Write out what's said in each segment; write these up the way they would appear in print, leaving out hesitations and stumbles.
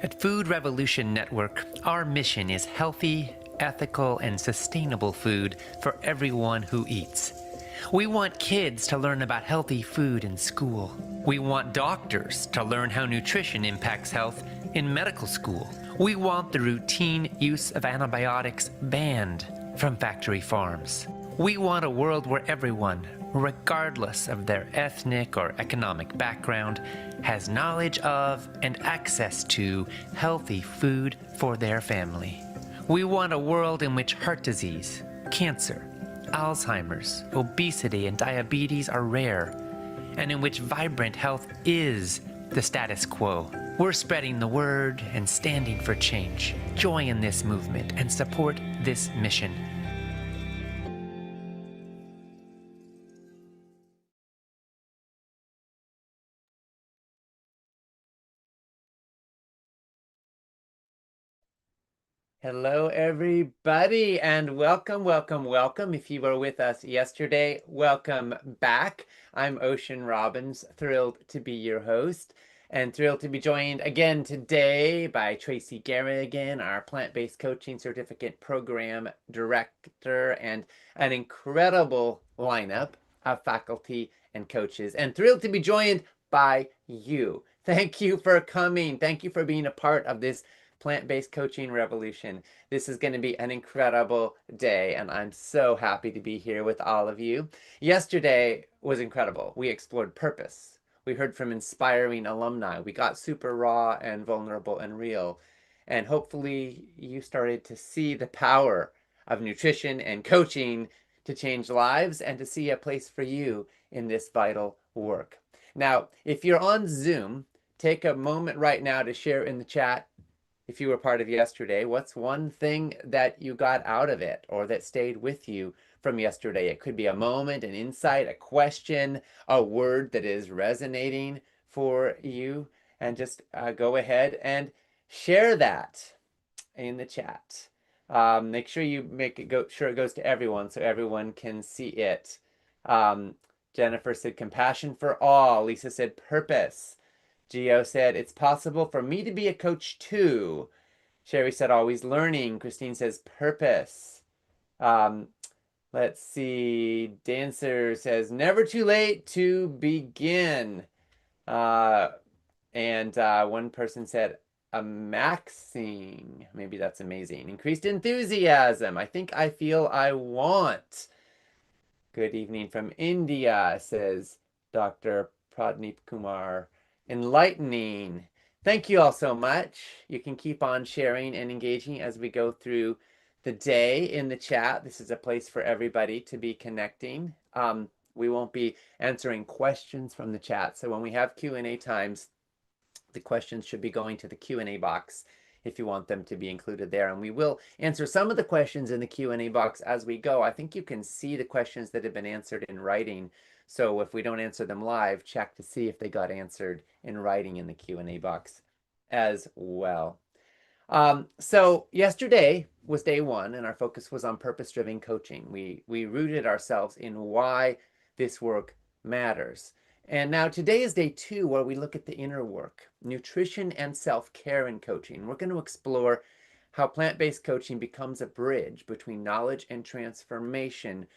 At Food Revolution Network, our mission is healthy, ethical, and sustainable food for everyone who eats. We want kids to learn about healthy food in school. We want doctors to learn how nutrition impacts health in medical school. We want the routine use of antibiotics banned from factory farms. We want a world where everyone, regardless of their ethnic or economic background, has knowledge of and access to healthy food for their family. We want a world in which heart disease, cancer, Alzheimer's, obesity, and diabetes are rare, and in which vibrant health is the status quo. We're spreading the word and standing for change. Join this movement and support this mission. Hello, everybody, and welcome, welcome, welcome. If you were with us yesterday, welcome back. I'm Ocean Robbins, thrilled to be your host, and thrilled to be joined again today by Tracy Garrigan, our plant-based coaching certificate program director, and an incredible lineup of faculty and coaches, and thrilled to be joined by you. Thank you for coming. Thank you for being a part of this plant-based coaching revolution. This is going to be an incredible day, and I'm so happy to be here with all of you. Yesterday was incredible. We explored purpose. We heard from inspiring alumni. We got super raw and vulnerable and real. And hopefully you started to see the power of nutrition and coaching to change lives and to see a place for you in this vital work. Now, if you're on Zoom, take a moment right now to share in the chat, if you were part of yesterday, what's one thing that you got out of it or that stayed with you from yesterday? It could be a moment, an insight, a question, a word that is resonating for you. And just go ahead and share that in the chat. Make sure you sure it goes to everyone so everyone can see it. Jennifer said compassion for all. Lisa said purpose. Gio said, it's possible for me to be a coach too. Sherry said, always learning. Christine says, purpose. Let's see. Dancer says, never too late to begin. And one person said, a maxing. Maybe that's amazing. Increased enthusiasm. I think I feel I want. Good evening from India, says Dr. Pradnip Kumar. Enlightening. Thank you all so much. You can keep on sharing and engaging as we go through the day in the chat. This is a place for everybody to be connecting. We won't be answering questions from the chat. So when we have Q&A times, the questions should be going to the Q&A box if you want them to be included there. And we will answer some of the questions in the Q&A box as we go. I think you can see the questions that have been answered in writing. So if we don't answer them live, check to see if they got answered in writing in the Q&A box as well. So yesterday was day one, and our focus was on purpose-driven coaching. We rooted ourselves in why this work matters. And now today is day two, where we look at the inner work, nutrition and self-care in coaching. We're going to explore how plant-based coaching becomes a bridge between knowledge and transformation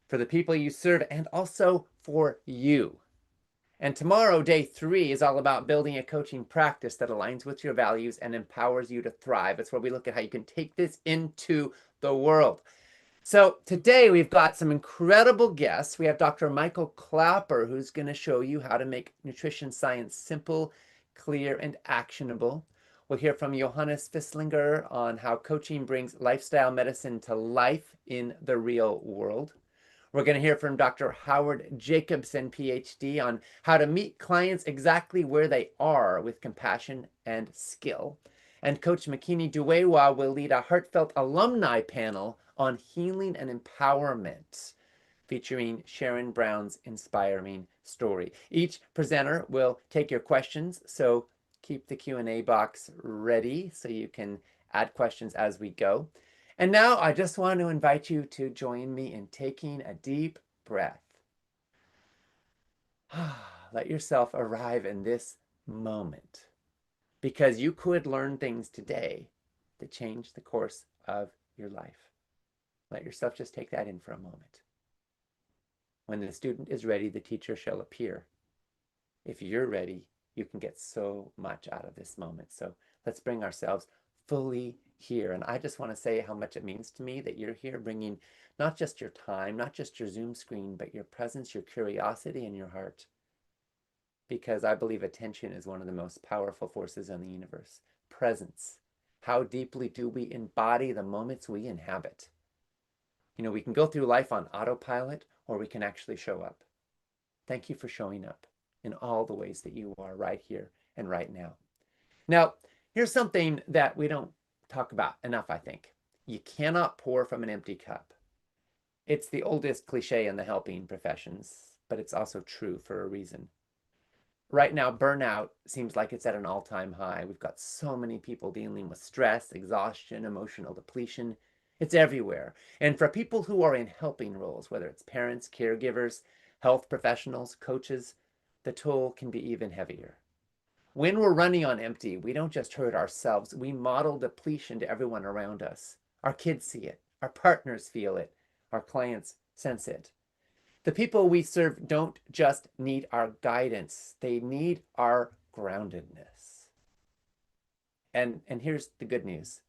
for the people you serve and also for you. And tomorrow, day three, is all about building a coaching practice that aligns with your values and empowers you to thrive. It's where we look at how you can take this into the world. So today we've got some incredible guests. We have Dr. Michael Klapper, who's going to show you how to make nutrition science simple, clear, and actionable. We'll hear from Johannes Fisslinger on how coaching brings lifestyle medicine to life in the real world. We're going to hear from Dr. Howard Jacobson, PhD, on how to meet clients exactly where they are with compassion and skill. And Coach Makini Duwewa will lead a heartfelt alumni panel on healing and empowerment, featuring Sharon Brown's inspiring story. Each presenter will take your questions, so keep the Q&A box ready so you can add questions as we go. And now I just want to invite you to join me in taking a deep breath. Let yourself arrive in this moment. because you could learn things today that change the course of your life. Let yourself just take that in for a moment. When the student is ready, the teacher shall appear. If you're ready, you can get so much out of this moment. So let's bring ourselves fully here. And I just want to say how much it means to me that you're here, bringing not just your time, not just your Zoom screen, but your presence, your curiosity, and your heart. Because I believe attention is one of the most powerful forces in the universe. Presence. How deeply do we embody the moments we inhabit? You know, we can go through life on autopilot, or we can actually show up. Thank you for showing up in all the ways that you are right here and right now. Now, here's something that we don't talk about enough, I think. You cannot pour from an empty cup. It's the oldest cliche in the helping professions, but it's also true for a reason. Right now, burnout seems like it's at an all-time high. We've got so many people dealing with stress, exhaustion, emotional depletion. It's everywhere. And for people who are in helping roles, whether it's parents, caregivers, health professionals, coaches, the toll can be even heavier. When we're running on empty, we don't just hurt ourselves, we model depletion to everyone around us. Our kids see it, our partners feel it, our clients sense it. The people we serve don't just need our guidance, they need our groundedness. And here's the good news.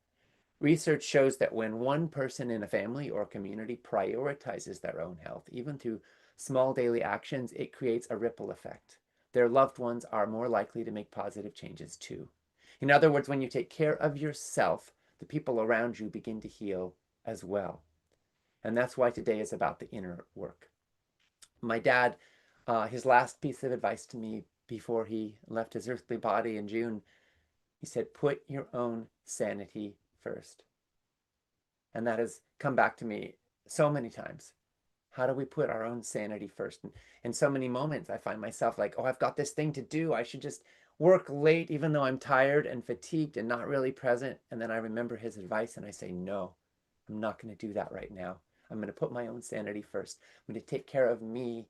Research shows that when one person in a family or community prioritizes their own health, even through small daily actions, it creates a ripple effect. Their loved ones are more likely to make positive changes too. In other words, when you take care of yourself, the people around you begin to heal as well. And that's why today is about the inner work. My dad, his last piece of advice to me before he left his earthly body in June, he said, put your own sanity first. And that has come back to me so many times. How do we put our own sanity first? And in so many moments, I find myself like, oh, I've got this thing to do. I should just work late, even though I'm tired and fatigued and not really present. And then I remember his advice and I say, no, I'm not going to do that right now. I'm going to put my own sanity first. I'm going to take care of me.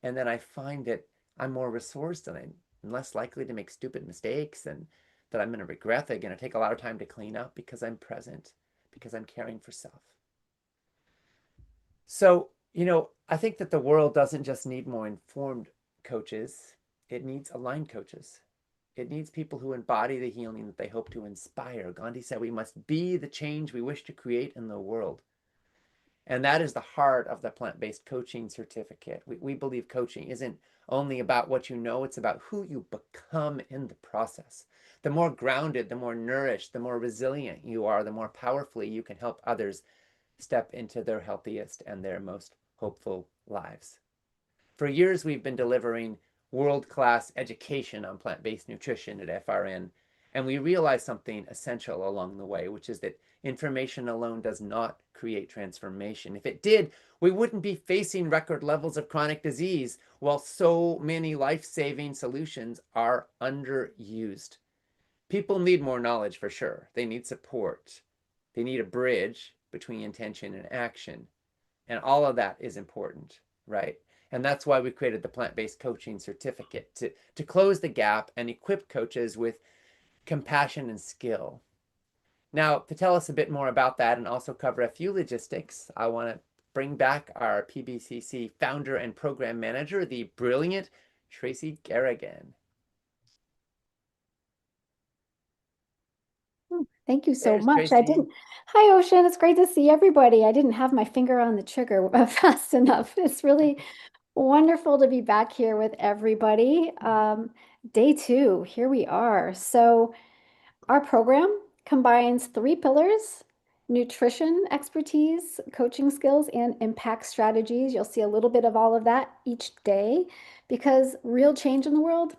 And then I find that I'm more resourced and I'm less likely to make stupid mistakes and that I'm going to regret. They're going to take a lot of time to clean up because I'm present, because I'm caring for self. So, you know, I think that the world doesn't just need more informed coaches, it needs aligned coaches. It needs people who embody the healing that they hope to inspire. Gandhi said we must be the change we wish to create in the world. And that is the heart of the plant-based coaching certificate. We believe coaching isn't only about what you know, it's about who you become in the process. The more grounded, the more nourished, the more resilient you are, the more powerfully you can help others step into their healthiest and their most hopeful lives. For years, we've been delivering world-class education on plant-based nutrition at FRN, and we realized something essential along the way, which is that information alone does not create transformation. If it did, we wouldn't be facing record levels of chronic disease while so many life-saving solutions are underused. People need more knowledge for sure. They need support. They need a bridge between intention and action. And all of that is important, right? And that's why we created the plant-based coaching certificate to close the gap and equip coaches with compassion and skill. Now, to tell us a bit more about that and also cover a few logistics, I want to bring back our PBCC founder and program manager, the brilliant Tracy Garrigan. Thank you so There's much. I Tracy. didn't. Hi, Ocean. It's great to see everybody. I didn't have my finger on the trigger fast enough. It's really wonderful to be back here with everybody. Day two, here we are. So, our program combines three pillars: nutrition expertise, coaching skills, and impact strategies. You'll see a little bit of all of that each day because real change in the world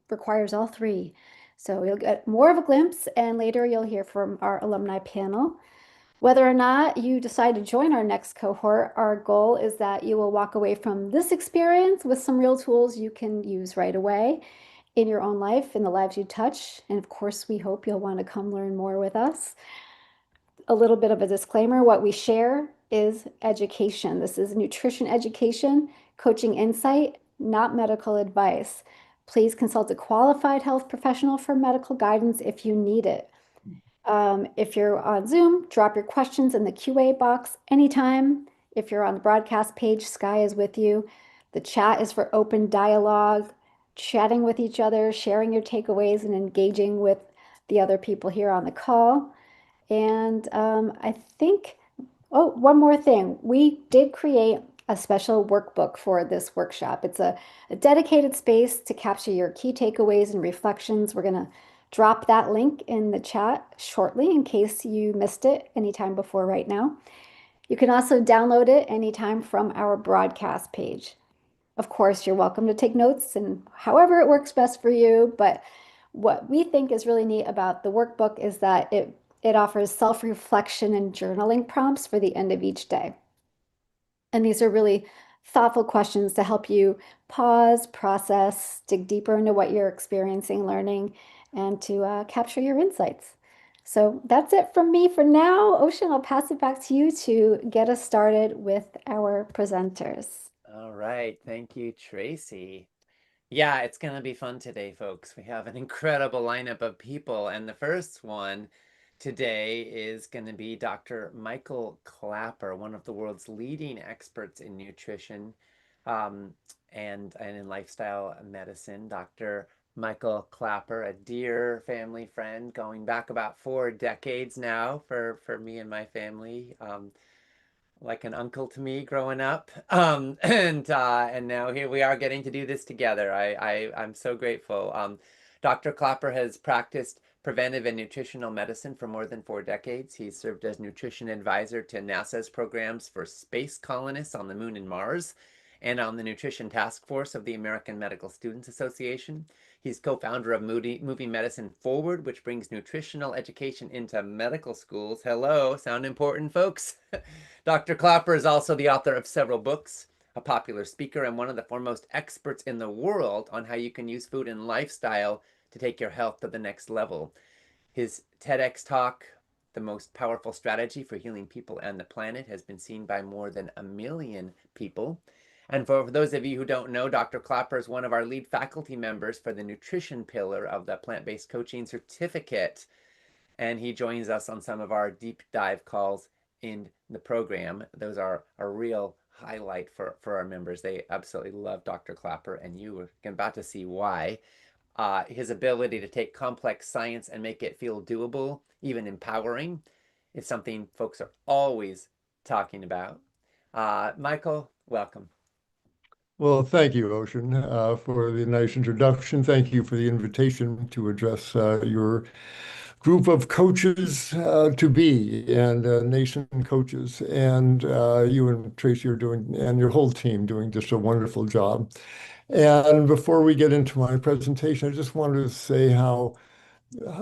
requires all three. So you'll get more of a glimpse, and later you'll hear from our alumni panel. Whether or not you decide to join our next cohort, our goal is that you will walk away from this experience with some real tools you can use right away in your own life, in the lives you touch. And of course, we hope you'll want to come learn more with us. A little bit of a disclaimer, what we share is education. This is nutrition education, coaching insight, not medical advice. Please consult a qualified health professional for medical guidance if you need it. If you're on Zoom, drop your questions in the QA box anytime. If you're on the broadcast page, Sky is with you. The chat is for open dialogue, chatting with each other, sharing your takeaways, and engaging with the other people here on the call. And I think, oh, one more thing. We did create a special workbook for this workshop. It's a dedicated space to capture your key takeaways and reflections. We're going to drop that link in the chat shortly in case you missed it anytime before right now. You can also download it anytime from our broadcast page. Of course, you're welcome to take notes and however it works best for you. But what we think is really neat about the workbook is that it offers self-reflection and journaling prompts for the end of each day. And these are really thoughtful questions to help you pause, process, dig deeper into what you're experiencing, learning, and to capture your insights. So that's it from me for now. Ocean, I'll pass it back to you to get us started with our presenters. All right. Thank you, Tracy. Yeah, it's going to be fun today, folks. We have an incredible lineup of people, and the first one today is going to be Dr. Michael Klapper, one of the world's leading experts in nutrition and in lifestyle medicine. Dr. Michael Klapper, a dear family friend going back about 4 decades now for me and my family. Like an uncle to me growing up. And now here we are getting to do this together. I'm so grateful. Dr. Klapper has practiced preventive and nutritional medicine for more than 4 decades. He's served as nutrition advisor to NASA's programs for space colonists on the moon and Mars, and on the nutrition task force of the American Medical Students Association. He's co-founder of Moving Medicine Forward, which brings nutritional education into medical schools. Hello, sound important, folks? Dr. Klapper is also the author of several books, a popular speaker, and one of the foremost experts in the world on how you can use food and lifestyle to take your health to the next level. His TEDx talk, The Most Powerful Strategy for Healing People and the Planet, has been seen by more than 1 million people. And for those of you who don't know, Dr. Klapper is one of our lead faculty members for the nutrition pillar of the plant-based coaching certificate. And he joins us on some of our deep dive calls in the program. Those are a real highlight for our members. They absolutely love Dr. Klapper, and you are about to see why. His ability to take complex science and make it feel doable, even empowering, is something folks are always talking about. Michael, welcome. Well, thank you, Ocean, for the nice introduction. Thank you for the invitation to address your group of coaches to be and nation coaches. And you and Tracy are doing, and your whole team doing just a wonderful job. And before we get into my presentation, I just wanted to say how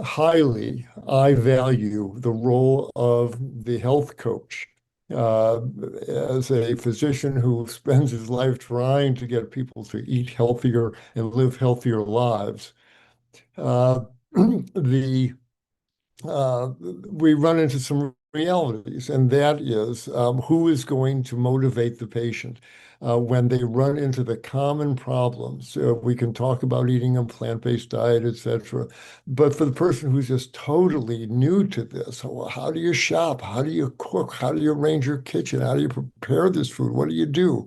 highly I value the role of the health coach. As a physician who spends his life trying to get people to eat healthier and live healthier lives, uh, the we run into some realities, and that is who is going to motivate the patient when they run into the common problems. We can talk about eating a plant-based diet, etc. But for the person who's just totally new to this, well, how do you shop? How do you cook? How do you arrange your kitchen? How do you prepare this food? What do you do?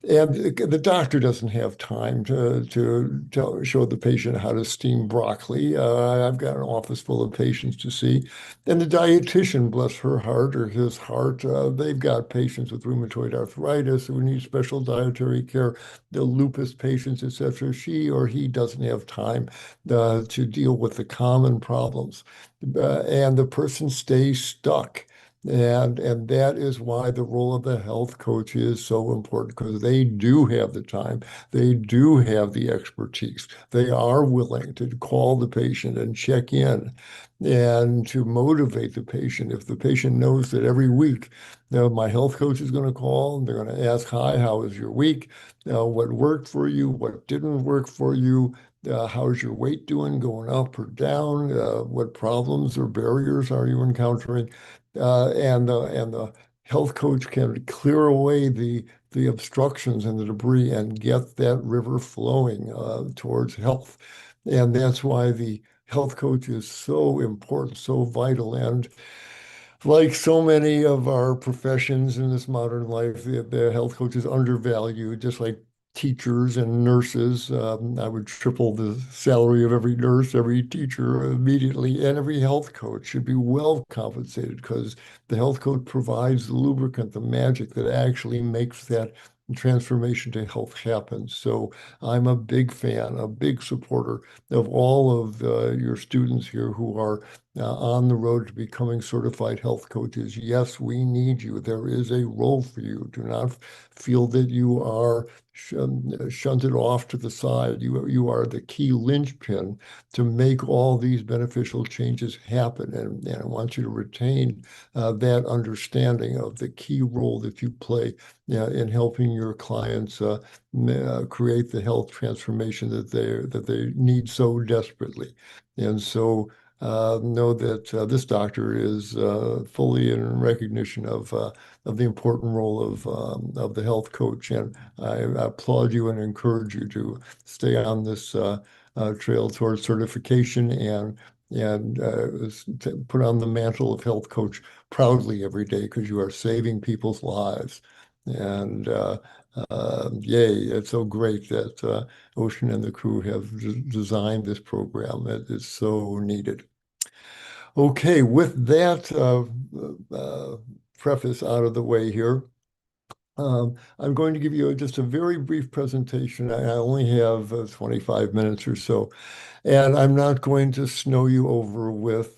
And the doctor doesn't have time to show the patient how to steam broccoli. I've got an office full of patients to see. And the dietitian, bless her heart or his heart, they've got patients with rheumatoid arthritis who need special dietary care, the lupus patients, etc. She or he doesn't have time to deal with the common problems. And the person stays stuck. And that is why the role of the health coach is so important, because they do have the time, they do have the expertise, they are willing to call the patient and check in and to motivate the patient. If the patient knows that every week, my health coach is going to call, they're going to ask, hi, how was your week? What worked for you? What didn't work for you? How's your weight doing, going up or down? What problems or barriers are you encountering? And the health coach can clear away the the obstructions and the debris and get that river flowing towards health. And that's why the health coach is so important, so vital. And like so many of our professions in this modern life, the health coach is undervalued, just like teachers and nurses. I would triple the salary of every nurse, every teacher immediately, and every health coach should be well compensated because the health coach provides the lubricant, the magic that actually makes that transformation to health happen. So I'm a big fan, a big supporter of all of your students here who are on the road to becoming certified health coaches. Yes, we need you. There is a role for you. Do not feel that you are shunted off to the side. You are the key linchpin to make all these beneficial changes happen. And I want you to retain that understanding of the key role that you play in helping your clients create the health transformation that they need so desperately. And so know that this doctor is fully in recognition of the important role of the health coach, and I applaud you and encourage you to stay on this trail towards certification and put on the mantle of health coach proudly every day because you are saving people's lives. And yay, it's so great that Ocean and the crew have designed this program. It is so needed. Okay, with that preface out of the way here, I'm going to give you just a very brief presentation. I only have 25 minutes or so, and I'm not going to snow you over with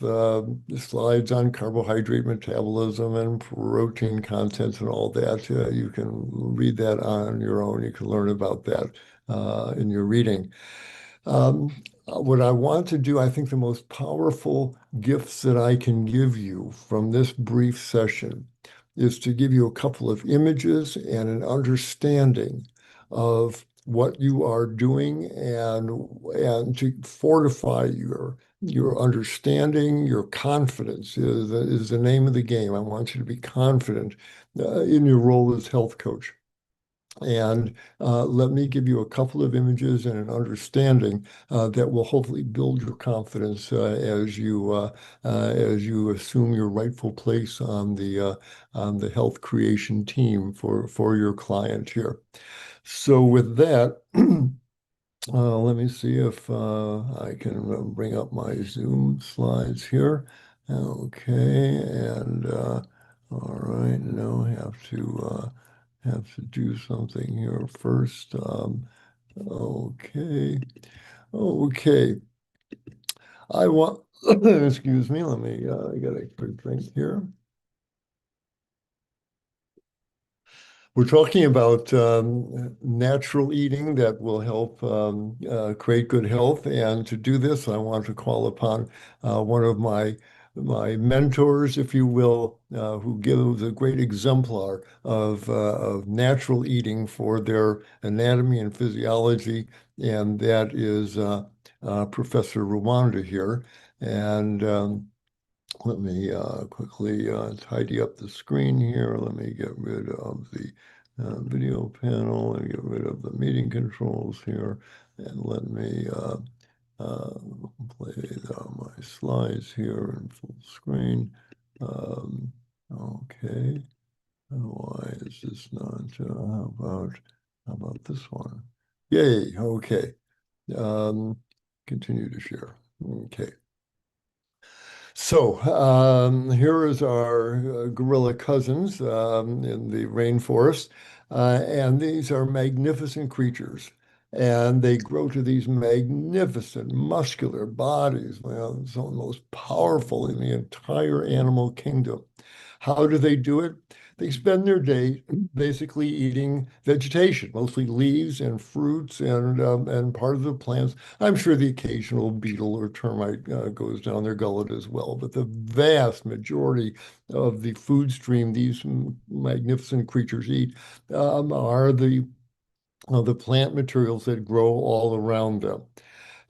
slides on carbohydrate metabolism and protein content and all that. You can read that on your own. You can learn about that in your reading. Um, what I want to do, I think the most powerful gifts that I can give you from this brief session is to give you a couple of images and an understanding of what you are doing and to fortify your understanding, your confidence is the name of the game. I want you to be confident in your role as health coach. And let me give you a couple of images and an understanding that will hopefully build your confidence as you assume your rightful place on the health creation team for your client here. So with that, let me see if I can bring up my Zoom slides here. Okay, and all right, now I have to do something here first. Okay, okay. I want, excuse me, let me, I got a quick drink here. We're talking about natural eating that will help create good health. And to do this, I want to call upon one of my mentors, if you will, who gives a great exemplar of natural eating for their anatomy and physiology, and that is Professor Rwanda here. And let me quickly tidy up the screen here. Let me get rid of the video panel and get rid of the meeting controls here. And let me uh, play my slides here in full screen. Okay. Why is this not? How about this one? Yay. Okay. Continue to share. Okay. So here is our gorilla cousins in the rainforest, and these are magnificent creatures. And they grow to these magnificent muscular bodies, well, some of the most powerful in the entire animal kingdom. How do they do it? They spend their day basically eating vegetation, mostly leaves and fruits and part of the plants. I'm sure the occasional beetle or termite goes down their gullet as well, but the vast majority of the food stream these magnificent creatures eat are the plant materials that grow all around them.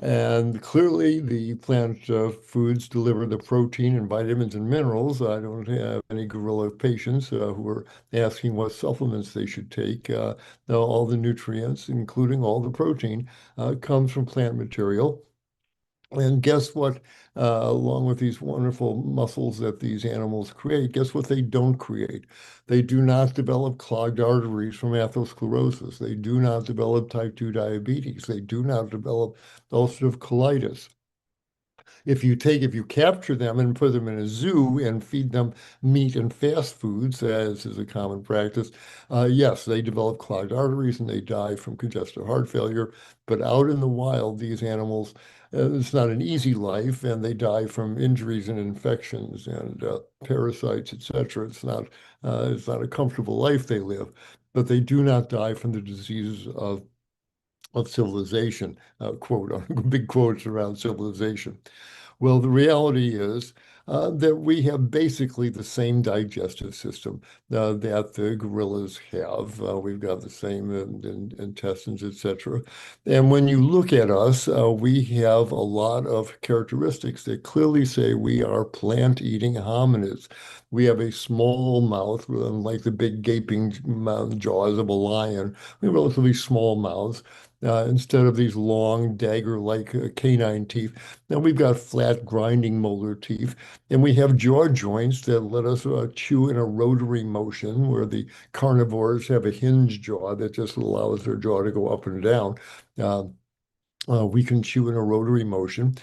And clearly, the plant foods deliver the protein and vitamins and minerals. I don't have any gorilla patients who are asking what supplements they should take. All the nutrients, including all the protein, comes from plant material. And guess what? Along with these wonderful muscles that these animals create, guess what they don't create? They do not develop clogged arteries from atherosclerosis. They do not develop type 2 diabetes. They do not develop ulcerative colitis. If you capture them and put them in a zoo and feed them meat and fast foods, as is a common practice, yes, they develop clogged arteries and they die from congestive heart failure. But out in the wild, these animals, it's not an easy life, and they die from injuries and infections and parasites, etc. It's not a comfortable life they live, but they do not die from the diseases of civilization, big quotes around civilization. Well, the reality is that we have basically the same digestive system that the gorillas have. We've got the same intestines, etc. And when you look at us, we have a lot of characteristics that clearly say we are plant-eating hominids. We have a small mouth, unlike the big gaping jaws of a lion. We have relatively small mouths. Instead of these long dagger-like canine teeth. Now we've got flat grinding molar teeth, and we have jaw joints that let us chew in a rotary motion, where the carnivores have a hinge jaw that just allows their jaw to go up and down. Uh, we can chew in a rotary motion,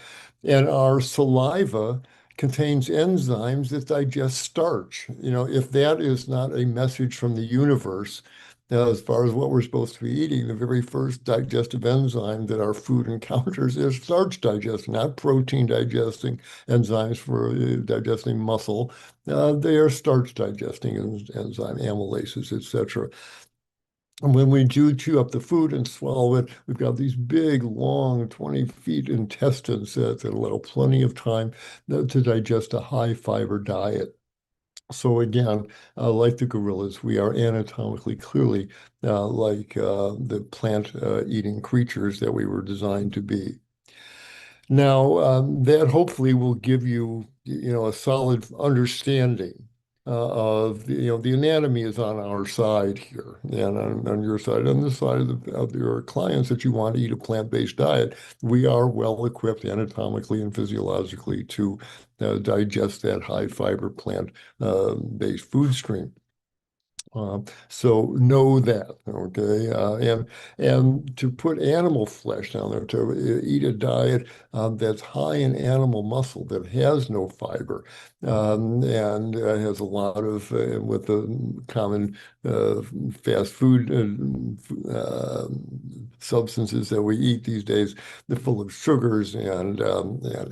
and our saliva contains enzymes that digest starch. If that is not a message from the universe, as far as what we're supposed to be eating, the very first digestive enzyme that our food encounters is starch digesting, not protein digesting enzymes for digesting muscle. They are starch digesting enzyme amylases, etc. And when we do chew up the food and swallow it, we've got these big, long, 20 feet intestines that allow plenty of time to digest a high fiber diet. So again, like the gorillas, we are anatomically clearly like the plant eating creatures that we were designed to be. Now, that hopefully will give you, a solid understanding of, the anatomy is on our side here, and on your side, on the side of your clients that you want to eat a plant-based diet, we are well equipped anatomically and physiologically to digest that high fiber plant-based food stream. So know that, okay? And to put animal flesh down there, to eat a diet that's high in animal muscle that has no fiber, and has a lot of with the common uh, fast food substances that we eat these days, they're full of sugars and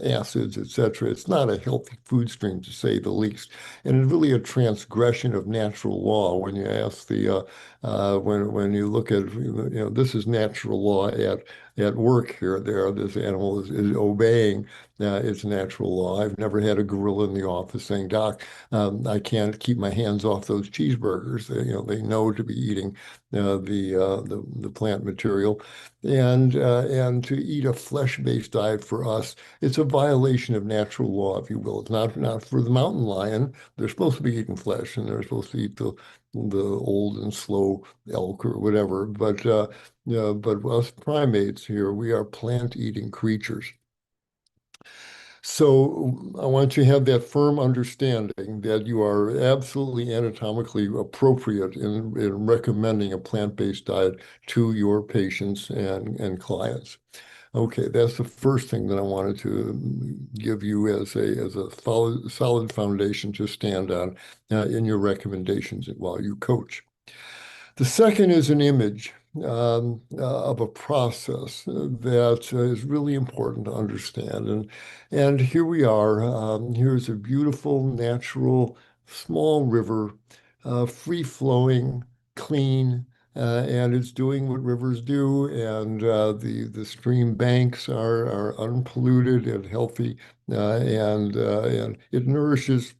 acids, etc. It's not a healthy food stream, to say the least, and it's really a transgression of natural law. When you ask when you look at, this is natural law at work here. This animal is obeying its natural law. I've never had a gorilla in the office saying, "Doc, I can't keep my hands off those cheeseburgers." They know to be eating the plant material, and to eat a flesh-based diet for us, it's a violation of natural law, if you will. It's not for the mountain lion. They're supposed to be eating flesh, and they're supposed to eat the old and slow elk or whatever. But us primates here, we are plant-eating creatures. So I want you to have that firm understanding that you are absolutely anatomically appropriate in recommending a plant-based diet to your patients and clients. Okay, that's the first thing that I wanted to give you as a solid foundation to stand on in your recommendations while you coach. The second is an image of a process that is really important to understand. And here we are. Here's a beautiful, natural, small river, free-flowing, clean, and it's doing what rivers do. And the stream banks are unpolluted and healthy, and it nourishes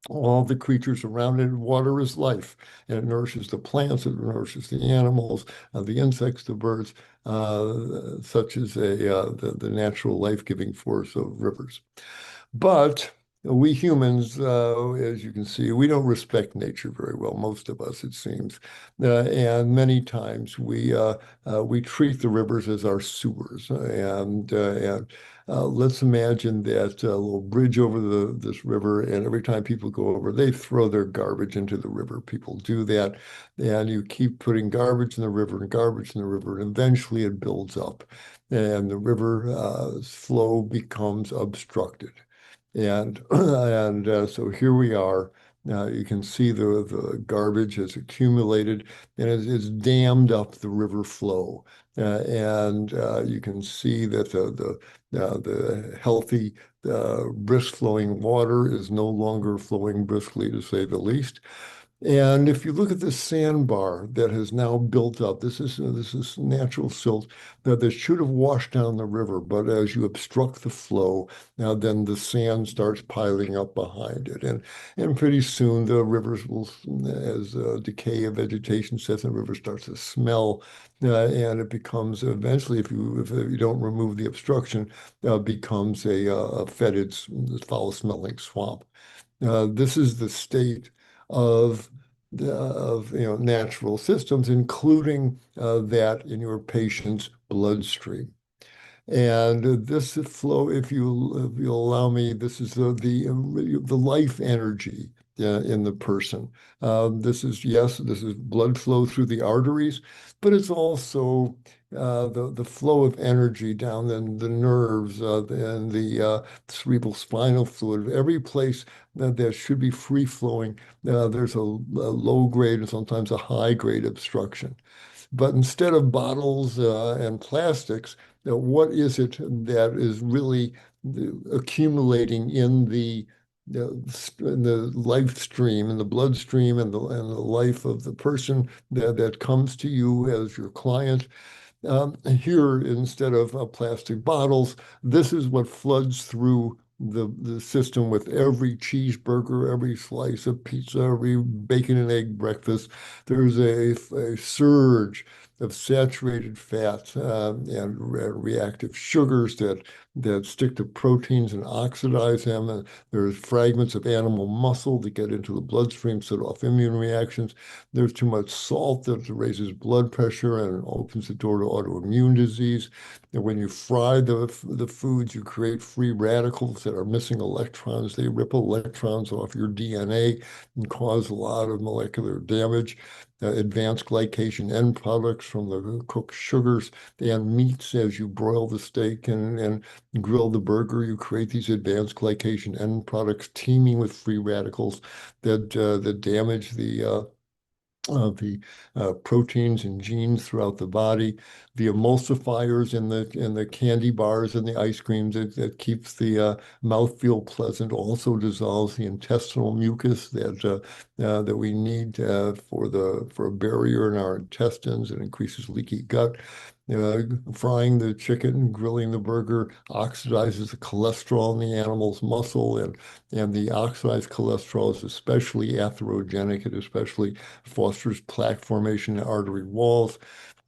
all the creatures around it. Water is life, and it nourishes the plants, it nourishes the animals, the insects, the birds, such as the natural life-giving force of rivers. But we humans, as you can see, we don't respect nature very well, most of us, it seems. And many times we treat the rivers as our sewers. And let's imagine that little bridge over this river, and every time people go over, they throw their garbage into the river. People do that, and you keep putting garbage in the river and garbage in the river, and eventually it builds up, and the river flow becomes obstructed. And so here we are. You can see the garbage has accumulated and it's dammed up the river flow. And you can see that the healthy, brisk flowing water is no longer flowing briskly, to say the least. And if you look at this sandbar that has now built up, this is natural silt that should have washed down the river, but as you obstruct the flow, now then the sand starts piling up behind it, and pretty soon the rivers will, as decay of vegetation sets, in, the river starts to smell, and it becomes eventually, if you don't remove the obstruction, becomes a fetid, foul-smelling swamp. This is the state of natural systems, including that in your patient's bloodstream. And this flow, if you allow me, this is the life energy in the person. This is blood flow through the arteries, but it's also the flow of energy down the nerves and the cerebral spinal fluid. Every place that should be free flowing, there's a low grade and sometimes a high grade obstruction. But instead of bottles and plastics, what is it that is really accumulating in the life stream, in the bloodstream, and the life of the person that comes to you as your client? Here, instead of plastic bottles, this is what floods through the system with every cheeseburger, every slice of pizza, every bacon and egg breakfast. There's a surge of saturated fats and reactive sugars that stick to proteins and oxidize them. And there's fragments of animal muscle that get into the bloodstream, set off immune reactions. There's too much salt that raises blood pressure and opens the door to autoimmune disease. And when you fry the foods, you create free radicals that are missing electrons. They rip electrons off your DNA and cause a lot of molecular damage. Advanced glycation end products from the cooked sugars and meats. As you broil the steak and grill the burger, you create these advanced glycation end products teeming with free radicals that damage the proteins and genes throughout the body, the emulsifiers in the candy bars and the ice creams that keeps the mouthfeel pleasant, also dissolves the intestinal mucus that we need for a barrier in our intestines and increases leaky gut. Frying the chicken, grilling the burger oxidizes the cholesterol in the animal's muscle, and the oxidized cholesterol is especially atherogenic. It especially fosters plaque formation in artery walls.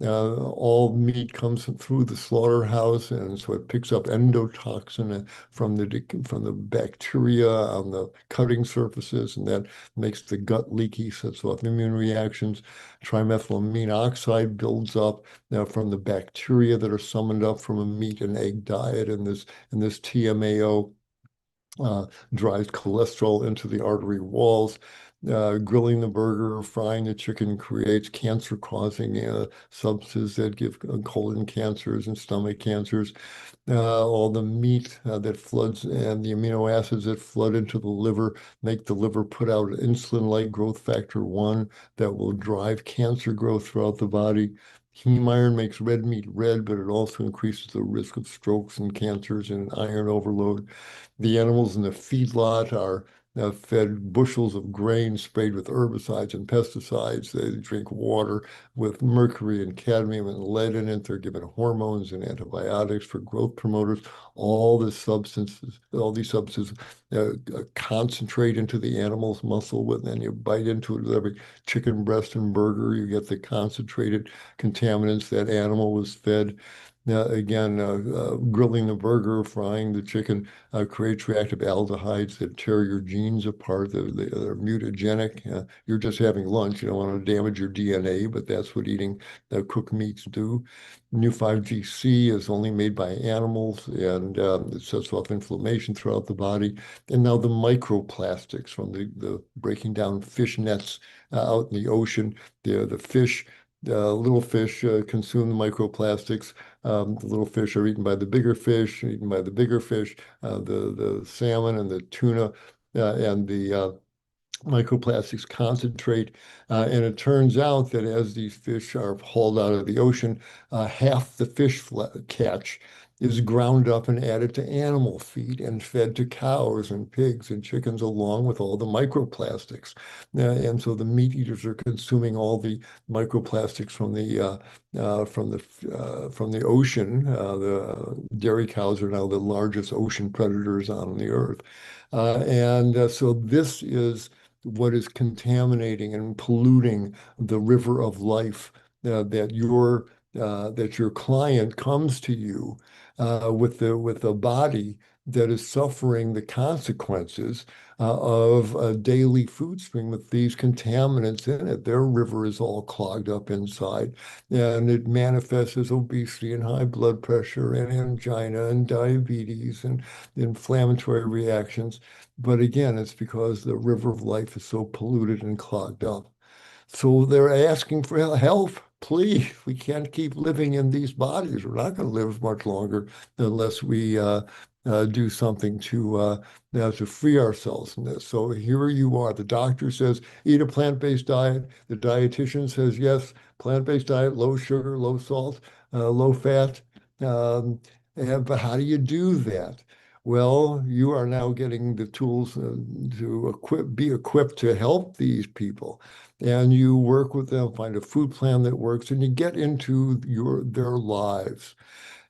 All meat comes through the slaughterhouse, and so it picks up endotoxin from the bacteria on the cutting surfaces, and that makes the gut leaky, sets off immune reactions. Trimethylamine oxide builds up from the bacteria that are summoned up from a meat and egg diet, and this TMAO drives cholesterol into the artery walls. Grilling the burger, frying the chicken creates cancer-causing substances that give colon cancers and stomach cancers. All the meat that floods and the amino acids that flood into the liver make the liver put out insulin-like growth factor 1 that will drive cancer growth throughout the body. Heme iron makes red meat red, but it also increases the risk of strokes and cancers and iron overload. The animals in the feedlot are fed bushels of grain sprayed with herbicides and pesticides. They drink water with mercury and cadmium and lead in it. They're given hormones and antibiotics for growth promoters. All these substances concentrate into the animal's muscle, and then you bite into it with every chicken breast and burger. You get the concentrated contaminants that animal was fed. Again, grilling the burger, frying the chicken creates reactive aldehydes that tear your genes apart. They're mutagenic. You're just having lunch. You don't want to damage your DNA, but that's what eating cooked meats do. New 5GC is only made by animals, and it sets off inflammation throughout the body. And now the microplastics from the breaking down fish nets out in the ocean, the fish. Little fish consume the microplastics. The little fish are eaten by the bigger fish, eaten by the bigger fish, the salmon and the tuna and the microplastics concentrate. And it turns out that as these fish are hauled out of the ocean, half the fish catch is ground up and added to animal feed and fed to cows and pigs and chickens along with all the microplastics. And so the meat eaters are consuming all the microplastics from the ocean. The dairy cows are now the largest ocean predators on the earth. So this is what is contaminating and polluting the river of life that your client comes to you with a body that is suffering the consequences of a daily food stream with these contaminants in it. Their river is all clogged up inside, and it manifests as obesity and high blood pressure and angina and diabetes and inflammatory reactions. But again, it's because the river of life is so polluted and clogged up. So they're asking for help. Please, we can't keep living in these bodies. We're not going to live much longer unless we do something to free ourselves from this. So here you are. The doctor says, eat a plant-based diet. The dietitian says, yes, plant-based diet, low sugar, low salt, low fat. But how do you do that? Well, you are now getting the tools to be equipped to help these people. And you work with them, find a food plan that works, and you get into their lives.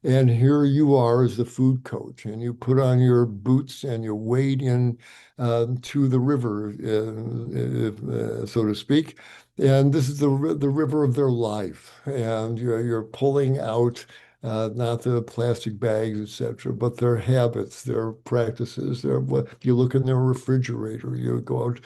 And here you are as the food coach, and you put on your boots and you wade in to the river, so to speak. And this is the river of their life. And you're pulling out not the plastic bags, etc., but their habits, their practices. What you look in their refrigerator, you go out,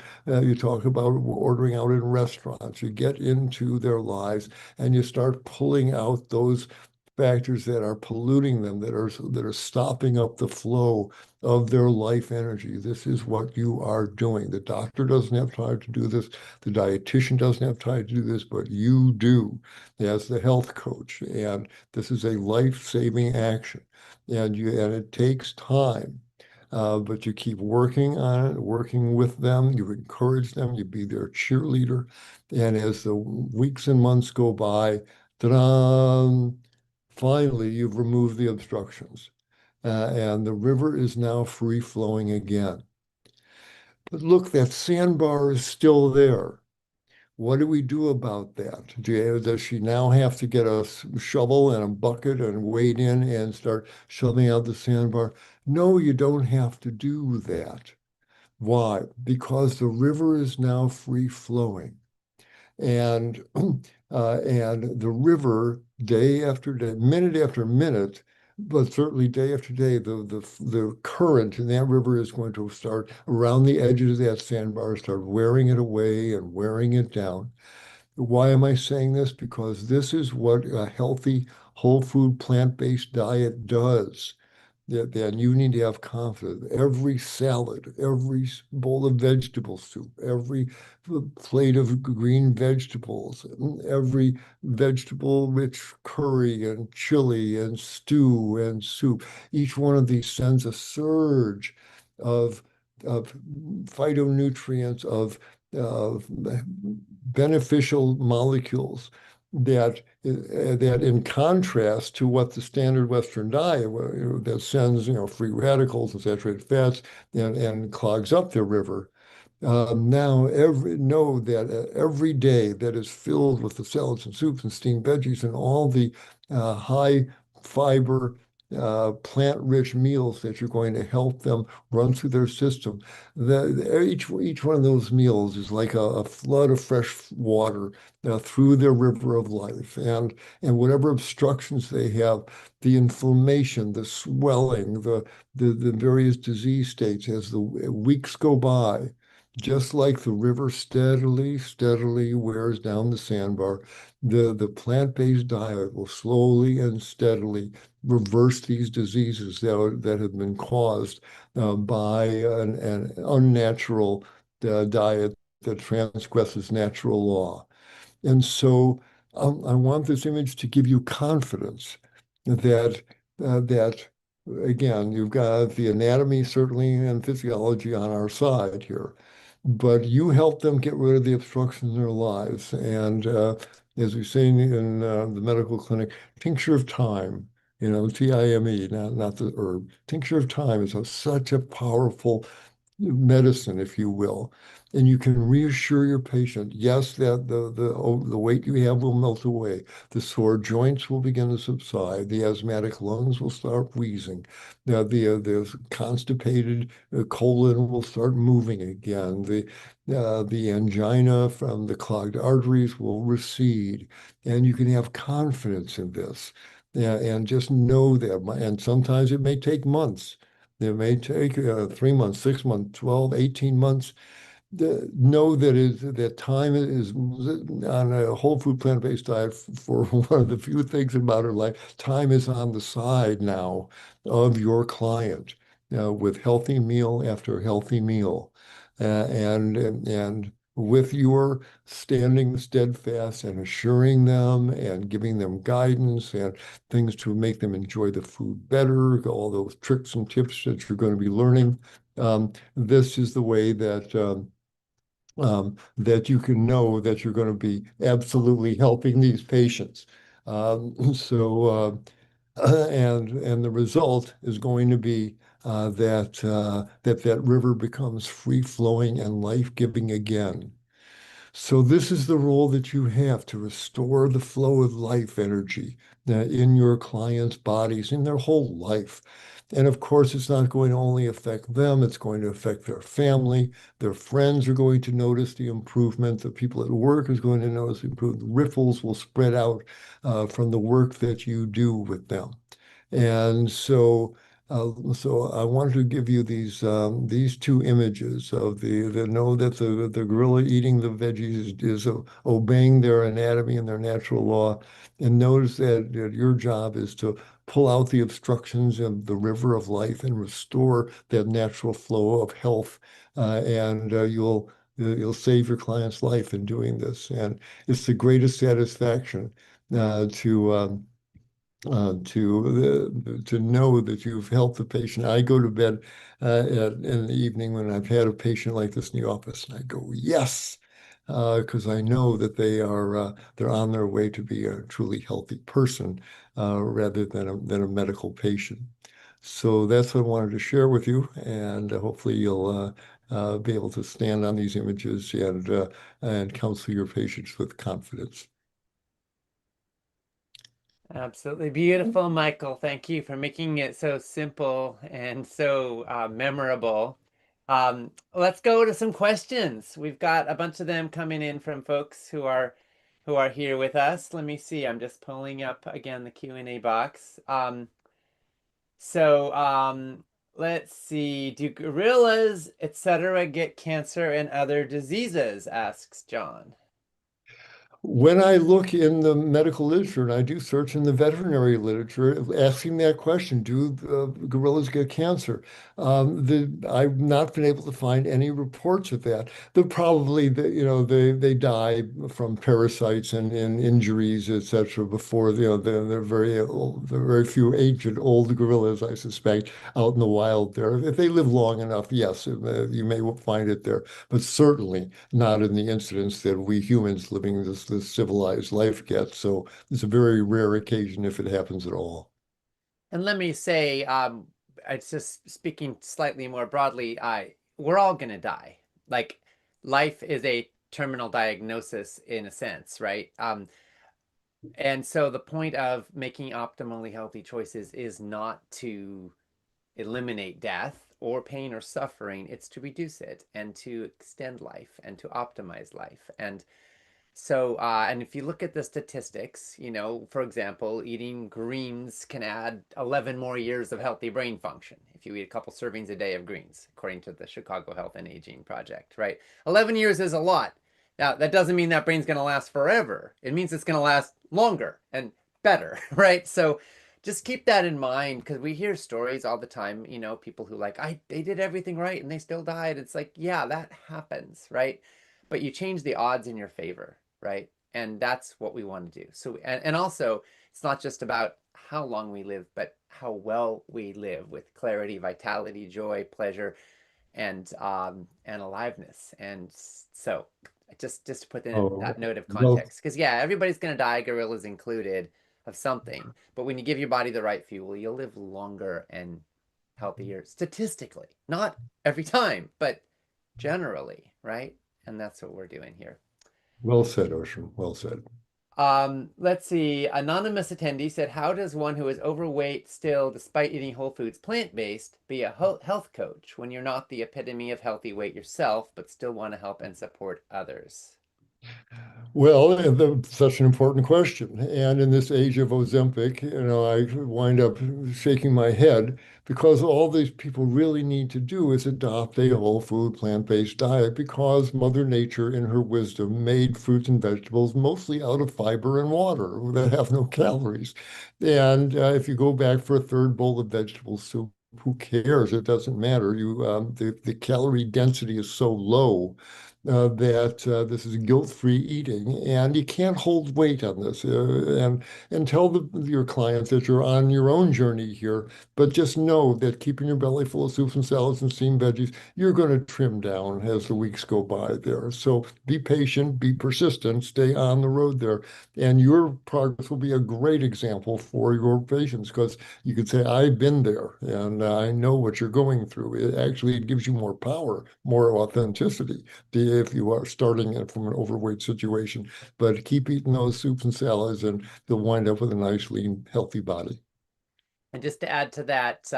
you talk about ordering out in restaurants. You get into their lives, and you start pulling out those factors that are polluting them, that are stopping up the flow of their life energy. This is what you are doing. The doctor doesn't have time to do this. The dietitian doesn't have time to do this, but you do as the health coach. And this is a life-saving action. And it takes time. But you keep working on it, working with them, you encourage them, you be their cheerleader. And as the weeks and months go by, ta-da, finally, you've removed the obstructions, and the river is now free flowing again. But look, that sandbar is still there. What do we do about that? Does she now have to get a shovel and a bucket and wade in and start shoveling out the sandbar? No, you don't have to do that. Why? Because the river is now free flowing. And and the river, day after day, minute after minute, but certainly day after day, the current in that river is going to start around the edges of that sandbar, start wearing it away and wearing it down. Why am I saying this? Because this is what a healthy, whole food, plant-based diet does. That you need to have confidence. Every salad, every bowl of vegetable soup, every plate of green vegetables, every vegetable-rich curry and chili and stew and soup. Each one of these sends a surge of phytonutrients, of beneficial molecules that in contrast to what the standard Western diet that sends free radicals and saturated fats and clogs up their river. Now, know that every day that is filled with the salads and soups and steamed veggies and all the high fiber, plant-rich meals that you're going to help them run through their system. Each one of those meals is like a flood of fresh water through their river of life, and whatever obstructions they have, the inflammation, the swelling, the various disease states as the weeks go by. Just like the river steadily wears down the sandbar, the plant-based diet will slowly and steadily reverse these diseases that have been caused by an unnatural diet that transgresses natural law. And so I want this image to give you confidence that again, you've got the anatomy certainly and physiology on our side here, but you help them get rid of the obstructions in their lives. And as we've seen in the medical clinic, tincture of thyme, TIME, not the herb. Tincture of thyme is such a powerful medicine, if you will. And you can reassure your patient, yes, that the weight you have will melt away. The sore joints will begin to subside. The asthmatic lungs will start wheezing. The constipated colon will start moving again. The angina from the clogged arteries will recede. And you can have confidence in this. And just know that. And sometimes it may take months. It may take 3 months, 6 months, 12, 18 months. Know that time is on a whole food plant-based diet for one of the few things about her life. Time is on the side now of your client with healthy meal after healthy meal. And with your standing steadfast and assuring them and giving them guidance and things to make them enjoy the food better, all those tricks and tips that you're going to be learning. This is the way that you can know that you're going to be absolutely helping these patients. And the result is going to be that river becomes free flowing and life giving again. So this is the role that you have to restore the flow of life energy in your clients' bodies, in their whole life. And of course, it's not going to only affect them, it's going to affect their family. Their friends are going to notice the improvement. The people at work is going to notice the improvement. The ripples will spread out from the work that you do with them. And so I wanted to give you these two images of the know that the gorilla eating the veggies is obeying their anatomy and their natural law, and notice that your job is to pull out the obstructions of the river of life and restore that natural flow of health, and you'll save your client's life in doing this, and it's the greatest satisfaction to know that you've helped the patient. I go to bed in the evening when I've had a patient like this in the office, and I go, yes, because I know that they're on their way to be a truly healthy person rather than a medical patient. So that's what I wanted to share with you, and hopefully you'll be able to stand on these images and counsel your patients with confidence. Absolutely beautiful, Michael. Thank you for making it so simple and so memorable. Let's go to some questions. We've got a bunch of them coming in from folks who are here with us. Let me see. I'm just pulling up again the Q&A box. Let's see. Do gorillas, etc., get cancer and other diseases? Asks John. When I look in the medical literature, and I do search in the veterinary literature, asking that question, do gorillas get cancer? I've not been able to find any reports of that. They're probably, they die from parasites and injuries, etc. Before, they're very old, there are very few aged old gorillas, I suspect, out in the wild there. If they live long enough, yes, you may find it there, but certainly not in the incidence that we humans living this the civilized life gets. So it's a very rare occasion if it happens at all. And let me say, it's just speaking slightly more broadly, we're all going to die. Like, life is a terminal diagnosis in a sense, right? And so the point of making optimally healthy choices is not to eliminate death or pain or suffering, it's to reduce it and to extend life and to optimize life. And if you look at the statistics, for example, eating greens can add 11 more years of healthy brain function if you eat a couple servings a day of greens, according to the Chicago Health and Aging Project, right? 11 years is a lot. Now, that doesn't mean that brain's going to last forever. It means it's going to last longer and better, right? So just keep that in mind because we hear stories all the time, people who they did everything right and they still died. It's like, yeah, that happens, right? But you change the odds in your favor, right? And that's what we want to do. So, and also, it's not just about how long we live, but how well we live with clarity, vitality, joy, pleasure, and aliveness. And so, just to put in Oh, that note of well, context, because yeah, everybody's going to die, gorillas included, of something. But when you give your body the right fuel, you'll live longer and healthier statistically. Not every time, but generally, right? And that's what we're doing here. well said, Ocean. Well said. Let's see. Anonymous attendee said, how does one who is overweight still, despite eating whole foods plant-based, be a health coach when you're not the epitome of healthy weight yourself, but still want to help and support others? Well, such an important question. And in this age of Ozempic, I wind up shaking my head because all these people really need to do is adopt a whole food, plant-based diet because Mother Nature, in her wisdom, made fruits and vegetables mostly out of fiber and water that have no calories. And if you go back for a third bowl of vegetable soup, who cares? It doesn't matter. The calorie density is so low that this is guilt-free eating, and you can't hold weight on this. And tell your clients that you're on your own journey here, but just know that keeping your belly full of soups and salads and steamed veggies, you're going to trim down as the weeks go by there. So be patient, be persistent, stay on the road there, and your progress will be a great example for your patients because you could say, I've been there and I know what you're going through. It gives you more power, more authenticity if you are starting it from an overweight situation. But keep eating those soups and salads, and you'll wind up with a nice, lean, healthy body. And just to add to that,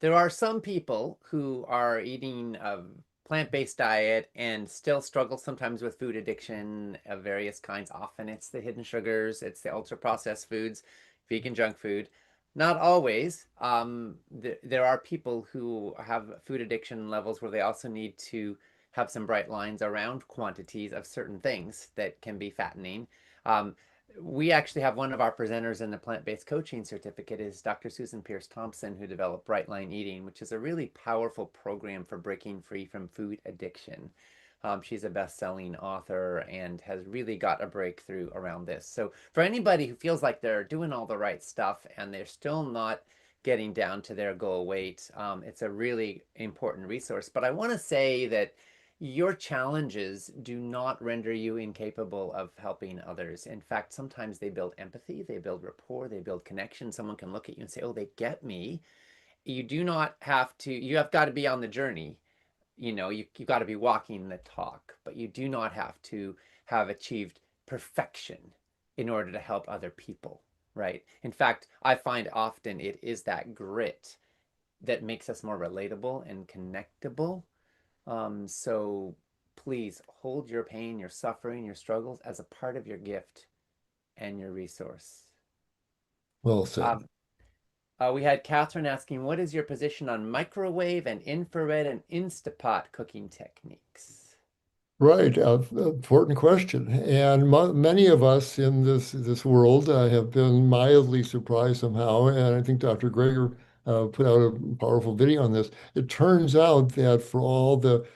there are some people who are eating a plant-based diet and still struggle sometimes with food addiction of various kinds. Often it's the hidden sugars, it's the ultra-processed foods, vegan junk food. Not always. There are people who have food addiction levels where they also need to have some bright lines around quantities of certain things that can be fattening. Um, we actually have one of our presenters in the plant-based coaching certificate is Dr. Susan Pierce Thompson, who developed Bright Line Eating, which is a really powerful program for breaking free from food addiction. She's a best-selling author and has really got a breakthrough around this. So for anybody who feels like they're doing all the right stuff and they're still not getting down to their goal weight, it's a really important resource. But I want to say that your challenges do not render you incapable of helping others. In fact, sometimes they build empathy, they build rapport, they build connection. Someone can look at you and say, oh, they get me. You do not have to, you have got to be on the journey. You've got to be walking the talk, but you do not have to have achieved perfection in order to help other people, right? In fact, I find often it is that grit that makes us more relatable and connectable. So please hold your pain, your suffering, your struggles as a part of your gift and your resource. Well said. Um, we had Catherine asking, what is your position on microwave and infrared and Instapot cooking techniques? Right, important question. And many of us in this world have been mildly surprised somehow. And I think Dr. Greger put out a powerful video on this. It turns out that for all the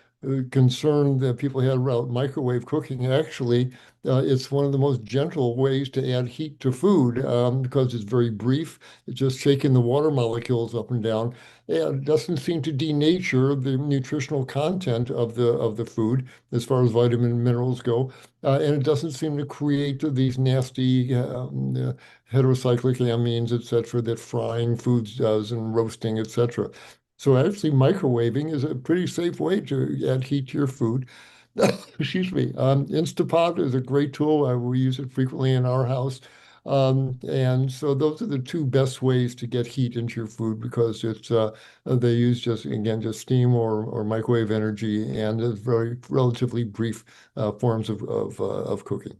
concern that people had about microwave cooking. Actually, it's one of the most gentle ways to add heat to food because it's very brief. It's just shaking the water molecules up and down. And it doesn't seem to denature the nutritional content of the food as far as vitamin and minerals go. And it doesn't seem to create these nasty heterocyclic amines, et cetera, that frying foods does and roasting, et cetera. So actually, microwaving is a pretty safe way to add heat to your food. Excuse me. Instapot is a great tool. We use it frequently in our house. And so those are the two best ways to get heat into your food because it's they use just again just steam or microwave energy and it's very relatively brief forms of cooking.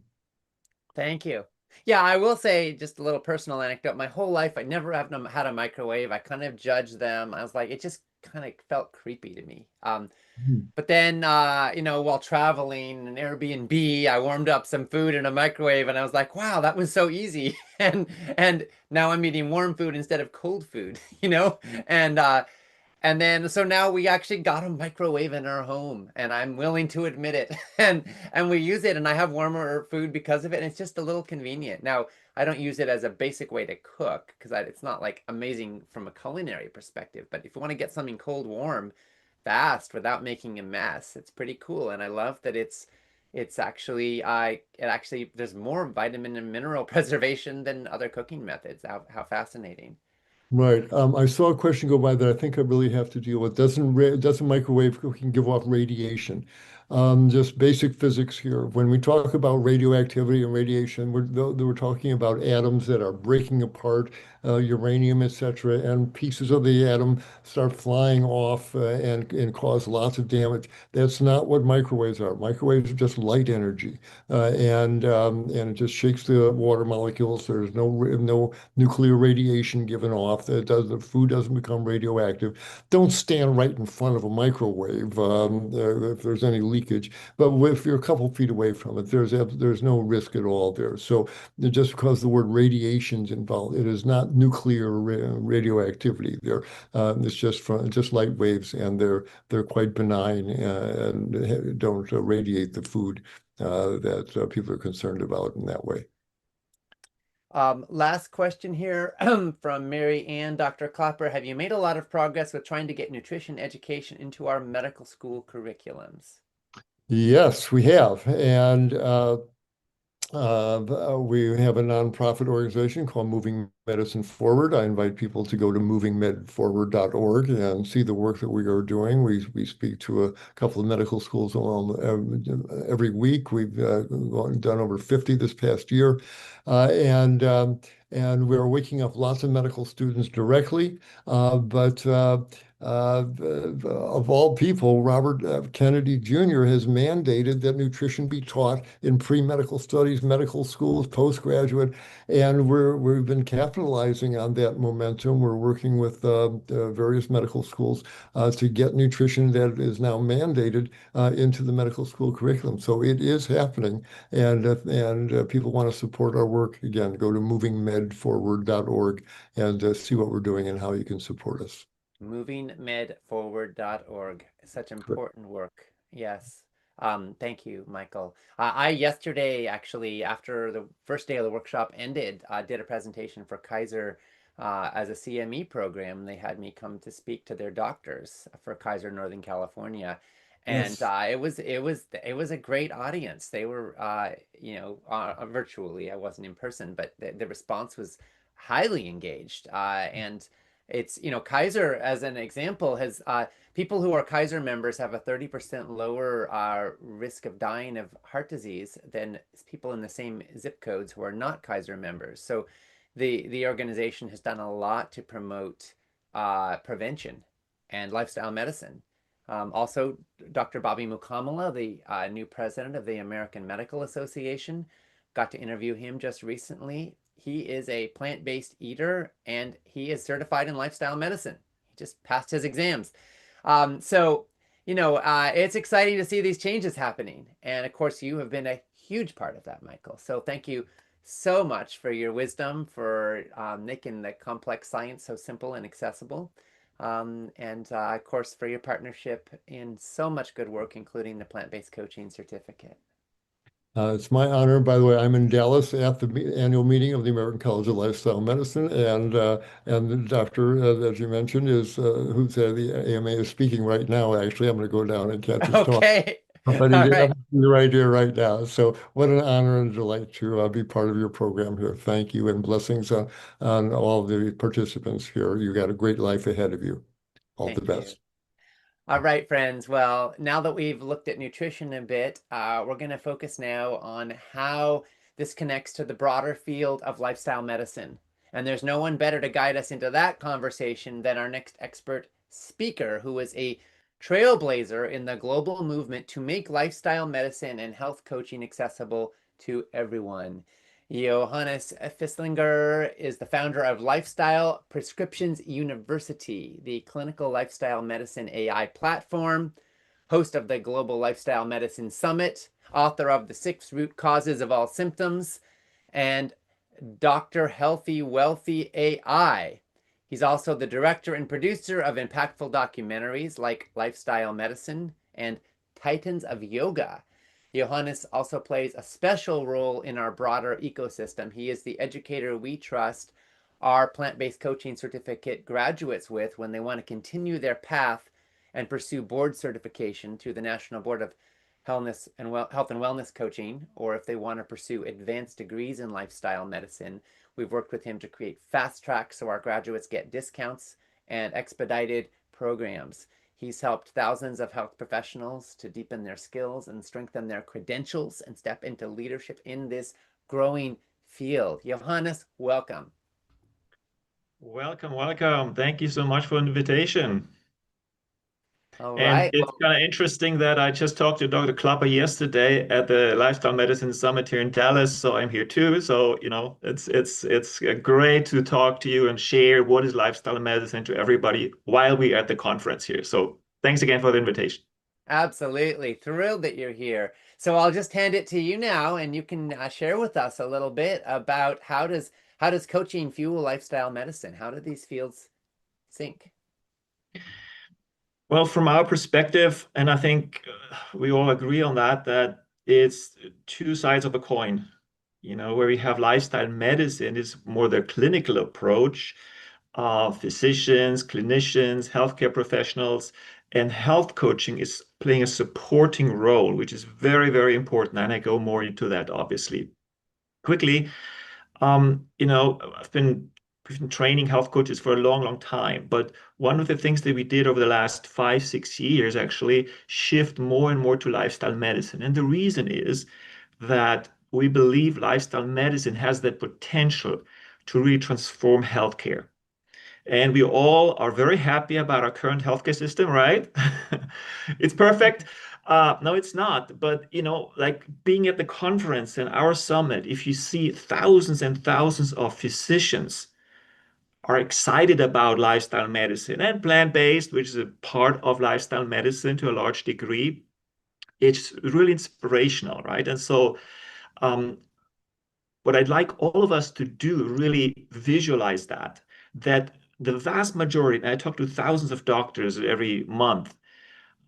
Thank you. Yeah, I will say just a little personal anecdote. My whole life, I never have had a microwave. I kind of judged them. I was like, it just kind of felt creepy to me. Mhm. But then, while traveling in Airbnb, I warmed up some food in a microwave, and I was like, wow, that was so easy. And now I'm eating warm food instead of cold food, And and then so now we actually got a microwave in our home, and I'm willing to admit it. And we use it, and I have warmer food because of it, and it's just a little convenient. Now, I don't use it as a basic way to cook because it's not like amazing from a culinary perspective. But if you want to get something cold warm fast without making a mess, it's pretty cool. And I love that it's actually it actually there's more vitamin and mineral preservation than other cooking methods. How fascinating. Right. I saw a question go by that I think I really have to deal with. Doesn't microwave cooking give off radiation? Just basic physics here. When we talk about radioactivity and radiation, we're talking about atoms that are breaking apart, uranium, etc., and pieces of the atom start flying off and cause lots of damage. That's not what microwaves are. Microwaves are just light energy, and it just shakes the water molecules. There's no nuclear radiation given off. The food doesn't become radioactive. Don't stand right in front of a microwave if there's any leakage. But if you're a couple feet away from it, there's no risk at all there. So just because the word radiation is involved, it is not nuclear radioactivity. It's just light waves, and they're quite benign and don't radiate the food that people are concerned about in that way. Last question here from Mary Ann. Dr. Klapper, have you made a lot of progress with trying to get nutrition education into our medical school curriculums? Yes, we have. And we have a nonprofit organization called Moving Medicine Forward. I invite people to go to movingmedforward.org and see the work that we are doing. We speak to a couple of medical schools every week. We've done over 50 this past year. And we're waking up lots of medical students directly. But of all people, Robert Kennedy Jr. has mandated that nutrition be taught in pre-medical studies, medical schools, postgraduate, and we've been capitalizing on that momentum. We're working with various medical schools to get nutrition that is now mandated into the medical school curriculum. So it is happening, and people want to support our work. Again, go to movingmedforward.org and see what we're doing and how you can support us. Movingmedforward.org. Such Correct. important work. Yes. Thank you, Michael. I yesterday, actually, after the first day of the workshop ended, did a presentation for Kaiser as a CME program. They had me come to speak to their doctors for Kaiser Northern California, and Yes. it was a great audience. They were virtually. I wasn't in person, but the response was highly engaged, and it's, Kaiser, as an example, has people who are Kaiser members have a 30% lower risk of dying of heart disease than people in the same zip codes who are not Kaiser members. So the organization has done a lot to promote prevention and lifestyle medicine. Also, Dr. Bobby Mukamala, the new president of the American Medical Association, got to interview him just recently. He is a plant-based eater, and he is certified in lifestyle medicine. He just passed his exams. So, it's exciting to see these changes happening. And of course, you have been a huge part of that, Michael. So thank you so much for your wisdom, for making the complex science so simple and accessible. and of course for your partnership in so much good work, including the plant-based coaching certificate. It's my honor. By the way, I'm in Dallas at the annual meeting of the American College of Lifestyle Medicine, and the doctor, as you mentioned, is who's the AMA is speaking right now. Actually, I'm going to go down and catch his talk. Okay. But All he's right. right here, right now. So, what an honor and delight to be part of your program here. Thank you, and blessings on all the participants here. You got a great life ahead of you. All the Thank you. best. All right, friends. Well, now that we've looked at nutrition a bit, we're going to focus now on how this connects to the broader field of lifestyle medicine. And there's no one better to guide us into that conversation than our next expert speaker, who is a trailblazer in the global movement to make lifestyle medicine and health coaching accessible to everyone. Johannes Fisslinger is the founder of Lifestyle Prescriptions University, the clinical lifestyle medicine AI platform, host of the Global Lifestyle Medicine Summit, author of The 6 Root Causes of All Symptoms, and Dr. Healthy Wealthy AI. He's also the director and producer of impactful documentaries like Lifestyle Medicine and Titans of Yoga. Johannes also plays a special role in our broader ecosystem. He is the educator we trust our plant-based coaching certificate graduates with when they want to continue their path and pursue board certification through the National Board of Health and Wellness Coaching, or if they want to pursue advanced degrees in lifestyle medicine. We've worked with him to create fast tracks so our graduates get discounts and expedited programs. He's helped thousands of health professionals to deepen their skills and strengthen their credentials and step into leadership in this growing field. Johannes, welcome. Welcome, welcome. Thank you so much for the invitation. All And right. it's kind of interesting that I just talked to Dr. Klapper yesterday at the Lifestyle Medicine Summit here in Dallas, so I'm here too. So, it's great to talk to you and share what is lifestyle medicine to everybody while we're at the conference here. So, thanks again for the invitation. Absolutely. Thrilled that you're here. So I'll just hand it to you now, and you can share with us a little bit about how does coaching fuel lifestyle medicine? How do these fields sync? Well, from our perspective, and I think we all agree on that it's two sides of a coin. Where we have lifestyle medicine is more the clinical approach of physicians, clinicians, healthcare professionals, and health coaching is playing a supporting role, which is very, very important. And I go more into that, obviously. Quickly, we've been training health coaches for a long, long time. But one of the things that we did over the last 5, 6 years actually shift more and more to lifestyle medicine. And the reason is that we believe lifestyle medicine has the potential to really transform healthcare. And we all are very happy about our current healthcare system, right? It's perfect. No, it's not. But, like being at the conference and our summit, if you see thousands and thousands of physicians are excited about lifestyle medicine and plant-based, which is a part of lifestyle medicine to a large degree, it's really inspirational, right? And so, what I'd like all of us to do, really visualize that the vast majority, and I talk to thousands of doctors every month,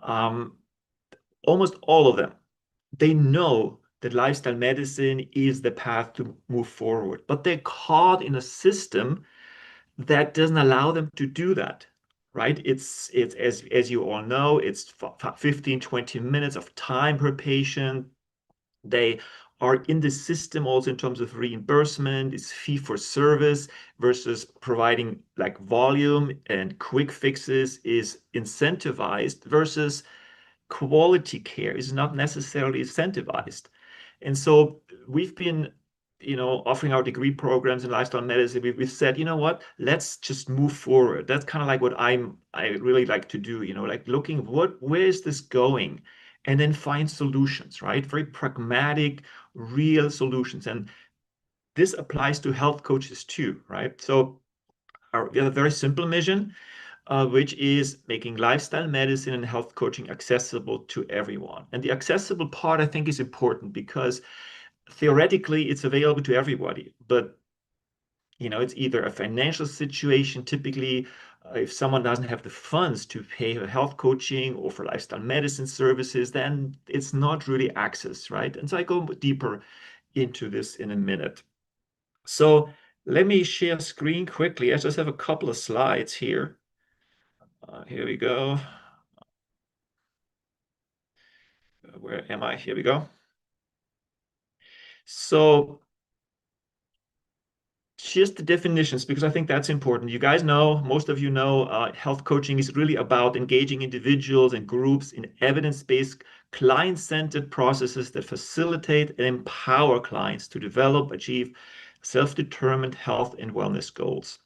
almost all of them, they know that lifestyle medicine is the path to move forward, but they're caught in a system that doesn't allow them to do that, right? It's as you all know, it's 15, 20 minutes of time per patient. They are in the system also in terms of reimbursement. It's fee for service versus providing like volume and quick fixes is incentivized versus quality care is not necessarily incentivized. And so we've been, offering our degree programs in lifestyle medicine. We've said, you know what, let's just move forward. That's kind of like what I really like to do, like looking where is this going? And then find solutions, right? Very pragmatic, real solutions. And this applies to health coaches too, right? So we have a very simple mission, which is making lifestyle medicine and health coaching accessible to everyone. And the accessible part, I think, is important because theoretically it's available to everybody, but it's either a financial situation, typically If someone doesn't have the funds to pay for health coaching or for lifestyle medicine services, then it's not really access, right? And so I go deeper into this in a minute. So let me share screen quickly. I just have a couple of slides here. Here we go. Where am I? Here we go. So just the definitions, because I think that's important. You guys know, most of you know, health coaching is really about engaging individuals and groups in evidence-based, client-centered processes that facilitate and empower clients to develop, achieve self-determined health and wellness goals.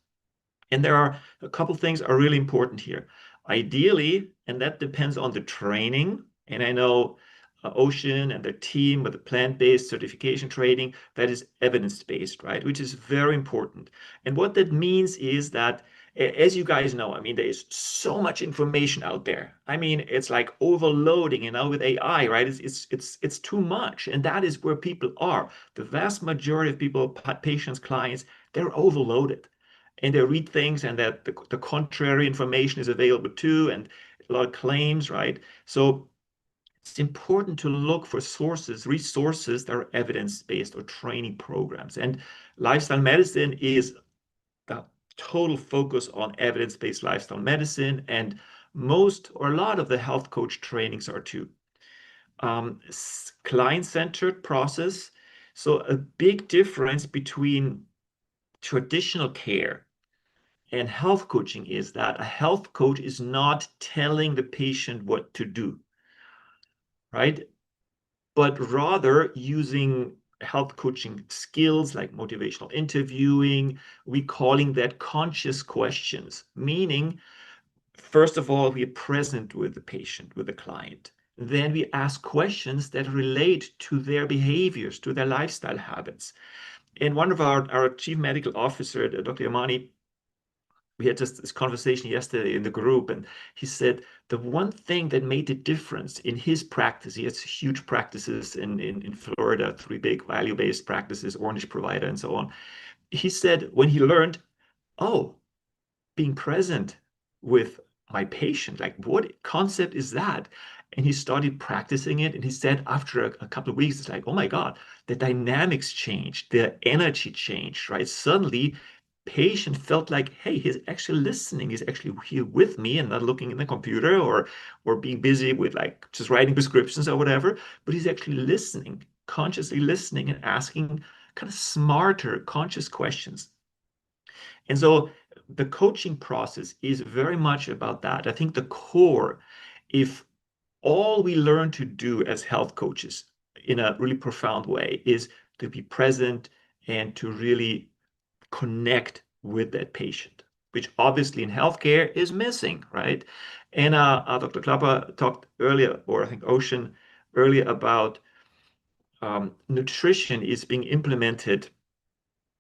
And there are a couple things are really important here. Ideally, and that depends on the training, and I know Ocean and their team with the plant-based certification training, that is evidence-based, right? Which is very important. And what that means is that, as you guys know, I mean, there's so much information out there. I mean, it's like overloading, and now with AI, right? It's too much, and that is where people are. The vast majority of people, patients, clients, they're overloaded, and they read things, and that the contrary information is available too, and a lot of claims, right? So it's important to look for resources that are evidence-based or training programs. And lifestyle medicine is the total focus on evidence-based lifestyle medicine, and most or a lot of the health coach trainings are too. Client-centered process. So a big difference between traditional care and health coaching is that a health coach is not telling the patient what to do, right? But rather using health coaching skills like motivational interviewing, we calling that conscious questions, meaning, first of all, we are present with the patient, with the client. Then we ask questions that relate to their behaviors, to their lifestyle habits. And one of our chief medical officer, Dr. Yamani, we had just this conversation yesterday in the group, and he said the one thing that made the difference in his practice, he has huge practices in Florida, 3 big value-based practices, Orange Provider, and so on. He said when he learned, oh, being present with my patient, like what concept is that? And he started practicing it, and he said after a couple of weeks, it's like, oh my God, the dynamics changed, the energy changed, right? Suddenly patient felt like, hey, he's actually listening, he's actually here with me and not looking in the computer or being busy with like just writing prescriptions or whatever, but he's actually listening, consciously listening and asking kind of smarter, conscious questions. And so the coaching process is very much about that. I think the core, if all we learn to do as health coaches in a really profound way is to be present and to really connect with that patient, which obviously in healthcare is missing, right? And Dr. Klapper talked earlier, or I think Ocean earlier, about nutrition is being implemented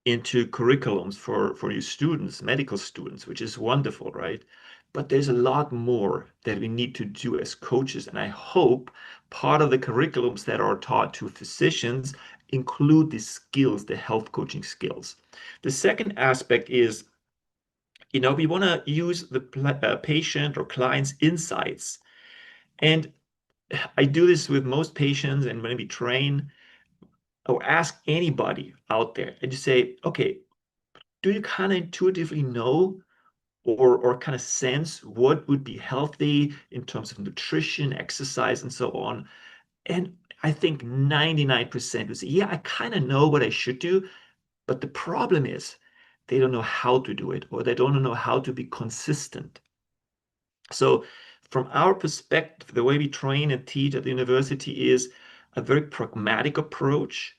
into curriculums for your students, medical students, which is wonderful, right? But there's a lot more that we need to do as coaches. And I hope part of the curriculums that are taught to physicians include the skills, the health coaching skills. The second aspect is, we want to use the patient or client's insights. And I do this with most patients, and when we train or ask anybody out there and you say, okay, do you kind of intuitively know or kind of sense what would be healthy in terms of nutrition, exercise, and so on? And I think 99% would say, yeah, I kind of know what I should do. But the problem is they don't know how to do it, or they don't know how to be consistent. So from our perspective, the way we train and teach at the university is a very pragmatic approach.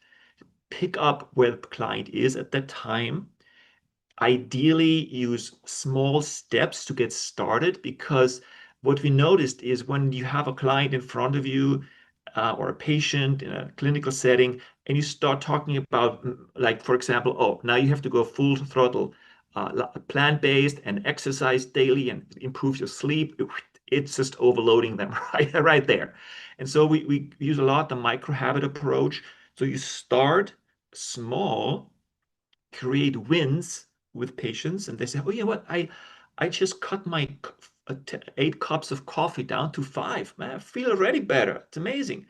Pick up where the client is at that time. Ideally, use small steps to get started, because what we noticed is when you have a client in front of you or a patient in a clinical setting, and you start talking about, like, for example, oh, now you have to go full throttle, plant-based and exercise daily and improve your sleep, it's just overloading them right there. And so we use a lot the micro habit approach. So you start small, create wins with patients, and they say, oh, you know what, I just cut my 8 cups of coffee down to 5. Man, I feel already better. It's amazing.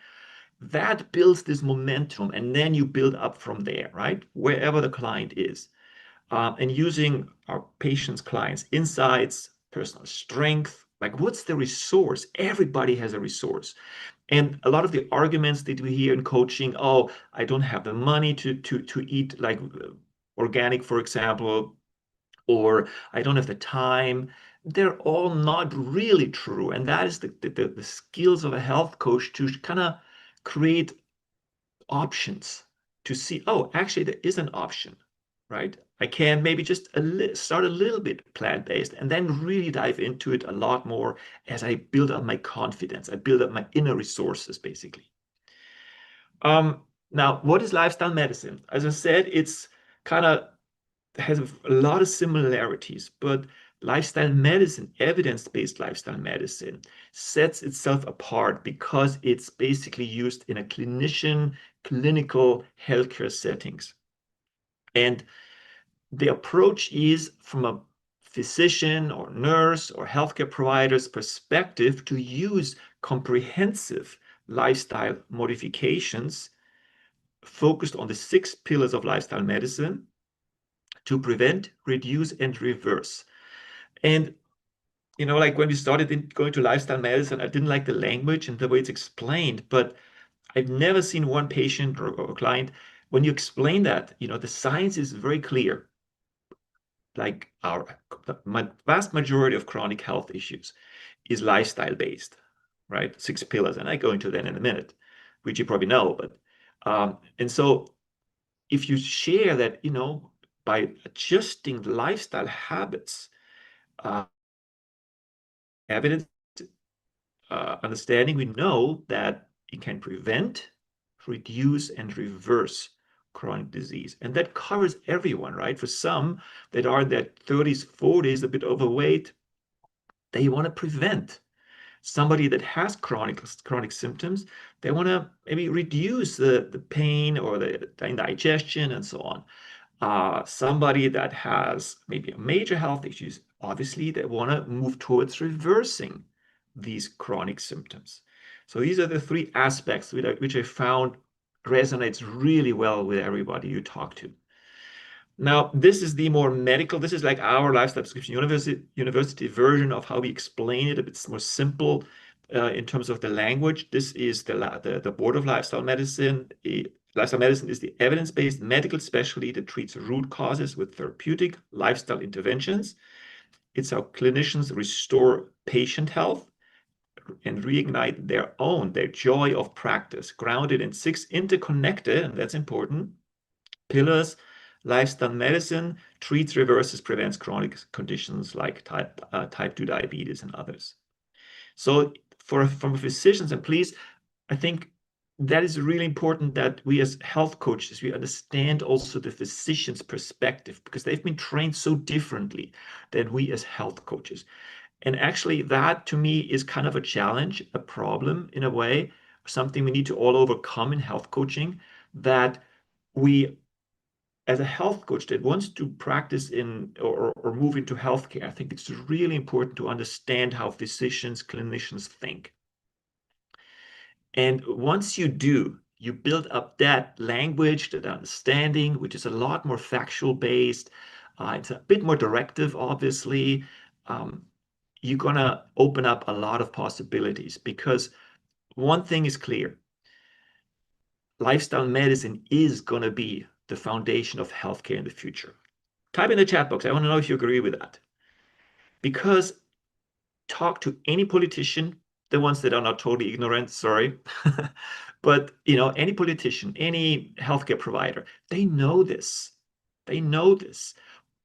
That builds this momentum, and then you build up from there, right? Wherever the client is. And using our patients, clients' insights, personal strength, like what's the resource? Everybody has a resource. And a lot of the arguments that we hear in coaching, oh, I don't have the money to eat like organic, for example, or I don't have the time. They're all not really true. And that is the skills of a health coach to kind of create options to see, oh, actually, there is an option, right? I can maybe just start a little bit plant-based and then really dive into it a lot more as I build up my confidence. I build up my inner resources, basically. Now, what is lifestyle medicine? As I said, it's kind of has a lot of similarities, but lifestyle medicine, evidence-based lifestyle medicine, sets itself apart because it's basically used in a clinical healthcare settings. And the approach is from a physician or nurse or healthcare provider's perspective to use comprehensive lifestyle modifications focused on the 6 pillars of lifestyle medicine to prevent, reduce, and reverse. And like when we started going to lifestyle medicine, I didn't like the language and the way it's explained, but I've never seen one patient or client, when you explain that, the science is very clear. Like the vast majority of chronic health issues is lifestyle based, right? 6 pillars, and I go into that in a minute, which you probably know. But and so if you share that, by adjusting the lifestyle habits, evidence understanding, we know that it can prevent, reduce, and reverse chronic disease. And that covers everyone, right? For some that are in their 30s, 40s, a bit overweight, they want to prevent. Somebody that has chronic symptoms, they want to maybe reduce the pain or the indigestion and so on. Somebody that has maybe major health issues, obviously they want to move towards reversing these chronic symptoms. So these are the 3 aspects which I found resonates really well with everybody you talk to. Now, this is the more medical, this is like our lifestyle prescription university version of how we explain it. It's more simple in terms of the language. This is the Board of Lifestyle Medicine. Lifestyle medicine is the evidence-based medical specialty that treats root causes with therapeutic lifestyle interventions. It's how clinicians restore patient health and reignite their joy of practice, grounded in 6 interconnected, and that's important, pillars. Lifestyle medicine treats, reverses, prevents chronic conditions like type 2 diabetes and others. So from physicians, and please, I think that is really important that we as health coaches, we understand also the physician's perspective, because they've been trained so differently than we as health coaches. And actually that to me is kind of a challenge, a problem in a way, something we need to all overcome in health coaching, that we as a health coach that wants to practice in or move into healthcare, I think it's really important to understand how physicians, clinicians think. And once you do, you build up that language, that understanding, which is a lot more factual based. It's a bit more directive, obviously. You're going to open up a lot of possibilities, because one thing is clear. Lifestyle medicine is going to be the foundation of healthcare in the future. Type in the chat box. I want to know if you agree with that. Because talk to any politician, the ones that are not totally ignorant, sorry, but any politician, any healthcare provider, they know this. They know this.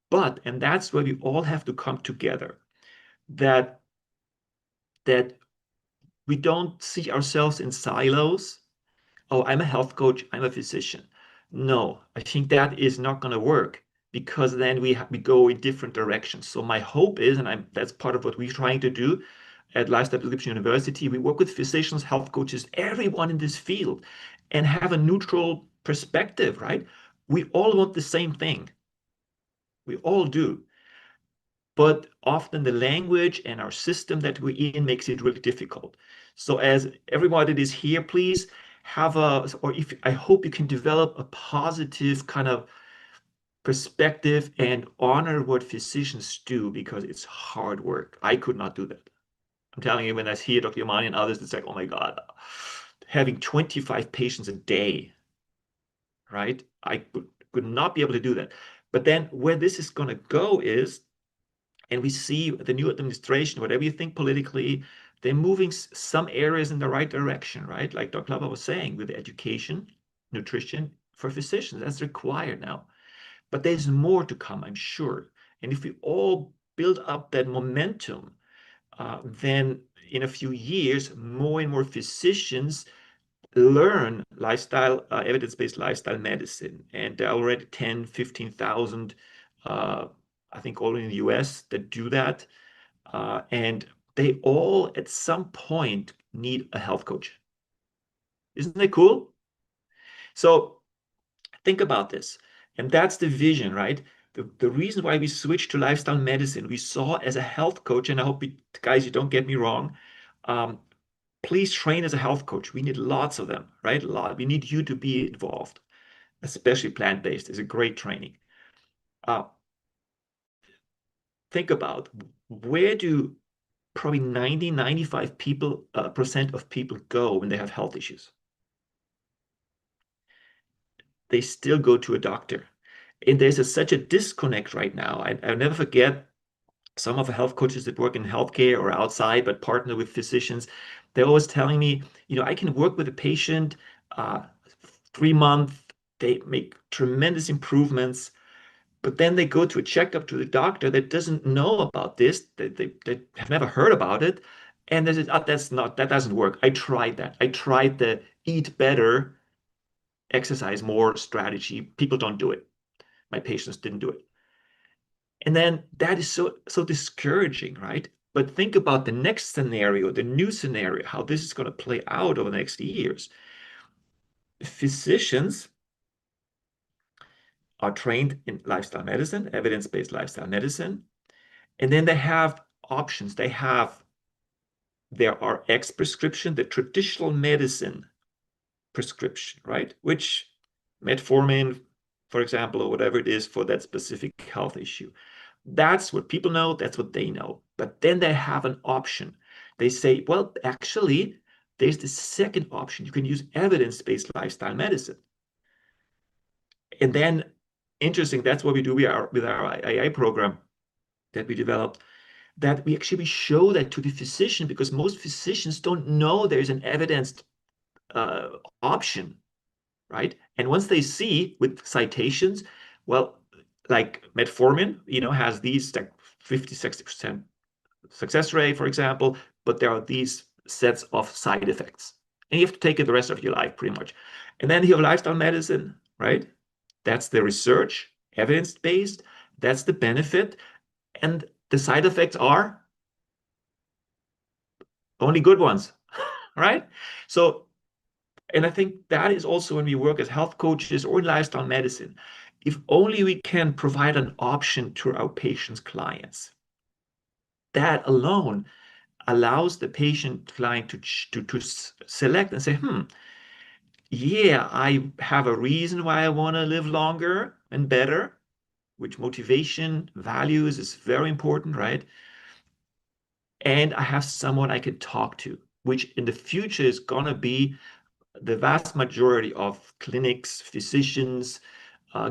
But, and that's where we all have to come together, that we don't see ourselves in silos. Oh, I'm a health coach, I'm a physician. No, I think that is not going to work, because then we go in different directions. So my hope is, and that's part of what we're trying to do at Lifestyle Prescription University, we work with physicians, health coaches, everyone in this field, and have a neutral perspective, right? We all want the same thing. We all do. but often the language and our system that we're in makes it really difficult. So as everyone that is here, please have I hope you can develop a positive kind of perspective and honor what physicians do, because it's hard work. I could not do that. I'm telling you, when I hear Dr. Yamani and others, it's like, oh my God, having 25 patients a day, right? I could not be able to do that. But then where this is going to go is, and we see the new administration, whatever you think politically, they're moving some areas in the right direction, right? Like Dr. Klapper was saying, with education, nutrition for physicians, that's required now. But there's more to come, I'm sure. And if we all build up that momentum, then in a few years, more and more physicians learn evidence-based lifestyle medicine. And there are already 10, 15,000, I think, all in the US that do that. And they all, at some point, need a health coach. Isn't that cool? So think about this. And that's the vision, right? The reason why we switched to lifestyle medicine, we saw as a health coach, and I hope guys, you don't get me wrong, please train as a health coach. We need lots of them, right? We need you to be involved, especially plant-based is a great training. Think about, where do probably 90, 95% of people go when they have health issues? They still go to a doctor. And there's such a disconnect right now. I'll never forget some of the health coaches that work in healthcare or outside, but partner with physicians. They're always telling me, I can work with a patient 3 months, they make tremendous improvements, but then they go to a checkup to the doctor that doesn't know about this, they have never heard about it. And they say, oh, that doesn't work. I tried that. I tried the eat better, exercise more strategy. People don't do it. My patients didn't do it. And then that is so discouraging, right? But think about the next scenario, the new scenario, how this is going to play out over the next years. Physicians are trained in lifestyle medicine, evidence-based lifestyle medicine, and then they have options. There are X prescription, the traditional medicine prescription, right? Which metformin, for example, or whatever it is for that specific health issue. That's what people know. That's what they know. But then they have an option. They say, well, actually, there's the second option. You can use evidence-based lifestyle medicine. And then, interesting, that's what we do with our AI program that we developed, that we actually show that to the physician, because most physicians don't know there's an evidenced option, right? And once they see with citations, well, like metformin, has these like 50, 60% success rate, for example, but there are these sets of side effects. And you have to take it the rest of your life, pretty much. And then you have lifestyle medicine, right? That's the research, evidence-based. That's the benefit. And the side effects are only good ones, right? So, and I think that is also when we work as health coaches or in lifestyle medicine, if only we can provide an option to our patients' clients, that alone allows the patient client to select and say, yeah, I have a reason why I want to live longer and better, which motivation, values is very important, right? And I have someone I can talk to, which in the future is going to be the vast majority of clinics, physicians,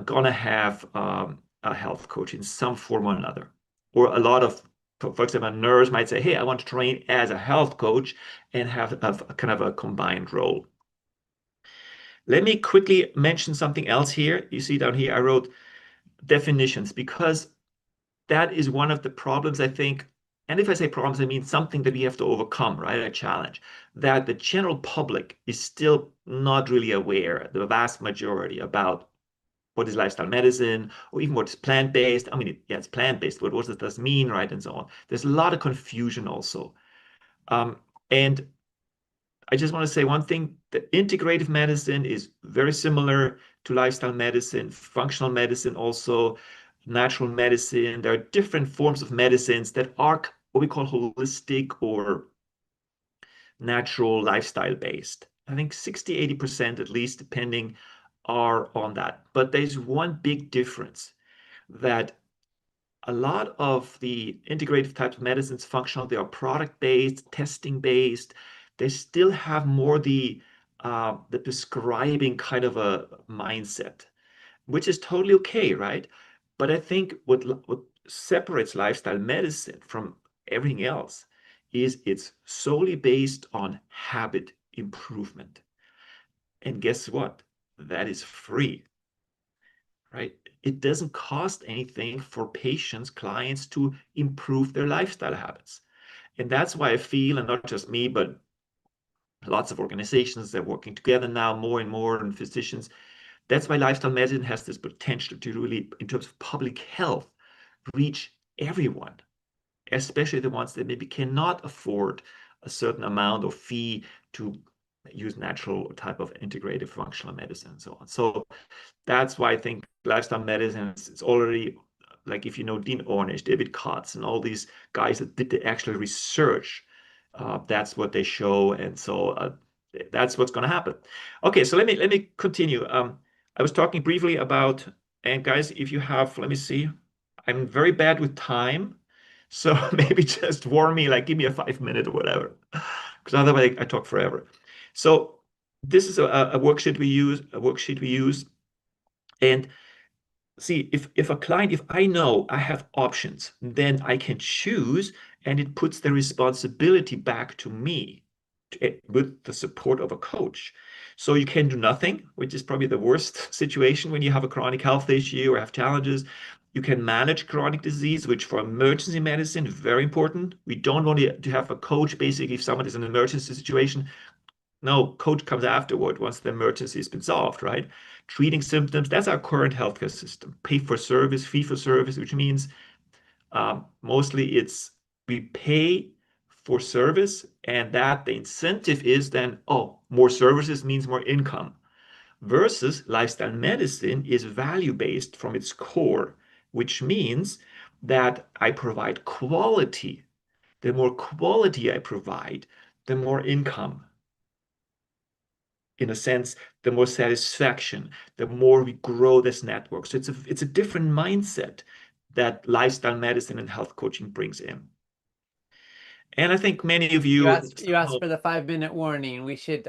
going to have a health coach in some form or another. Or a lot of, for example, a nurse might say, hey, I want to train as a health coach and have a kind of a combined role. Let me quickly mention something else here. You see down here, I wrote definitions, because that is one of the problems, I think. And if I say problems, I mean something that we have to overcome, right? A challenge that the general public is still not really aware, the vast majority, about what is lifestyle medicine, or even what is plant-based. I mean, yeah, it's plant-based, but what does this mean, right? And so on. There's a lot of confusion also. And I just want to say one thing, that integrative medicine is very similar to lifestyle medicine, functional medicine also. natural medicine. There are different forms of medicines that are what we call holistic or natural lifestyle based. I think 60-80% at least, depending, are on that. But there's one big difference, that a lot of the integrative types of medicines, functional, they are product based, testing based. They still have more the prescribing kind of a mindset, which is totally okay, right? But I think what separates lifestyle medicine from everything else is it's solely based on habit improvement. And guess what? That is free, right? It doesn't cost anything for patients, clients to improve their lifestyle habits. And that's why I feel, and not just me, but lots of organizations that are working together now more and more, and physicians, that's why lifestyle medicine has this potential to really, in terms of public health, reach everyone, especially the ones that maybe cannot afford a certain amount of fee to use natural type of integrative functional medicine and so on. So that's why I think lifestyle medicine is already, like, if you know Dean Ornish, David Katz, and all these guys that did the actual research, that's what they show. And so that's what's going to happen. Okay, so let me continue. I was talking briefly about, and guys, if you have, let me see, I'm very bad with time. So maybe just warn me, like give me a 5 minute or whatever, because otherwise I talk forever. So this is a worksheet we use. And see, if a client, if I know I have options, then I can choose, and it puts the responsibility back to me with the support of a coach. So you can do nothing, which is probably the worst situation when you have a chronic health issue or have challenges. You can manage chronic disease, which for emergency medicine is very important. We don't want to have a coach, basically, if someone is in an emergency situation. No, coach comes afterward once the emergency has been solved, right? Treating symptoms, that's our current healthcare system. Pay for service, fee for service, which means mostly it's we pay for service, and that the incentive is then, oh, more services means more income. Versus lifestyle medicine is value-based from its core, which means that I provide quality. The more quality I provide, the more income. In a sense, the more satisfaction, the more we grow this network. So it's a different mindset that lifestyle medicine and health coaching brings in. And I think many of you asked for the 5 minute warning. We should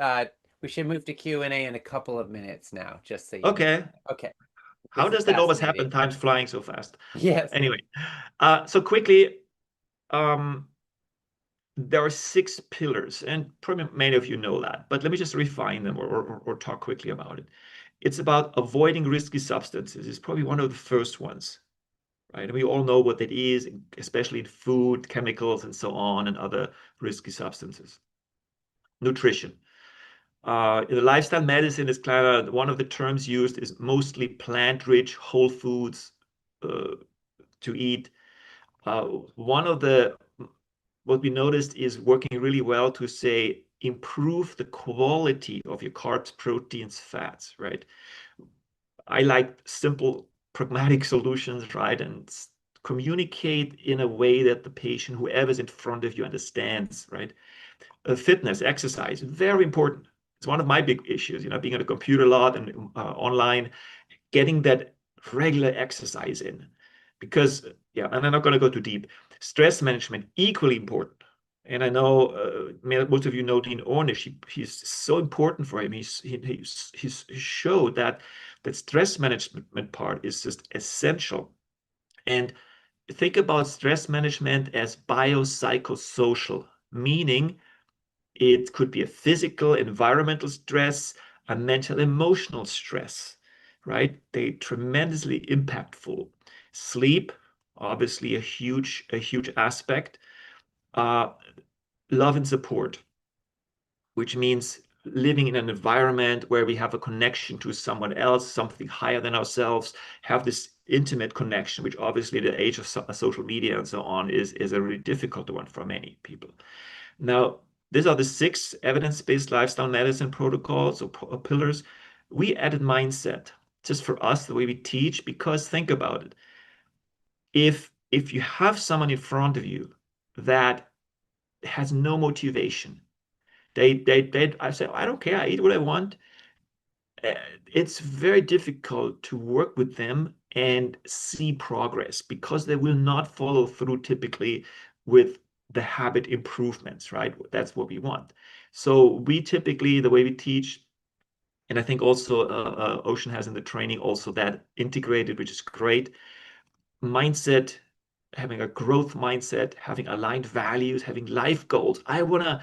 move to Q&A in a couple of minutes now, just so you know. Okay. How does that always happen? Time's flying so fast. Yes. Anyway, so quickly, there are 6 pillars, and probably many of you know that, but let me just refine them or talk quickly about it. It's about avoiding risky substances. It's probably one of the first ones, right? And we all know what that is, especially in food, chemicals, and so on, and other risky substances. Nutrition. In the lifestyle medicine, is one of the terms used is mostly plant-rich whole foods to eat. What we noticed is working really well to say improve the quality of your carbs, proteins, fats, right? I like simple, pragmatic solutions, right? And communicate in a way that the patient, whoever's in front of you, understands, right? Fitness, exercise, very important. It's one of my big issues, being on a computer a lot and online, getting that regular exercise in. Because, and I'm not going to go too deep. Stress management, equally important. And I know most of you know Dean Ornish. He's so important for him. He's showed that stress management part is just essential. And think about stress management as biopsychosocial, meaning it could be a physical, environmental stress, a mental, emotional stress, right? They're tremendously impactful. Sleep, obviously a huge aspect. Love and support, which means living in an environment where we have a connection to someone else, something higher than ourselves, have this intimate connection, which obviously the age of social media and so on is a really difficult one for many people. Now, these are the 6 evidence-based lifestyle medicine protocols or pillars. We added mindset just for us, the way we teach, because think about it. if you have someone in front of you that has no motivation, I say, I don't care, I eat what I want. uh, it's very difficult to work with them and see progress because they will not follow through typically with the habit improvements, right? That's what we want. So we typically, the way we teach, and I think also Ocean has in the training also that integrated, which is great, mindset, having a growth mindset, having aligned values, having life goals. I wanna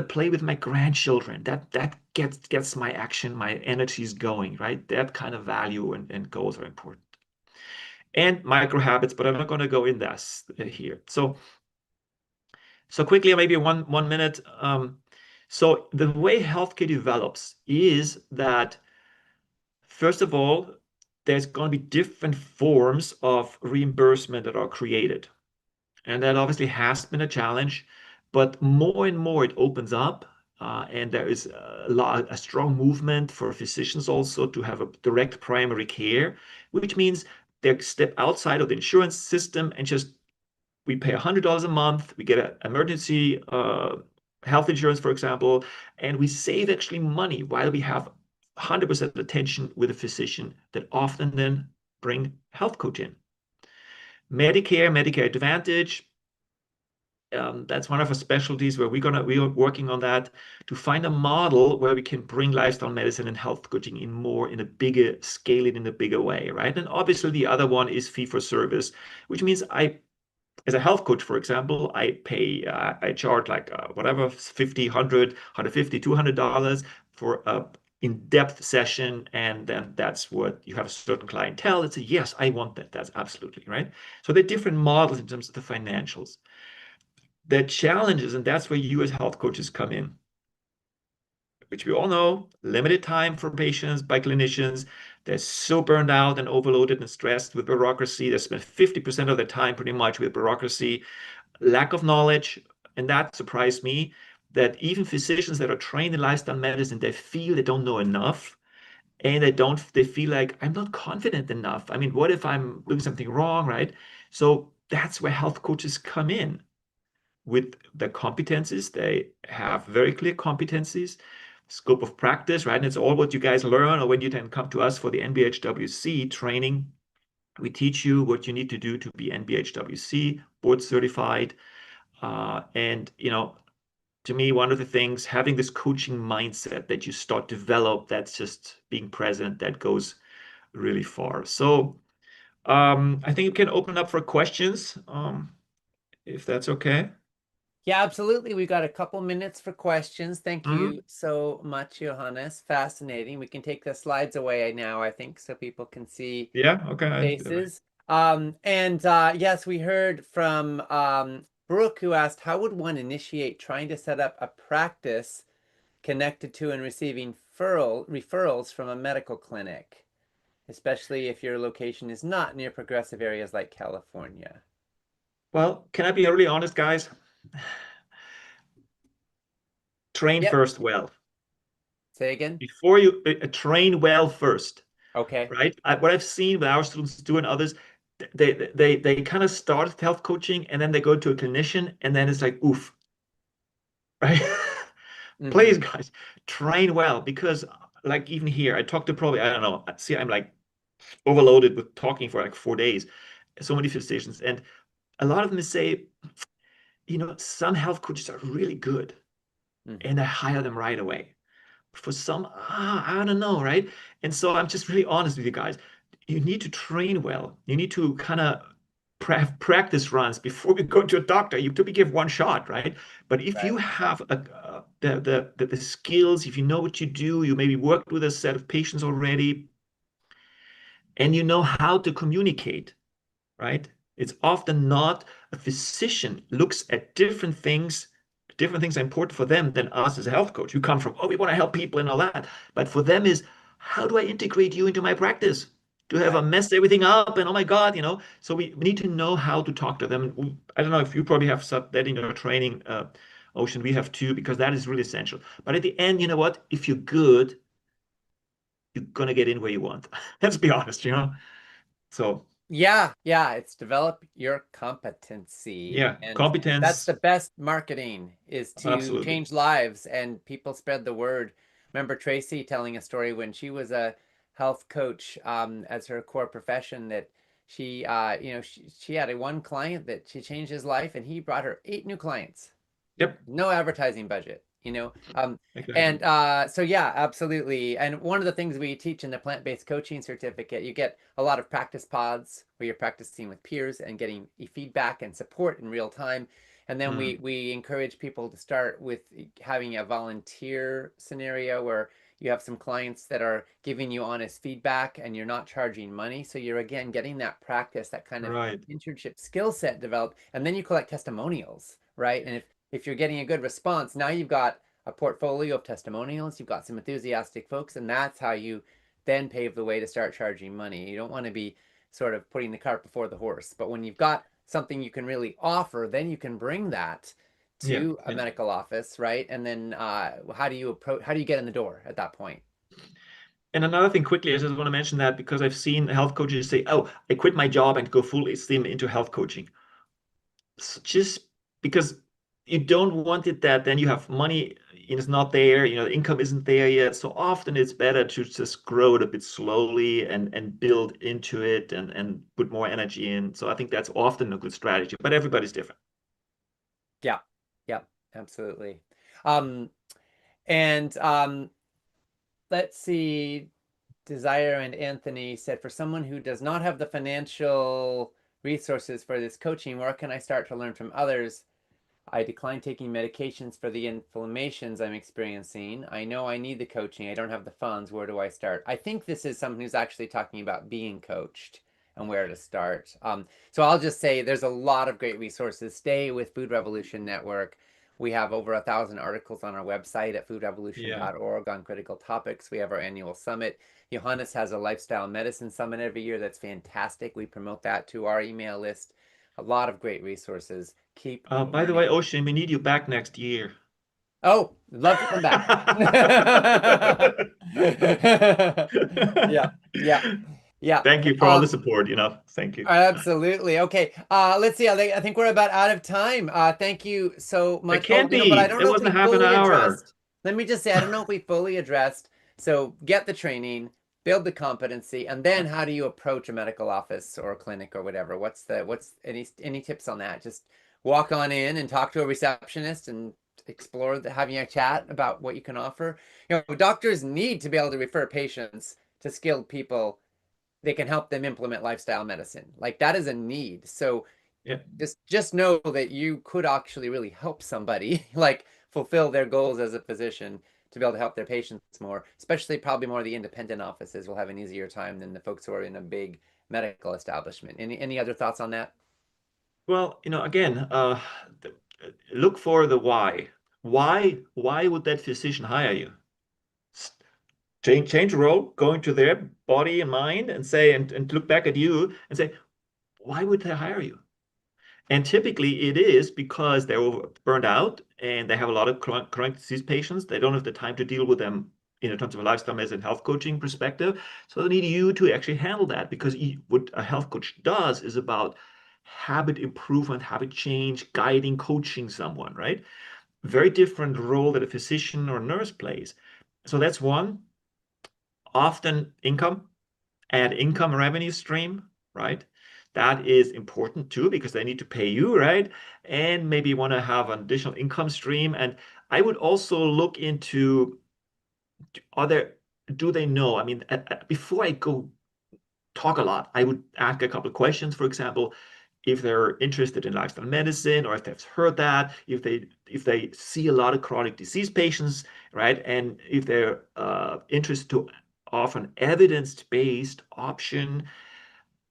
play with my grandchildren. That gets my action, my energies going, right? That kind of value and goals are important. And micro habits, but I'm not gonna go in this here. So quickly, maybe one minute. So the way healthcare develops is that first of all, there's going to be different forms of reimbursement that are created. And that obviously has been a challenge, but more and more it opens up. And there is a strong movement for physicians also to have a direct primary care, which means they step outside of the insurance system and just we pay $100 a month, we get an emergency health insurance, for example, and we save actually money while we have 100% attention with a physician that often then bring health coach in. Medicare Advantage, that's one of our specialties where we are working on that to find a model where we can bring lifestyle medicine and health coaching in a bigger scale it in a bigger way, right? And obviously the other one is fee for service, which means as a health coach, for example, I charge like whatever, 50, 100, 150, $200 for a in-depth session. And then that's what you have a certain clientele that say, yes, I want that. That's absolutely right. So there are different models in terms of the financials. The challenges, and that's where you as health coaches come in, which we all know, limited time for patients by clinicians. They're so burned out and overloaded and stressed with bureaucracy. They spend 50% of their time pretty much with bureaucracy, lack of knowledge. And that surprised me that even physicians that are trained in lifestyle medicine, they feel they don't know enough. And they feel like I'm not confident enough. I mean, what if I'm doing something wrong, right? So that's where health coaches come in with the competencies. They have very clear competencies, scope of practice, right? And it's all what you guys learn, or when you then come to us for the NBHWC training, we teach you what you need to do to be NBHWC board certified. And to me, one of the things, having this coaching mindset that you start develop, that's just being present, that goes really far. So I think you can open up for questions, if that's okay. Yeah, absolutely. We've got a couple minutes for questions. Thank Mhm. you so much, Johannes. Fascinating. We can take the slides away now, I think, so people can see Yeah, okay. faces. And yes, we heard from Brooke, who asked, how would one initiate trying to set up a practice connected to and receiving referrals from a medical clinic, especially if your location is not near progressive areas like California? Well, can I be really honest, guys? Train Yep. first well. Say again. Before you train well first, Okay. right? What I've seen with our students do and others, they kind of start health coaching and then they go to a clinician and then it's like, oof, right? Please, Mm-hmm. guys, train well because like even here, I talked to probably, I don't know, see, I'm like overloaded with talking for like 4 days, so many physicians. And a lot of them say, some health coaches are really good Mm-hmm. and I hire them right away. For some, I don't know, right? And so I'm just really honest with you guys. You need to train well. You need to kind of practice runs before we go to a doctor. You typically give one shot, right? But if you Right. have the skills, if you know what you do, you maybe worked with a set of patients already, and you know how to communicate, right? It's often not a physician looks at different things. Different things are important for them than us as a health coach. You come from, oh, we want to help people and all that. But for them is, how do I integrate you into my practice? Do I have a Right. mess everything up? And oh my God, So we need to know how to talk to them. I don't know if you probably have that in your training, Ocean. We have too, because that is really essential. But at the end, you know what? If you're good, you're gonna get in where you want. Let's be honest. So Yeah, it's develop your competency. Yeah, And that's competence, the best marketing, is to absolutely. change lives and people spread the word. Remember Tracy telling a story when she was a health coach as her core profession, that she she had one client that she changed his life, and he brought her 8 new clients. Yep, No advertising budget, exactly. and so yeah, absolutely. And one of the things we teach in the plant-based coaching certificate, you get a lot of practice pods where you're practicing with peers and getting feedback and support in real time. And then Mm, we encourage people to start with having a volunteer scenario where you have some clients that are giving you honest feedback and you're not charging money. So you're again getting that practice, that kind of right. internship skill set developed, and then you collect testimonials, right? And if you're getting a good response, now you've got a portfolio of testimonials, you've got some enthusiastic folks, and that's how you then pave the way to start charging money. You don't want to be sort of putting the cart before the horse, but when you've got something you can really offer, then you can bring that Yeah, to a yeah. medical office, right? And then how do you get in the door at that point? And another thing quickly, I just want to mention that because I've seen health coaches say, "Oh, I quit my job and go full steam into health coaching." Just because you don't want it that then you have money and it's not there, the income isn't there yet. So often it's better to just grow it a bit slowly and build into it and put more energy in. So I think that's often a good strategy, but everybody's different. Yeah, yeah, absolutely. Um, and let's see. Desire and Anthony said, for someone who does not have the financial resources for this coaching, where can I start to learn from others? I decline taking medications for the inflammations I'm experiencing. I know I need the coaching. I don't have the funds. Where do I start? I think this is someone who's actually talking about being coached and where to start. So I'll just say there's a lot of great resources. Stay with Food Revolution Network. We have over 1,000 articles on our website at Yeah. foodrevolution.org on critical topics. We have our annual summit. Johannes has a lifestyle medicine summit every year that's fantastic. We promote that to our email list. A lot of great resources. Keep By the way, learning. Ocean, we need you back next year. Oh, love to come back. Yeah, yeah, yeah. Thank you for all the Um, support, Thank you. Absolutely. Okay. Let's see. I think we're about out of time. Thank you so It much. Oh, can't but I be. don't It know if wasn't we half an fully hour. addressed. Let me just say, I don't know if we fully addressed. So get the training, build the competency, and then how do you approach a medical office or a clinic or whatever? What's any tips on that? Just walk on in and talk to a receptionist and explore having a chat about what you can offer. Doctors need to be able to refer patients to skilled people. They can help them implement lifestyle medicine. Like that is a need. So Yeah. just know that you could actually really help somebody like fulfill their goals as a physician to be able to help their patients more, especially probably more of the independent offices will have an easier time than the folks who are in a big medical establishment. Any other thoughts on that? Well, again, look for the why. Why would that physician hire you? Change the role, go into their body and mind and say, and look back at you and say, why would they hire you? And typically it is because they're burned out and they have a lot of chronic disease patients. They don't have the time to deal with them in terms of a lifestyle medicine health coaching perspective. So they need you to actually handle that because what a health coach does is about habit improvement, habit change, guiding, coaching someone, right? Very different role that a physician or nurse plays. So that's one. Often income, add income revenue stream, right? That is important too because they need to pay you, right? And maybe you want to have an additional income stream. And I would also look into are there, do they know? I mean, before I go talk a lot, I would ask a couple of questions. For example, if they're interested in lifestyle medicine or if they've heard that, if they see a lot of chronic disease patients, right? And if they're interested to offer an evidence-based option.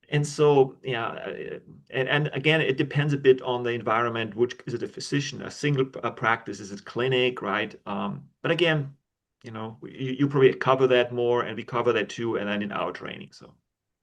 And so, yeah, and again, it depends a bit on the environment. Which is it, a physician, a single practice, is it clinic, right? But again, you probably cover that more, and we cover that too, and then in our training. So.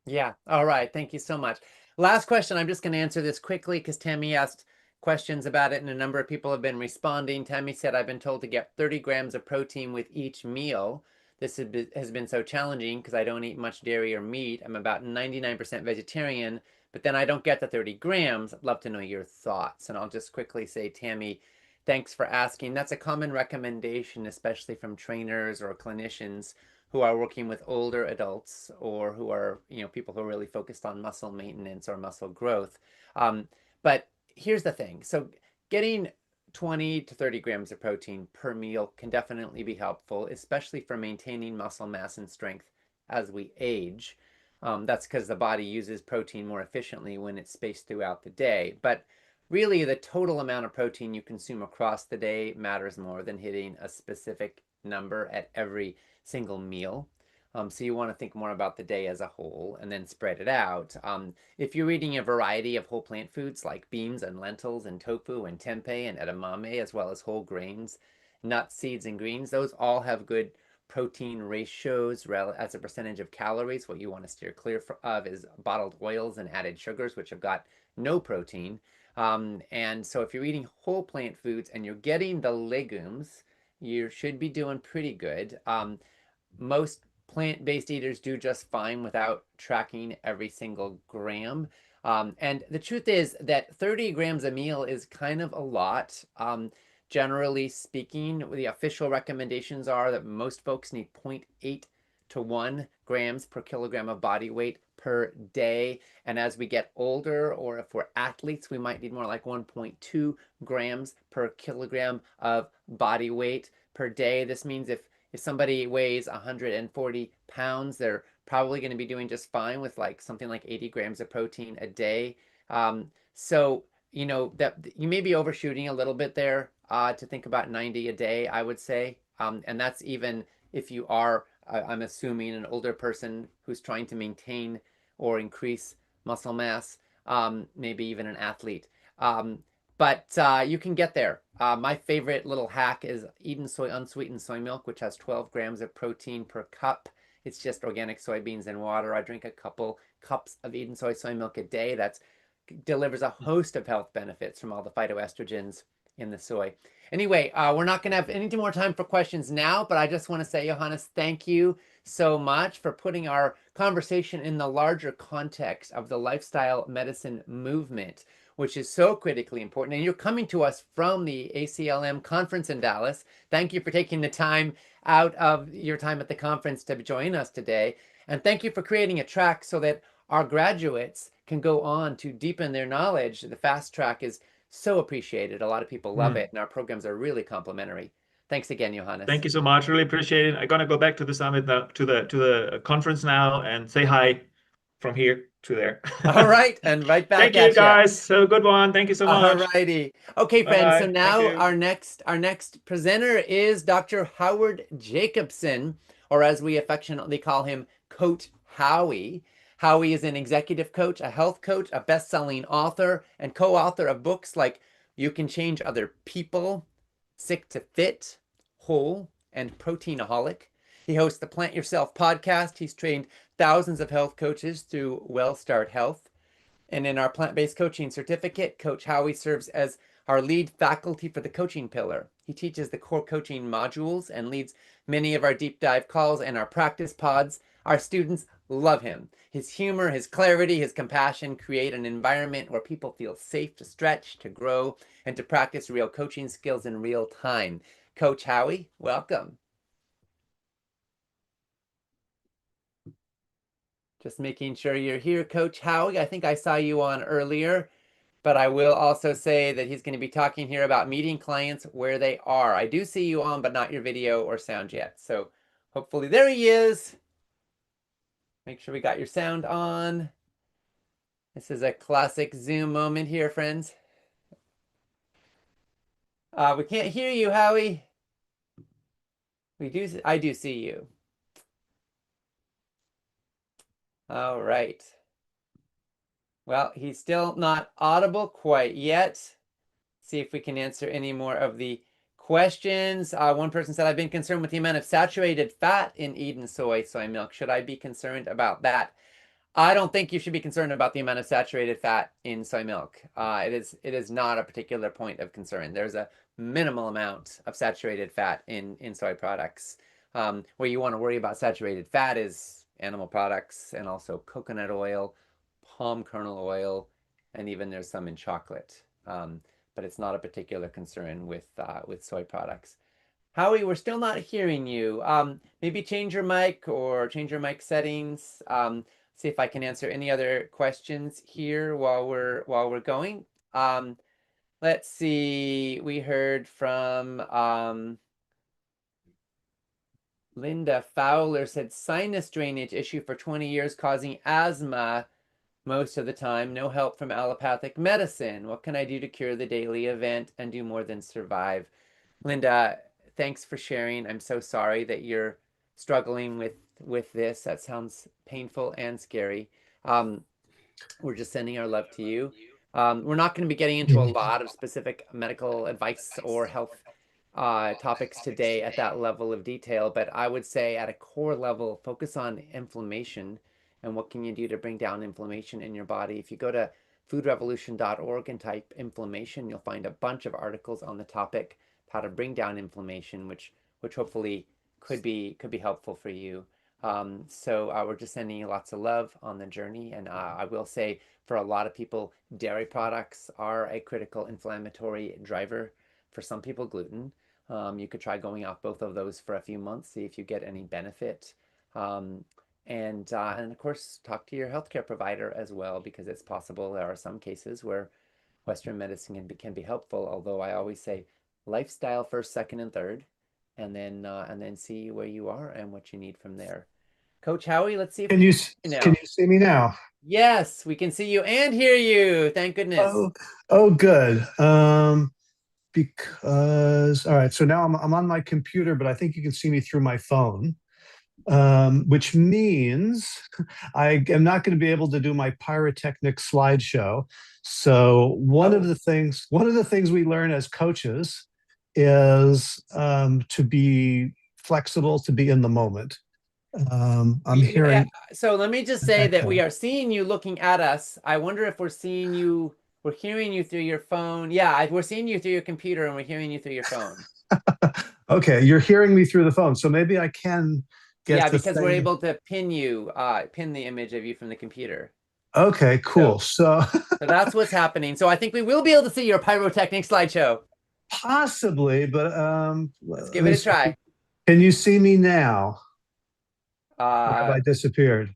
Yeah. All right. Thank you so much. Last question. I'm just going to answer this quickly because Tammy asked questions about it and a number of people have been responding. Tammy said, I've been told to get 30 grams of protein with each meal. this has been so challenging because I don't eat much dairy or meat. I'm about 99% vegetarian, but then I don't get the 30 grams. I'd love to know your thoughts. And I'll just quickly say, Tammy, thanks for asking. That's a common recommendation, especially from trainers or clinicians who are working with older adults or who are, people who are really focused on muscle maintenance or muscle growth. But here's the thing. So getting 20 to 30 grams of protein per meal can definitely be helpful, especially for maintaining muscle mass and strength as we age. That's because the body uses protein more efficiently when it's spaced throughout the day. But really, the total amount of protein you consume across the day matters more than hitting a specific number at every single meal. So you want to think more about the day as a whole and then spread it out. If you're eating a variety of whole plant foods like beans and lentils and tofu and tempeh and edamame, as well as whole grains, nuts, seeds, and greens, those all have good protein ratios as a percentage of calories. What you want to steer clear of is bottled oils and added sugars, which have got no protein. And so if you're eating whole plant foods and you're getting the legumes, you should be doing pretty good. Most plant-based eaters do just fine without tracking every single gram. And the truth is that 30 grams a meal is kind of a lot. Generally speaking, the official recommendations are that most folks need 0.8 to 1 grams per kilogram of body weight per day. And as we get older, or if we're athletes, we might need more like 1.2 grams per kilogram of body weight per day. This means if somebody weighs 140 pounds, they're probably going to be doing just fine with like something like 80 grams of protein a day. So, that you may be overshooting a little bit there to think about 90 a day, I would say. And that's even if you are, I'm assuming, an older person who's trying to maintain or increase muscle mass, maybe even an athlete. But you can get there. My favorite little hack is Eden unsweetened soy milk, which has 12 grams of protein per cup. It's just organic soybeans and water. I drink a couple cups of Eden soy milk a day. That delivers a host of health benefits from all the phytoestrogens in the soy. Anyway, we're not going to have any more time for questions now, but I just want to say, Johannes, thank you so much for putting our conversation in the larger context of the lifestyle medicine movement, which is so critically important. And you're coming to us from the ACLM conference in Dallas. Thank you for taking the time out of your time at the conference to join us today. And thank you for creating a track so that our graduates can go on to deepen their knowledge. The fast track is so appreciated. A lot of people love it, and our programs are really complimentary. Thanks again, Johannes. Thank you so much. Really appreciate it. I'm gonna go back to the summit now, to the conference now, and say hi from here to there. All right, and right back Thank at you, guys. Have a good one. Thank you so much. All righty. Okay, friends. So Bye-bye. now Thank our next presenter is Dr. Howard Jacobson, or as we affectionately call him, Coach Howie. Howie is an executive coach, a health coach, a best-selling author, and co-author of books like You Can Change Other People, Sick to Fit, Whole, and Proteinaholic. He hosts the Plant Yourself podcast. He's trained thousands of health coaches through WellStart Health. And in our plant-based coaching certificate, Coach Howie serves as our lead faculty for the coaching pillar. He teaches the core coaching modules and leads many of our deep dive calls and our practice pods. Our students love him. His humor, his clarity, his compassion create an environment where people feel safe to stretch, to grow, and to practice real coaching skills in real time. Coach Howie, welcome. Just making sure you're here, Coach Howie. I think I saw you on earlier, but I will also say that he's going to be talking here about meeting clients where they are. I do see you on, but not your video or sound yet. So hopefully, there he is. Make sure we got your sound on. This is a classic Zoom moment here, friends. We can't hear you, Howie. I do see you. All right. Well, he's still not audible quite yet. See if we can answer any more of the questions. One person said, I've been concerned with the amount of saturated fat in Eden soy milk. Should I be concerned about that? I don't think you should be concerned about the amount of saturated fat in soy milk. It is not a particular point of concern. There's a minimal amount of saturated fat in soy products. Where you want to worry about saturated fat is animal products and also coconut oil, palm kernel oil, and even there's some in chocolate. But it's not a particular concern with soy products. Howie, we're still not hearing you. Maybe change your mic or change your mic settings. See if I can answer any other questions here while we're going. Let's see. We heard from Linda Fowler said sinus drainage issue for 20 years causing asthma most of the time. No help from allopathic medicine. What can I do to cure the daily event and do more than survive? Linda, thanks for sharing. I'm so sorry that you're struggling with this. That sounds painful and scary. We're just sending our love to you. We're not going to be getting into a lot of specific medical advice or health topics today at that level of detail, but I would say at a core level, focus on inflammation and what can you do to bring down inflammation in your body. If you go to foodrevolution.org and type inflammation, you'll find a bunch of articles on the topic, how to bring down inflammation, which hopefully could be helpful for you. So we're just sending you lots of love on the journey. And I will say for a lot of people, dairy products are a critical inflammatory driver. For some people, gluten. You could try going off both of those for a few months, see if you get any benefit. And of course, talk to your healthcare provider as well, because it's possible there are some cases where Western medicine can be helpful. Although I always say lifestyle first, second, and third, and then see where you are and what you need from there. Coach Howie, let's see if Can you see me now? Yes, we can see you and hear you. Thank goodness. Oh, good. Because all right, so now I'm on my computer, but I think you can see me through my phone, which means I am not going to be able to do my pyrotechnic slideshow. So one of the things we learn as coaches is to be flexible, to be in the moment. I'm hearing. So let me just say that we are seeing you looking at us. I wonder if we're seeing you, we're hearing you through your phone. Yeah, we're seeing you through your computer and we're hearing you through your phone. Okay, you're hearing me through the phone, so maybe I can get because we're able to pin the image of you from the computer. Okay, cool. So that's what's happening. So I think we will be able to see your pyrotechnic slideshow. Possibly, but let's give it a try. Can you see me now? Or have I disappeared?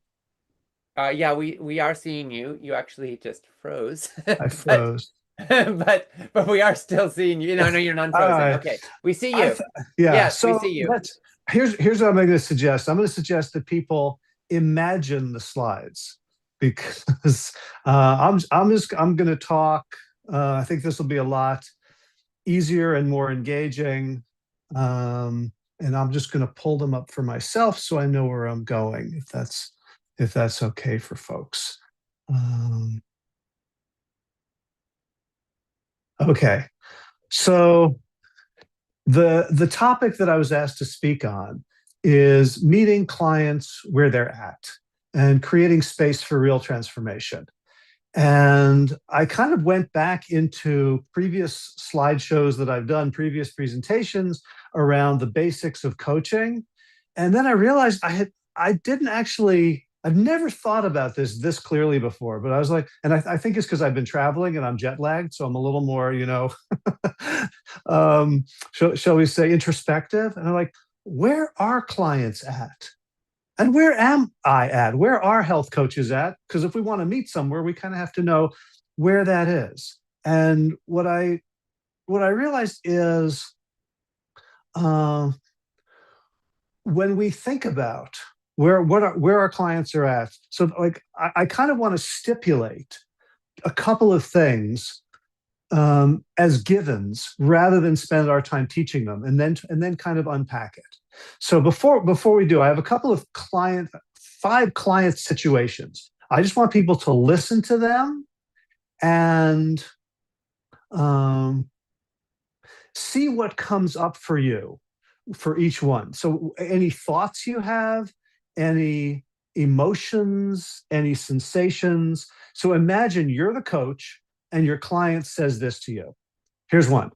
Yeah, we are seeing you. You actually just froze. I froze. but we are still seeing you. No, you're not frozen. Right. Okay, we see you. Yes, so we see you. Here's what I'm going to suggest. I'm going to suggest that people imagine the slides, because I'm going to talk. I think this will be a lot easier and more engaging. And I'm just going to pull them up for myself so I know where I'm going, if that's okay for folks. Okay, so the topic that I was asked to speak on is meeting clients where they're at and creating space for real transformation. And I kind of went back into previous slideshows that I've done, previous presentations around the basics of coaching. And then I realized I've never thought about this clearly before, but I was like, and I think it's because I've been traveling and I'm jet lagged. So I'm a little more, shall we say, introspective. And I'm like, where are clients at? And where am I at? Where are health coaches at? Because if we want to meet somewhere, we kind of have to know where that is. And what I realized is when we think about where our clients are at, so like I kind of want to stipulate a couple of things as givens rather than spend our time teaching them, and then kind of unpack it. So before we do, I have a couple of 5 client situations. I just want people to listen to them and see what comes up for you for each one. So any thoughts you have, any emotions, any sensations. So imagine you're the coach and your client says this to you. Here's one.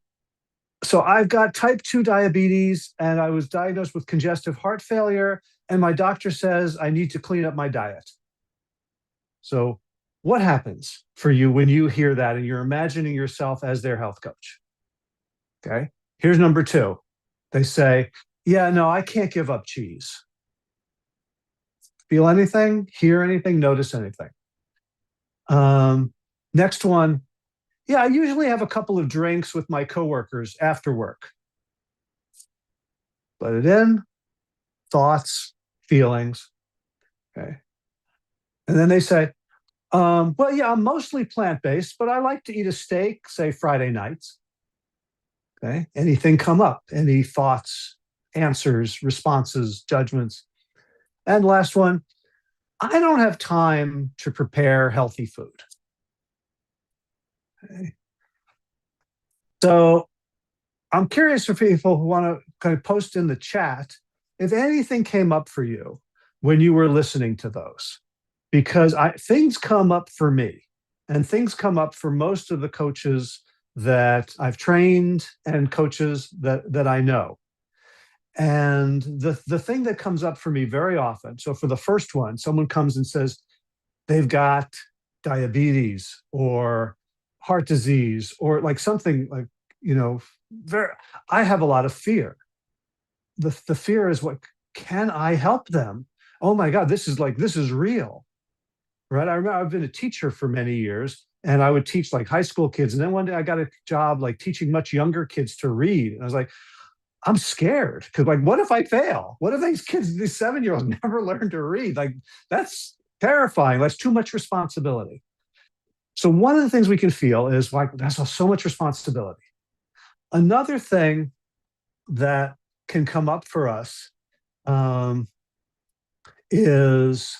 So I've got type 2 diabetes, and I was diagnosed with congestive heart failure, and my doctor says I need to clean up my diet. So what happens for you when you hear that and you're imagining yourself as their health coach? Okay. Here's number two. They say, yeah, no, I can't give up cheese. Feel anything? Hear anything? Notice anything? Next one. Yeah, I usually have a couple of drinks with my coworkers after work. Let it in, thoughts, feelings. Okay. And then they say, well, yeah, I'm mostly plant-based, but I like to eat a steak, say Friday nights. Okay. Anything come up? Any thoughts, answers, responses, judgments? And last one, I don't have time to prepare healthy food. Okay. So I'm curious for people who want to kind of post in the chat if anything came up for you when you were listening to those, because things come up for me, and things come up for most of the coaches that I've trained and coaches that I know. And the thing that comes up for me very often, so for the first one, someone comes and says they've got diabetes or heart disease or like something like, I have a lot of fear. The fear is, what can I help them? Oh my God, this is real, right? I remember I've been a teacher for many years, and I would teach like high school kids. And then one day I got a job like teaching much younger kids to read. And I was like, I'm scared because, like, what if I fail? What if these kids, these 7-year-olds, never learn to read? Like, that's terrifying. That's too much responsibility. So one of the things we can feel is like, that's so much responsibility. Another thing that can come up for us is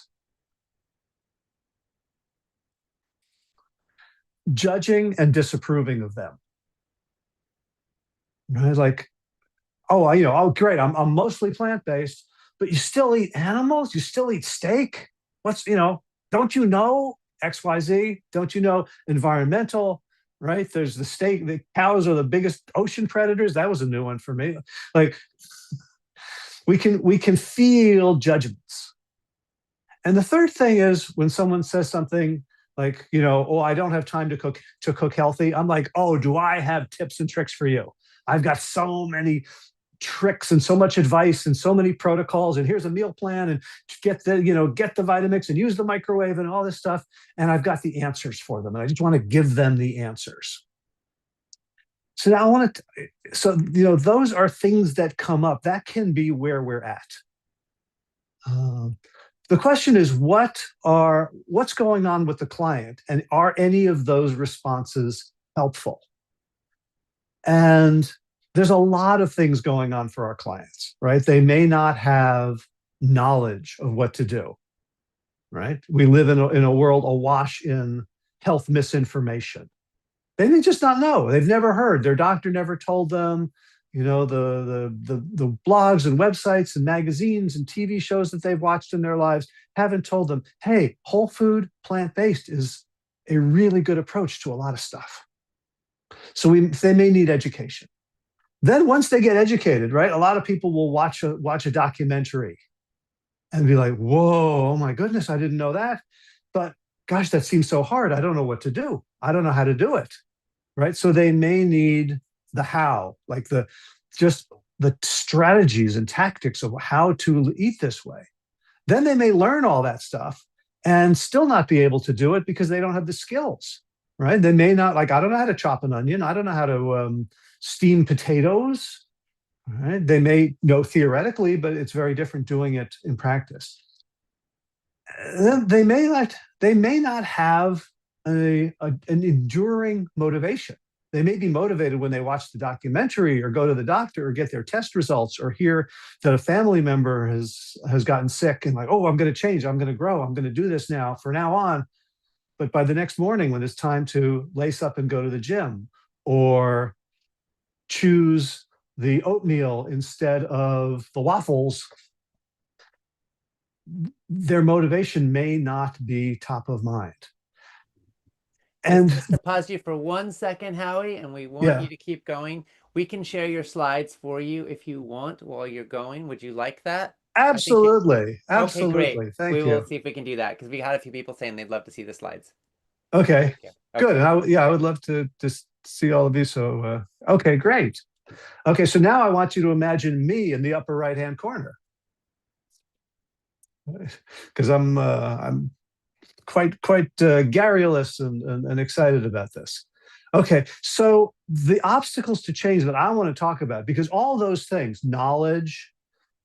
judging and disapproving of them. Right? Like, oh, great, I'm mostly plant-based, but you still eat animals? You still eat steak? Don't you know XYZ? Don't you know environmental, right? There's the steak, the cows are the biggest ocean predators. That was a new one for me. Like, we can feel judgments. And the third thing is when someone says something like, oh, I don't have time to cook healthy. I'm like, oh, do I have tips and tricks for you? I've got so many tricks and so much advice and so many protocols, and here's a meal plan, and get the Vitamix and use the microwave and all this stuff. And I've got the answers for them. And I just want to give them the answers. So now those are things that come up. That can be where we're at. The question is, what's going on with the client, and are any of those responses helpful? And there's a lot of things going on for our clients, right? They may not have knowledge of what to do, right? We live in a world awash in health misinformation. They may just not know. They've never heard. Their doctor never told them. The blogs and websites and magazines and TV shows that they've watched in their lives haven't told them, hey, whole food, plant-based is a really good approach to a lot of stuff. So they may need education. Then once they get educated, right, a lot of people will watch a documentary and be like, whoa, oh my goodness, I didn't know that. But gosh, that seems so hard. I don't know what to do. I don't know how to do it, right? So they may need the how, like the strategies and tactics of how to eat this way. Then they may learn all that stuff and still not be able to do it because they don't have the skills, right? They may not, like, I don't know how to chop an onion. I don't know how to steam potatoes, right? They may know theoretically, but it's very different doing it in practice. They may not have an enduring motivation. They may be motivated when they watch the documentary or go to the doctor or get their test results or hear that a family member has gotten sick and like, oh, I'm going to change. I'm going to grow. I'm going to do this now from now on. But by the next morning, when it's time to lace up and go to the gym or choose the oatmeal instead of the waffles, their motivation may not be top of mind. And just to pause you for 1 second, Howie, and we want you to keep going. We can share your slides for you if you want while you're going. Would you like that? Absolutely. Okay, great. Absolutely. Thank We will you. see if we can do that because we had a few people saying they'd love to see the slides. Okay. Yeah. Good. Okay. And I would love to just see all of you. So, okay, great. Okay, so now I want you to imagine me in the upper right-hand corner, because I'm quite garrulous and excited about this. Okay, so the obstacles to change that I want to talk about, because all those things, knowledge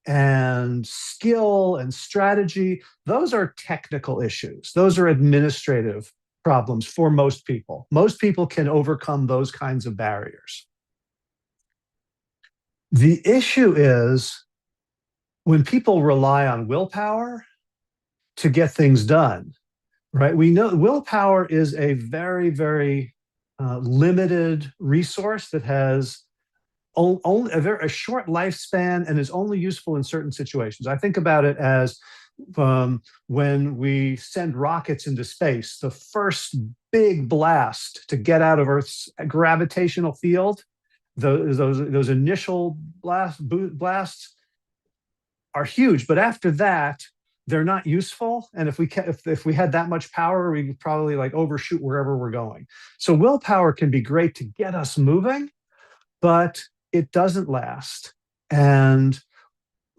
and skill and strategy, those are technical issues. Those are administrative problems for most people. Most people can overcome those kinds of barriers. The issue is when people rely on willpower to get things done, right? We know willpower is a very, very limited resource that has only a short lifespan and is only useful in certain situations. I think about it as when we send rockets into space, the first big blast to get out of Earth's gravitational field, those initial blasts are huge, but after that, they're not useful. And if we had that much power, we could probably like overshoot wherever we're going. So willpower can be great to get us moving, but it doesn't last. And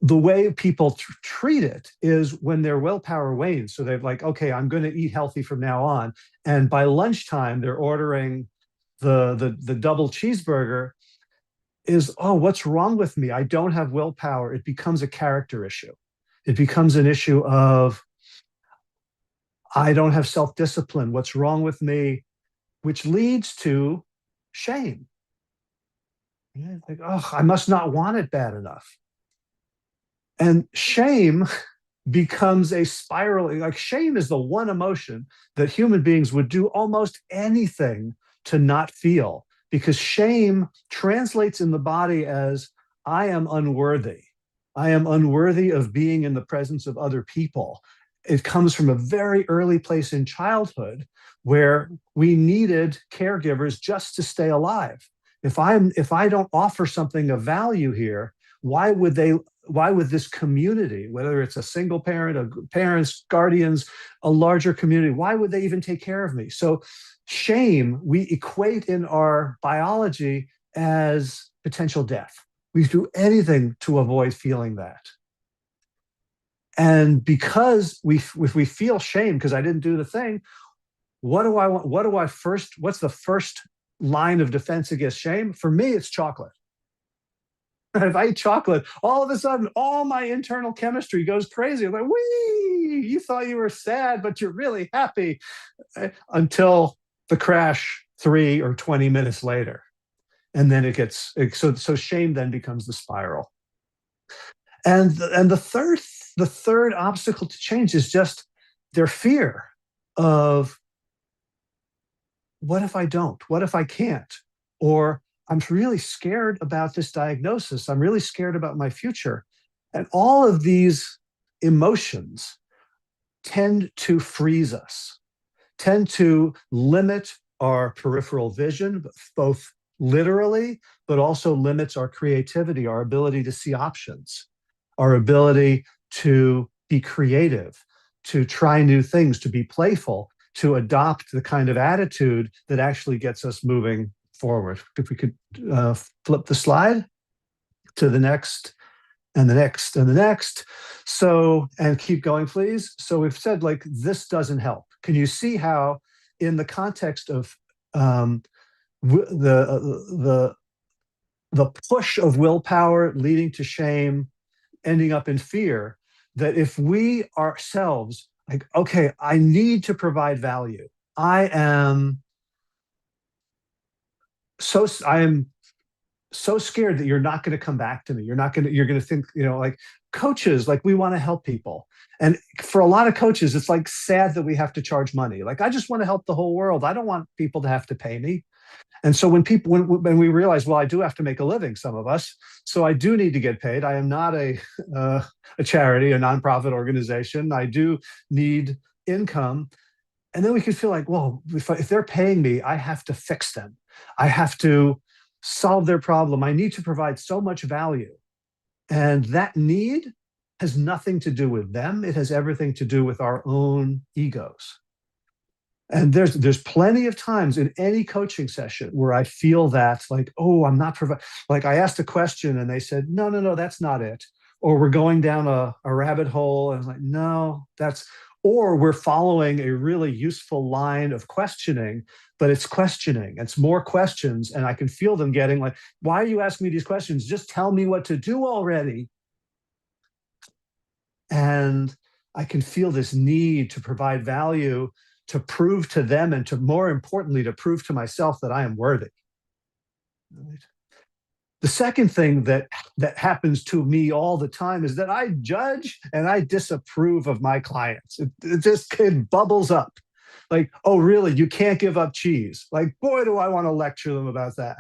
the way people treat it is when their willpower wanes. So they're like, okay, I'm going to eat healthy from now on. And by lunchtime, they're ordering the double cheeseburger. Is, oh, what's wrong with me? I don't have willpower. It becomes a character issue. It becomes an issue of, I don't have self-discipline. What's wrong with me? Which leads to shame. Yeah, like, oh, I must not want it bad enough. And shame becomes a spiral. Like, shame is the one emotion that human beings would do almost anything to not feel, because shame translates in the body as, I am unworthy. I am unworthy of being in the presence of other people. It comes from a very early place in childhood where we needed caregivers just to stay alive. If I don't offer something of value here, why would this community, whether it's a single parent, parents, guardians, a larger community, why would they even take care of me? So shame, we equate in our biology as potential death. We do anything to avoid feeling that. And because if we feel shame because I didn't do the thing, what do I want? What's the first line of defense against shame? For me, it's chocolate. If I eat chocolate, all of a sudden, all my internal chemistry goes crazy. I'm like, wee, you thought you were sad, but you're really happy, until the crash 3 or 20 minutes later. And then so shame then becomes the spiral. And the third obstacle to change is just their fear of, what if I don't? What if I can't? Or, I'm really scared about this diagnosis. I'm really scared about my future. And all of these emotions tend to freeze us, tend to limit our peripheral vision, both literally, but also limits our creativity, our ability to see options, our ability to be creative, to try new things, to be playful, to adopt the kind of attitude that actually gets us moving forward. If we could flip the slide to the next and the next and the next. So, and keep going, please. So we've said, like, this doesn't help. Can you see how in the context of the push of willpower leading to shame, ending up in fear, that if we ourselves, like, okay, I need to provide value. I am so scared that you're not going to come back to me. You're going to think, like coaches, like, we want to help people. And for a lot of coaches, it's like sad that we have to charge money. Like, I just want to help the whole world. I don't want people to have to pay me. And so when we realize, well, I do have to make a living, some of us, so I do need to get paid. I am not a charity, a nonprofit organization. I do need income. And then we could feel like, well, if they're paying me, I have to fix them. I have to solve their problem. I need to provide so much value. And that need has nothing to do with them. It has everything to do with our own egos. And there's plenty of times in any coaching session where I feel that, like, oh, I'm not providing. Like, I asked a question and they said, no, that's not it. Or we're going down a rabbit hole. And I was like, no, or we're following a really useful line of questioning, but it's questioning. It's more questions. And I can feel them getting like, why are you asking me these questions? Just tell me what to do already. And I can feel this need to provide value, to prove to them, and to, more importantly, to prove to myself that I am worthy. Right? The second thing that happens to me all the time is that I judge and I disapprove of my clients. It bubbles up. Like, oh, really? You can't give up cheese. Like, boy, do I want to lecture them about that.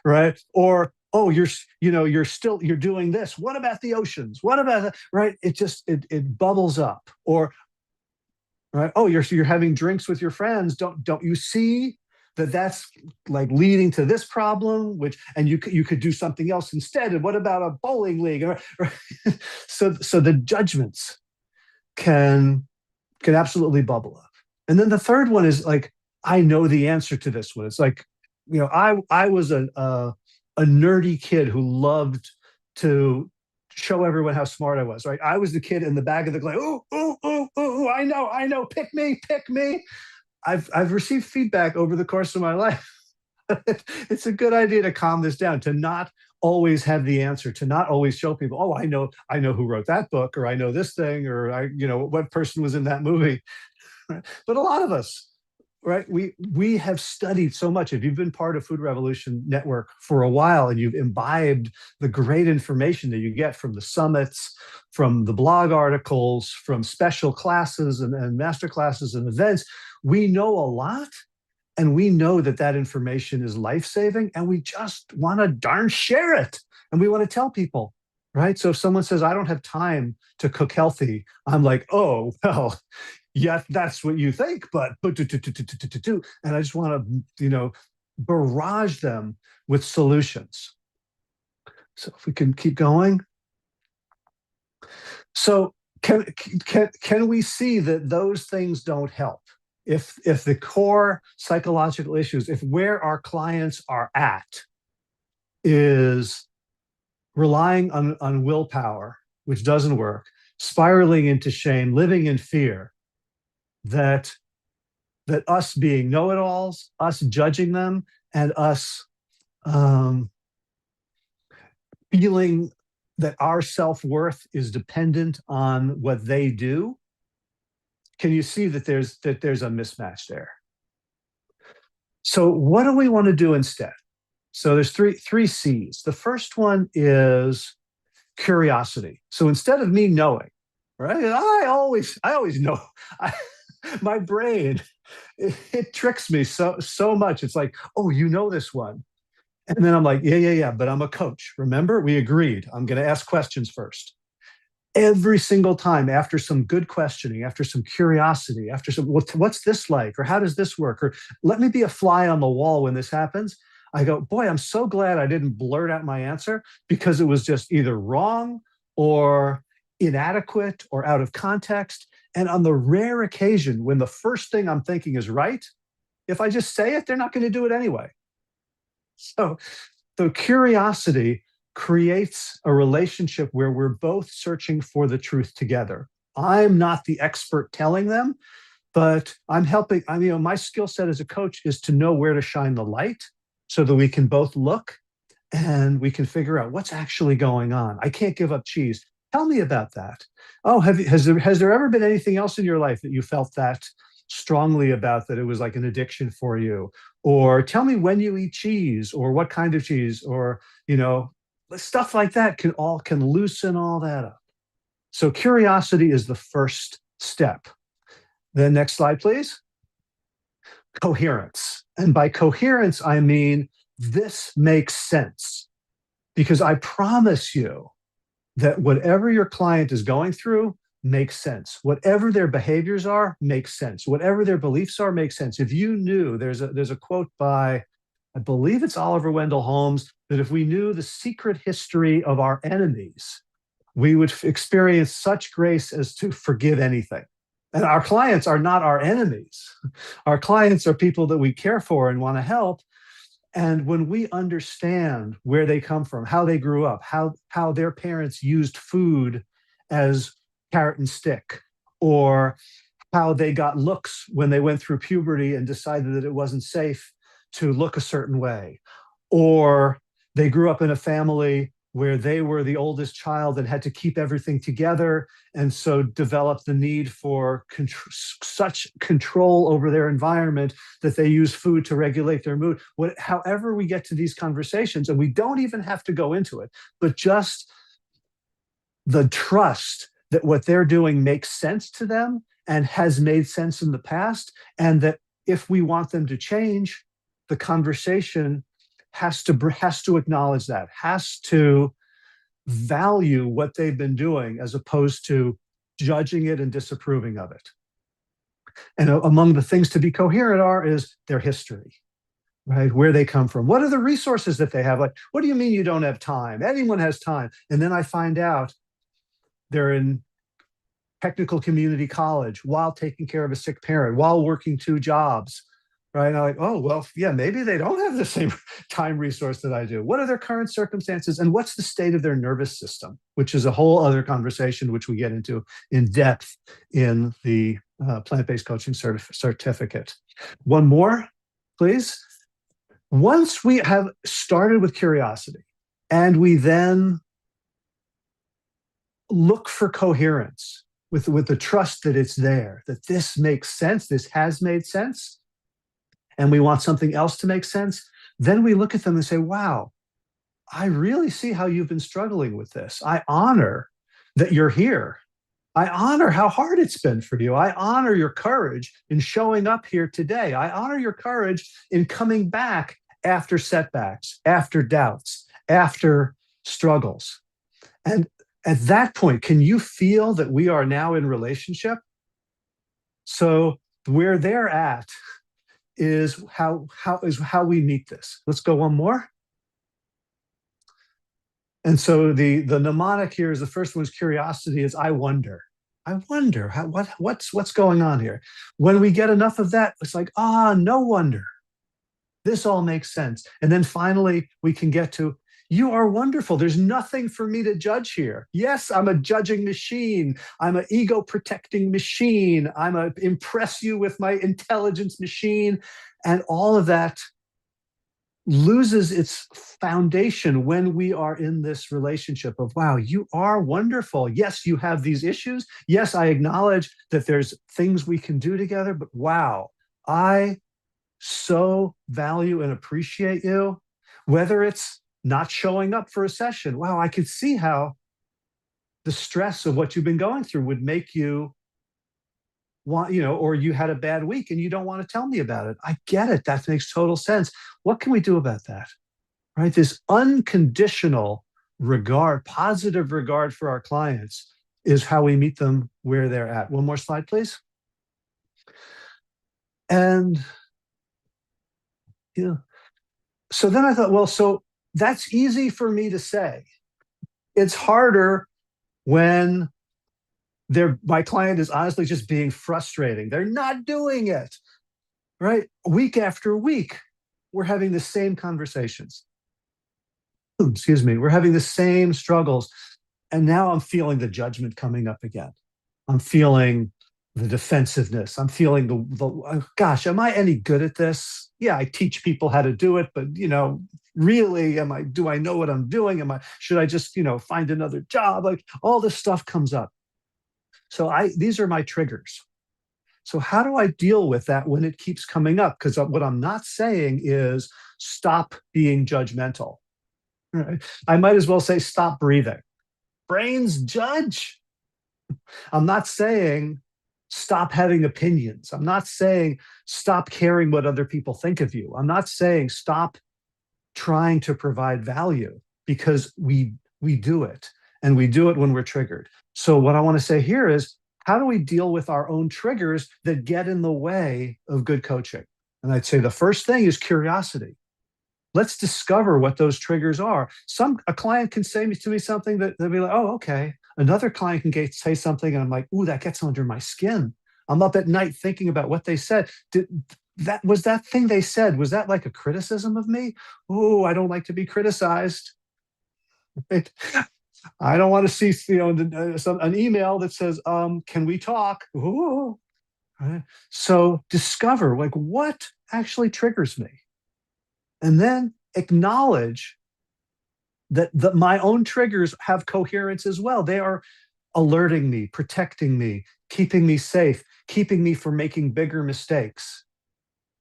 Right? Or, oh, you're doing this. What about the oceans? What about that? Right? It bubbles up. Or, right? Oh, you're having drinks with your friends. Don't you see that's like leading to this problem? And you could do something else instead. And what about a bowling league? Right? So the judgments can absolutely bubble up. And then the third one is like, I know the answer to this one. It's like, I was a nerdy kid who loved to show everyone how smart I was, right? I was the kid in the back of the class. Ooh, I know, pick me. I've received feedback over the course of my life. It's a good idea to calm this down, to not always have the answer, to not always show people, oh, I know who wrote that book, or I know this thing, or what person was in that movie. Right? But a lot of us, right? We have studied so much. If you've been part of Food Revolution Network for a while and you've imbibed the great information that you get from the summits, from the blog articles, from special classes and master classes and events, we know a lot. And we know that information is life-saving, and we just want to darn share it. And we want to tell people, right? So if someone says, I don't have time to cook healthy, I'm like, oh, well, yeah, that's what you think, but and I just want to, barrage them with solutions. So if we can keep going. So can we see that those things don't help? If the core psychological issues, if where our clients are at is relying on willpower, which doesn't work, spiraling into shame, living in fear, that us being know-it-alls, us judging them, and us feeling that our self-worth is dependent on what they do, can you see that there's a mismatch there? So what do we want to do instead? So there's three C's. The first one is curiosity. So instead of me knowing, right? I always know. My brain, it tricks me so much. It's like, oh, you know this one. And then I'm like, yeah, but I'm a coach. Remember, we agreed. I'm going to ask questions first. Every single time, after some good questioning, after some curiosity, after some, what's this like? Or how does this work? Or let me be a fly on the wall when this happens. I go, boy, I'm so glad I didn't blurt out my answer, because it was just either wrong or inadequate or out of context. And on the rare occasion when the first thing I'm thinking is right, if I just say it, they're not going to do it anyway. So curiosity creates a relationship where we're both searching for the truth together. I'm not the expert telling them, but I'm helping. My skill set as a coach is to know where to shine the light so that we can both look and we can figure out what's actually going on. I can't give up cheese. Tell me about that. Oh, has there ever been anything else in your life that you felt that strongly about, that it was like an addiction for you? Or tell me when you eat cheese, or what kind of cheese, or stuff like that can loosen all that up. So curiosity is the first step. Then next slide, please. Coherence. And by coherence, I mean this makes sense. Because I promise you that whatever your client is going through makes sense. Whatever their behaviors are makes sense. Whatever their beliefs are makes sense. If you knew, there's a quote by I believe it's Oliver Wendell Holmes, that if we knew the secret history of our enemies, we would experience such grace as to forgive anything. And our clients are not our enemies. Our clients are people that we care for and want to help. And when we understand where they come from, how they grew up, how their parents used food as carrot and stick, or how they got looks when they went through puberty and decided that it wasn't safe to look a certain way, or they grew up in a family where they were the oldest child and had to keep everything together, and so developed the need for such control over their environment that they use food to regulate their mood. However we get to these conversations, and we don't even have to go into it, but just the trust that what they're doing makes sense to them and has made sense in the past, and that if we want them to change, the conversation has to acknowledge that, has to value what they've been doing as opposed to judging it and disapproving of it. And among the things to be coherent is their history, right? Where they come from. What are the resources that they have? Like, what do you mean you don't have time? Anyone has time. And then I find out they're in technical community college while taking care of a sick parent, while working 2 jobs, right? And I'm like, oh, well, yeah, maybe they don't have the same time resource that I do. What are their current circumstances, and what's the state of their nervous system, which is a whole other conversation, which we get into in depth in the plant-based coaching certificate. One more, please. Once we have started with curiosity and we then look for coherence with the trust that it's there, that this makes sense, this has made sense, and we want something else to make sense, then we look at them and say, wow, I really see how you've been struggling with this. I honor that you're here. I honor how hard it's been for you. I honor your courage in showing up here today. I honor your courage in coming back after setbacks, after doubts, after struggles. And at that point, can you feel that we are now in relationship? So where they're at is how we meet this. Let's go one more. And so the mnemonic here is, the first one is curiosity, is I wonder. I wonder what's going on here. When we get enough of that, it's like, no wonder. This all makes sense. And then finally we can get to, you are wonderful. There's nothing for me to judge here. Yes, I'm a judging machine. I'm an ego protecting machine. I'm a impress you with my intelligence machine. And all of that loses its foundation when we are in this relationship of, wow, you are wonderful. Yes, you have these issues. Yes, I acknowledge that there's things we can do together, but wow, I so value and appreciate you. Whether it's not showing up for a session, wow, I could see how the stress of what you've been going through would make you want, or you had a bad week and you don't want to tell me about it. I get it. That makes total sense. What can we do about that? Right? This unconditional regard, positive regard for our clients is how we meet them where they're at. One more slide, please. And so then I thought, well, so that's easy for me to say. It's harder when my client is honestly just being frustrating. They're not doing it, right? Week after week, we're having the same conversations. Excuse me. We're having the same struggles. And now I'm feeling the judgment coming up again. I'm feeling the defensiveness. I'm feeling gosh, am I any good at this? Yeah, I teach people how to do it, but really, do I know what I'm doing? Should I just, find another job? Like, all this stuff comes up. So these are my triggers. So how do I deal with that when it keeps coming up? Because what I'm not saying is stop being judgmental. Right? I might as well say stop breathing. Brains judge. I'm not saying stop having opinions. I'm not saying stop caring what other people think of you. I'm not saying stop trying to provide value, because we do it, and we do it when we're triggered. So what I want to say here is, how do we deal with our own triggers that get in the way of good coaching? And I'd say the first thing is curiosity. let's discover what those triggers are. A client can say to me something that they'll be like, oh, okay. Another client can say something and I'm like, ooh, that gets under my skin. I'm up at night thinking about what they said. That thing they said, was that like a criticism of me? Oh, I don't like to be criticized. Right? I don't want to see, an email that says, can we talk? Ooh. Right? So discover like what actually triggers me. And then acknowledge that my own triggers have coherence as well. They are alerting me, protecting me, keeping me safe, keeping me from making bigger mistakes.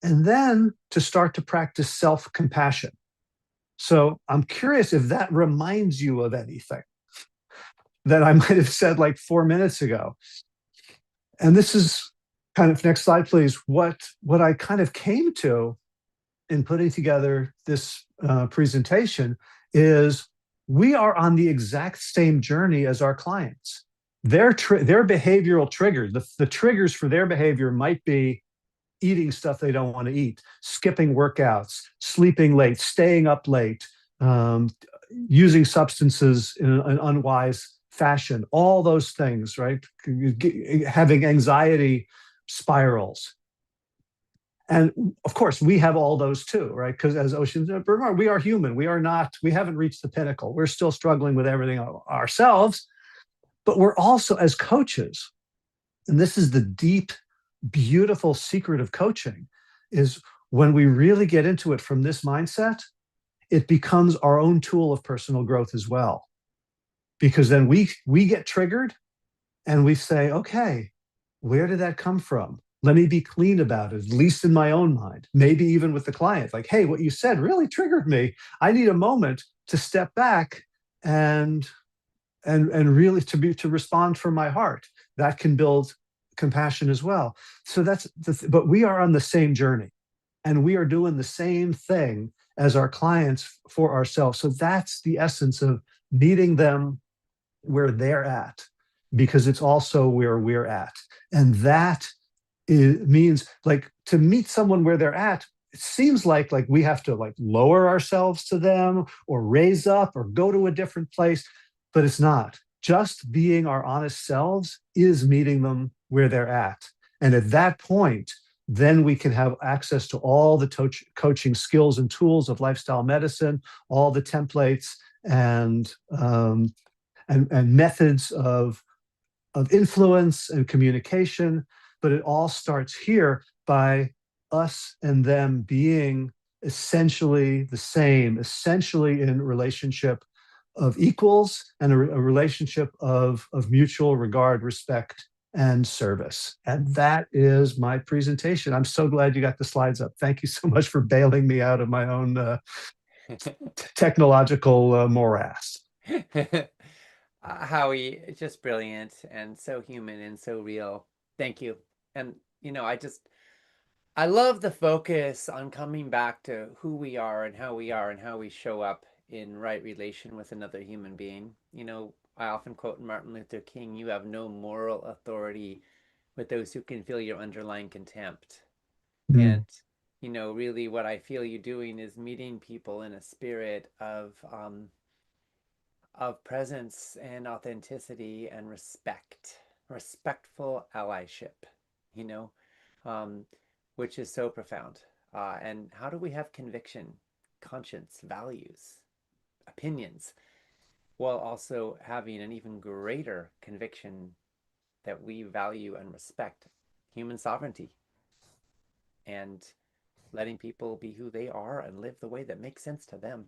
And then to start to practice self-compassion. So I'm curious if that reminds you of anything that I might have said like 4 minutes ago. And this is kind of, next slide, please, what I kind of came to in putting together this presentation is we are on the exact same journey as our clients. Their behavioral triggers, the triggers for their behavior might be eating stuff they don't want to eat, skipping workouts, sleeping late, staying up late, using substances in an unwise fashion, all those things, right? Having anxiety spirals. And of course, we have all those too, right? Because as Ocean said, we are human. We haven't reached the pinnacle. We're still struggling with everything ourselves, but we're also, as coaches, and this is the deep, beautiful secret of coaching, is when we really get into it from this mindset, it becomes our own tool of personal growth as well. Because then we get triggered and we say, okay, where did that come from? Let me be clean about it, at least in my own mind, maybe even with the client. Like, hey, what you said really triggered me. I need a moment to step back and really to respond from my heart. That can build compassion as well. So but we are on the same journey and we are doing the same thing as our clients for ourselves. So that's the essence of meeting them where they're at, because it's also where we're at. And that means, like, to meet someone where they're at, it seems like we have to like lower ourselves to them or raise up or go to a different place, but it's not. Just being our honest selves is meeting them where they're at. And at that point, then we can have access to all the coaching skills and tools of lifestyle medicine, all the templates and methods of influence and communication. But it all starts here by us and them being essentially the same, essentially in relationship of equals and a relationship of mutual regard, respect, and service. And that is my presentation. I'm so glad you got the slides up. Thank you so much for bailing me out of my own technological morass. Howie, just brilliant and so human and so real. Thank you. And, I love the focus on coming back to who we are and how we show up in right relation with another human being. I often quote Martin Luther King, you have no moral authority with those who can feel your underlying contempt. And, really what I feel you doing is meeting people in a spirit of presence and authenticity and respectful allyship, which is so profound. And how do we have conviction, conscience, values, opinions, while also having an even greater conviction that we value and respect human sovereignty and letting people be who they are and live the way that makes sense to them,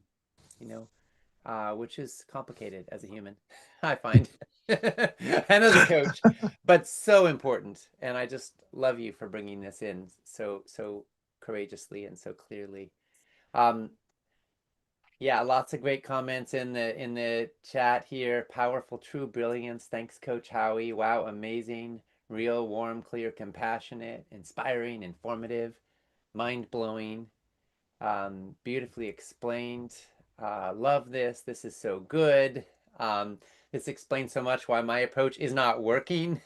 which is complicated as a human, I find, and as a coach, but so important. And I just love you for bringing this in so courageously and so clearly. Yeah, lots of great comments in the chat here. Powerful, true brilliance. Thanks, Coach Howie. Wow, amazing. Real, warm, clear, compassionate, inspiring, informative, mind-blowing, beautifully explained. Love this. This is so good. This explains so much why my approach is not working.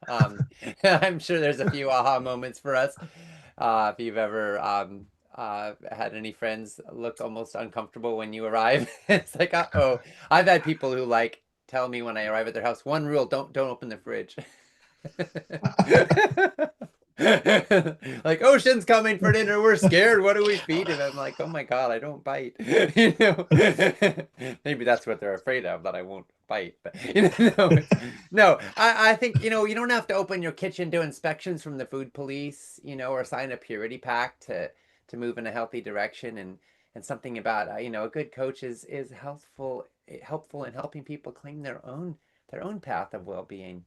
I'm sure there's a few aha moments for us. If you've ever had any friends look almost uncomfortable when you arrive? It's like, uh-oh. I've had people who like tell me when I arrive at their house, one rule, don't open the fridge. Like, Ocean's coming for dinner, we're scared, what do we feed him? I'm like, oh my God, I don't bite. Maybe that's what they're afraid of, that I won't bite. But no, I think you don't have to open your kitchen to inspections from the food police, or sign a purity pact to move in a healthy direction. And something about a good coach is helpful in helping people claim their own path of well-being.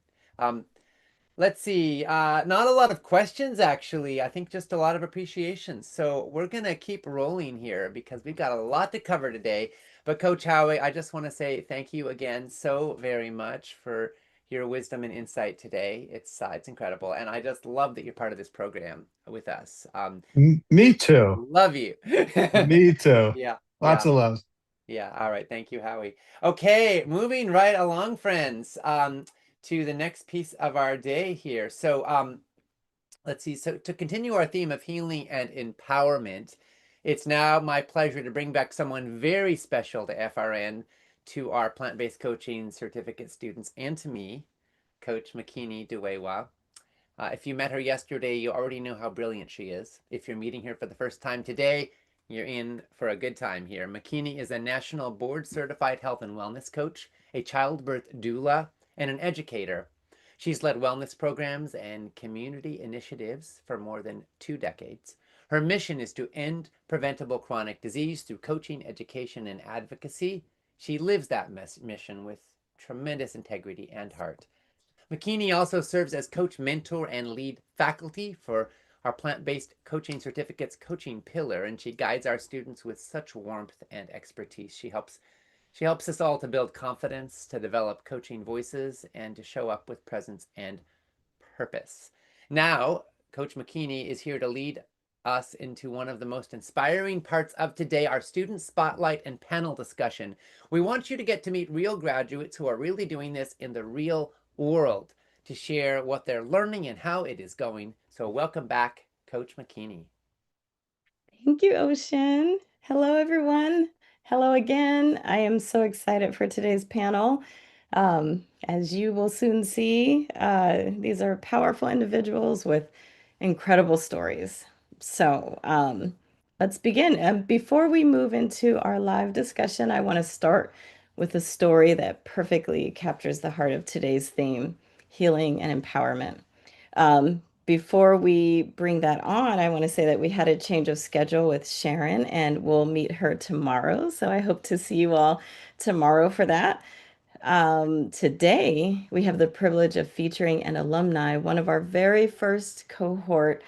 Let's see. Not a lot of questions, actually. I think just a lot of appreciation. So we're going to keep rolling here because we've got a lot to cover today. But Coach Howie, I just want to say thank you again so very much for your wisdom and insight today. It's incredible. And I just love that you're part of this program with us. Me too. Love you. Me too. Yeah. Lots of love. Yeah. All right. Thank you, Howie. Okay. Moving right along, friends. To the next piece of our day here. So let's see. So to continue our theme of healing and empowerment, it's now my pleasure to bring back someone very special to FRN, to our plant-based coaching certificate students, and to me, Coach Makini Duwewa. If you met her yesterday, you already know how brilliant she is. If you're meeting her for the first time today, you're in for a good time here. Makini is a national board-certified health and wellness coach, a childbirth doula, and an educator. She's led wellness programs and community initiatives for more than 2 decades. Her mission is to end preventable chronic disease through coaching, education, and advocacy. She lives that mission with tremendous integrity and heart. Makini also serves as coach, mentor, and lead faculty for our plant-based coaching certificates coaching pillar, and she guides our students with such warmth and expertise. She helps us all to build confidence, to develop coaching voices, and to show up with presence and purpose. Now, Coach Makini is here to lead us into one of the most inspiring parts of today, our student spotlight and panel discussion. We want you to get to meet real graduates who are really doing this in the real world, to share what they're learning and how it is going. So welcome back, Coach Makini. Thank you, Ocean. Hello, everyone. Hello again. I am so excited for today's panel. As you will soon see, these are powerful individuals with incredible stories. So let's begin. Before we move into our live discussion, I want to start with a story that perfectly captures the heart of today's theme, healing and empowerment. Before we bring that on, I want to say that we had a change of schedule with Sharon, and we'll meet her tomorrow. So I hope to see you all tomorrow for that. Today, we have the privilege of featuring an alumni, one of our very first cohorts,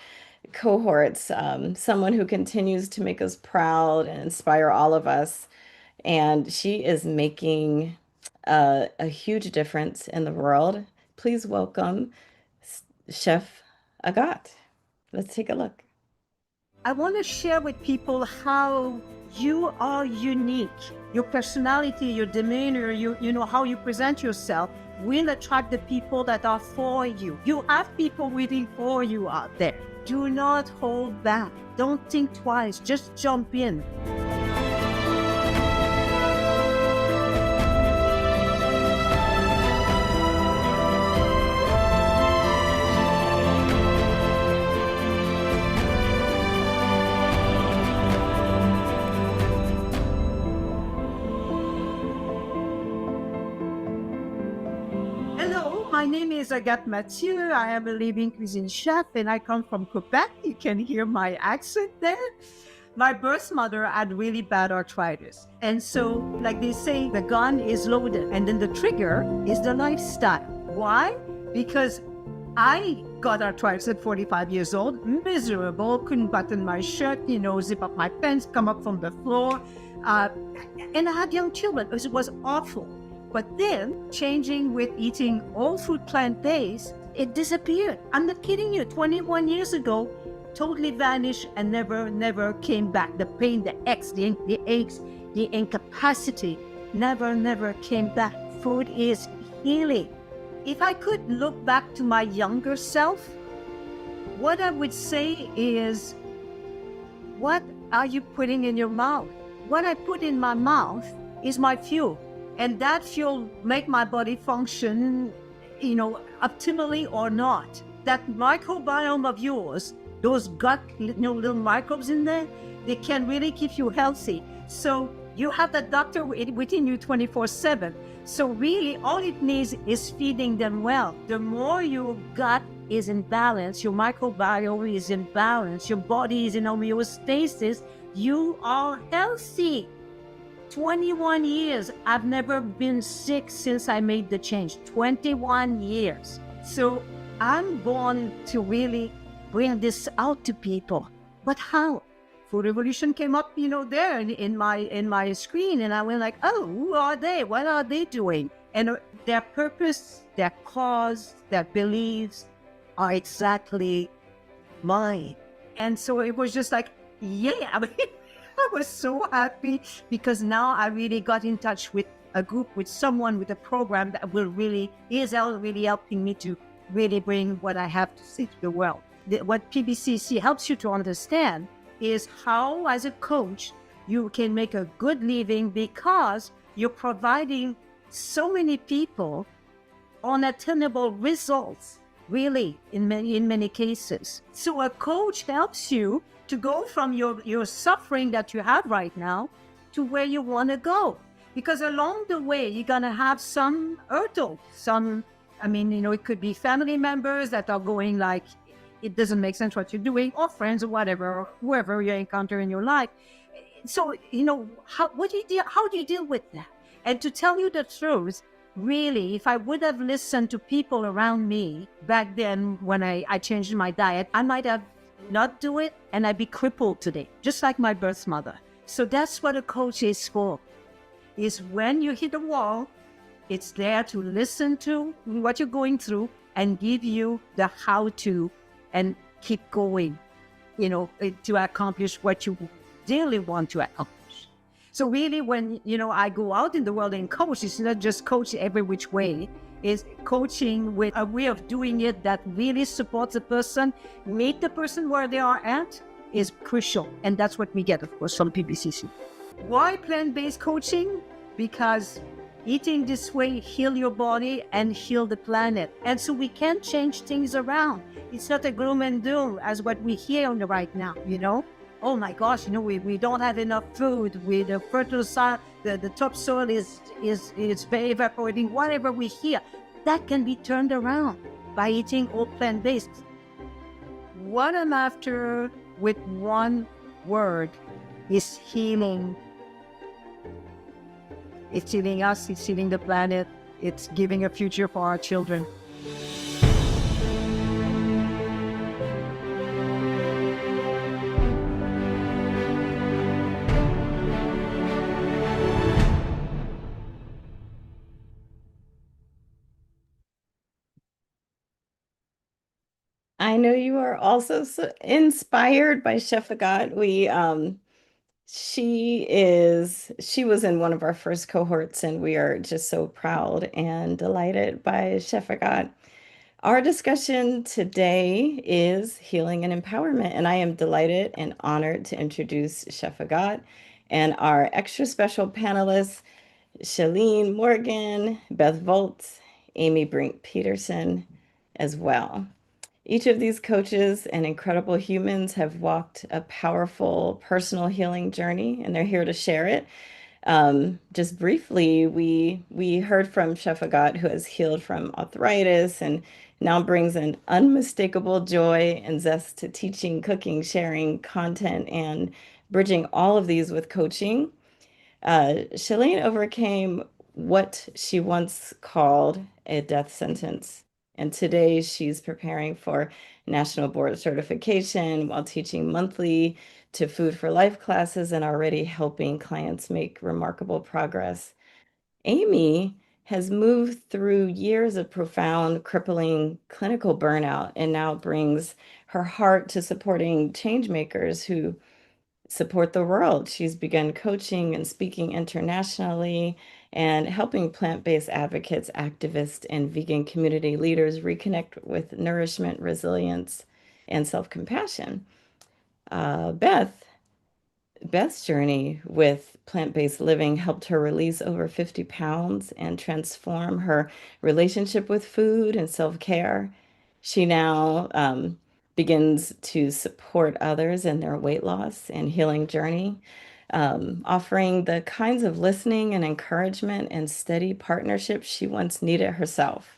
someone who continues to make us proud and inspire all of us. And she is making a huge difference in the world. Please welcome Chef Agat. Let's take a look. I want to share with people how you are unique. Your personality, your demeanor, you know how you present yourself will attract the people that are for you. You have people waiting for you out there. Do not hold back. Don't think twice. Just jump in. My name is Agathe Mathieu. I am a living cuisine chef and I come from Quebec. You can hear my accent there. My birth mother had really bad arthritis. And so, like they say, the gun is loaded and then the trigger is the lifestyle. Why? Because I got arthritis at 45 years old, miserable, couldn't button my shirt, zip up my pants, come up from the floor. And I had young children. It was awful. But then, changing with eating whole food plant-based, it disappeared. I'm not kidding you. 21 years ago, totally vanished and never came back. The pain, the aches, the incapacity, never came back. Food is healing. If I could look back to my younger self, what I would say is, what are you putting in your mouth? What I put in my mouth is my fuel, and that fuel make my body function, optimally or not. That microbiome of yours, those gut, little microbes in there, they can really keep you healthy. So you have that doctor within you 24/7. So really all it needs is feeding them well. The more your gut is in balance, your microbiome is in balance, your body is in homeostasis, you are healthy. 21 years, I've never been sick since I made the change. 21 years. So I'm born to really bring this out to people. But how? Food Revolution came up, there in my screen, and I went like, oh, who are they? What are they doing? And their purpose, their cause, their beliefs are exactly mine. And so it was just like, yeah, I was so happy because now I really got in touch with a group, with someone, with a program that is really helping me to really bring what I have to say to the world. What PBCC helps you to understand is how, as a coach, you can make a good living because you're providing so many people unattainable results, really, in many cases. So a coach helps you to go from your suffering that you have right now to where you want to go. Because along the way, you're going to have some hurdle, it could be family members that are going like, it doesn't make sense what you're doing, or friends or whatever, or whoever you encounter in your life. So, how do you deal with that? And to tell you the truth, really, if I would have listened to people around me back then when I changed my diet, I might have not do it and I'd be crippled today, just like my birth mother. So that's what a coach is for, is when you hit a wall, it's there to listen to what you're going through and give you the how-to and keep going, to accomplish what you really want to accomplish. So really, when, I go out in the world and coach, it's not just coach every which way. It's coaching with a way of doing it that really supports the person, meet the person where they are at, is crucial. And that's what we get, of course, from PBCC. Why plant-based coaching? Because eating this way heal your body and heal the planet. And so we can change things around. It's not a gloom and doom as what we hear right now, Oh my gosh, we don't have enough food. With the fertile soil, the topsoil is evaporating. Whatever we hear, that can be turned around by eating all plant-based. What I'm after with one word is healing. It's healing us, it's healing the planet, it's giving a future for our children. I know you are also so inspired by Chef Agat. She was in one of our first cohorts, and we are just so proud and delighted by Chef Agat. Our discussion today is healing and empowerment, and I am delighted and honored to introduce Chef Agat and our extra special panelists, Shalene Morgan, Beth Voltz, Amy Brink Peterson as well. Each of these coaches and incredible humans have walked a powerful personal healing journey, and they're here to share it. Just briefly, we heard from Chef Agat, who has healed from arthritis and now brings an unmistakable joy and zest to teaching, cooking, sharing content, and bridging all of these with coaching. Shalene overcame what she once called a death sentence. And today she's preparing for national board certification while teaching monthly to Food for Life classes and already helping clients make remarkable progress. Amy has moved through years of profound, crippling clinical burnout and now brings her heart to supporting change makers who support the world. She's begun coaching and speaking internationally and helping plant-based advocates, activists, and vegan community leaders reconnect with nourishment, resilience, and self-compassion. Beth, Beth's journey with plant-based living helped her release over 50 pounds and transform her relationship with food and self-care. She now begins to support others in their weight loss and healing journey, offering the kinds of listening and encouragement and steady partnerships she once needed herself.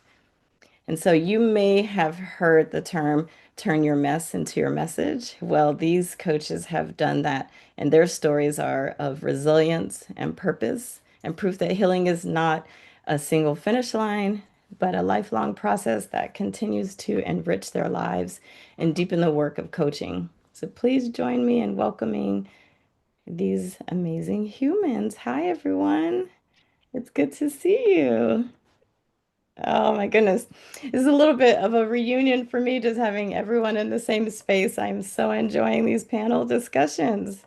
And so you may have heard the term turn your mess into your message. Well, these coaches have done that, and their stories are of resilience and purpose and proof that healing is not a single finish line, but a lifelong process that continues to enrich their lives and deepen the work of coaching. So please join me in welcoming these amazing humans. Hi, everyone. It's good to see you. Oh my goodness. This is a little bit of a reunion for me, just having everyone in the same space. I'm so enjoying these panel discussions.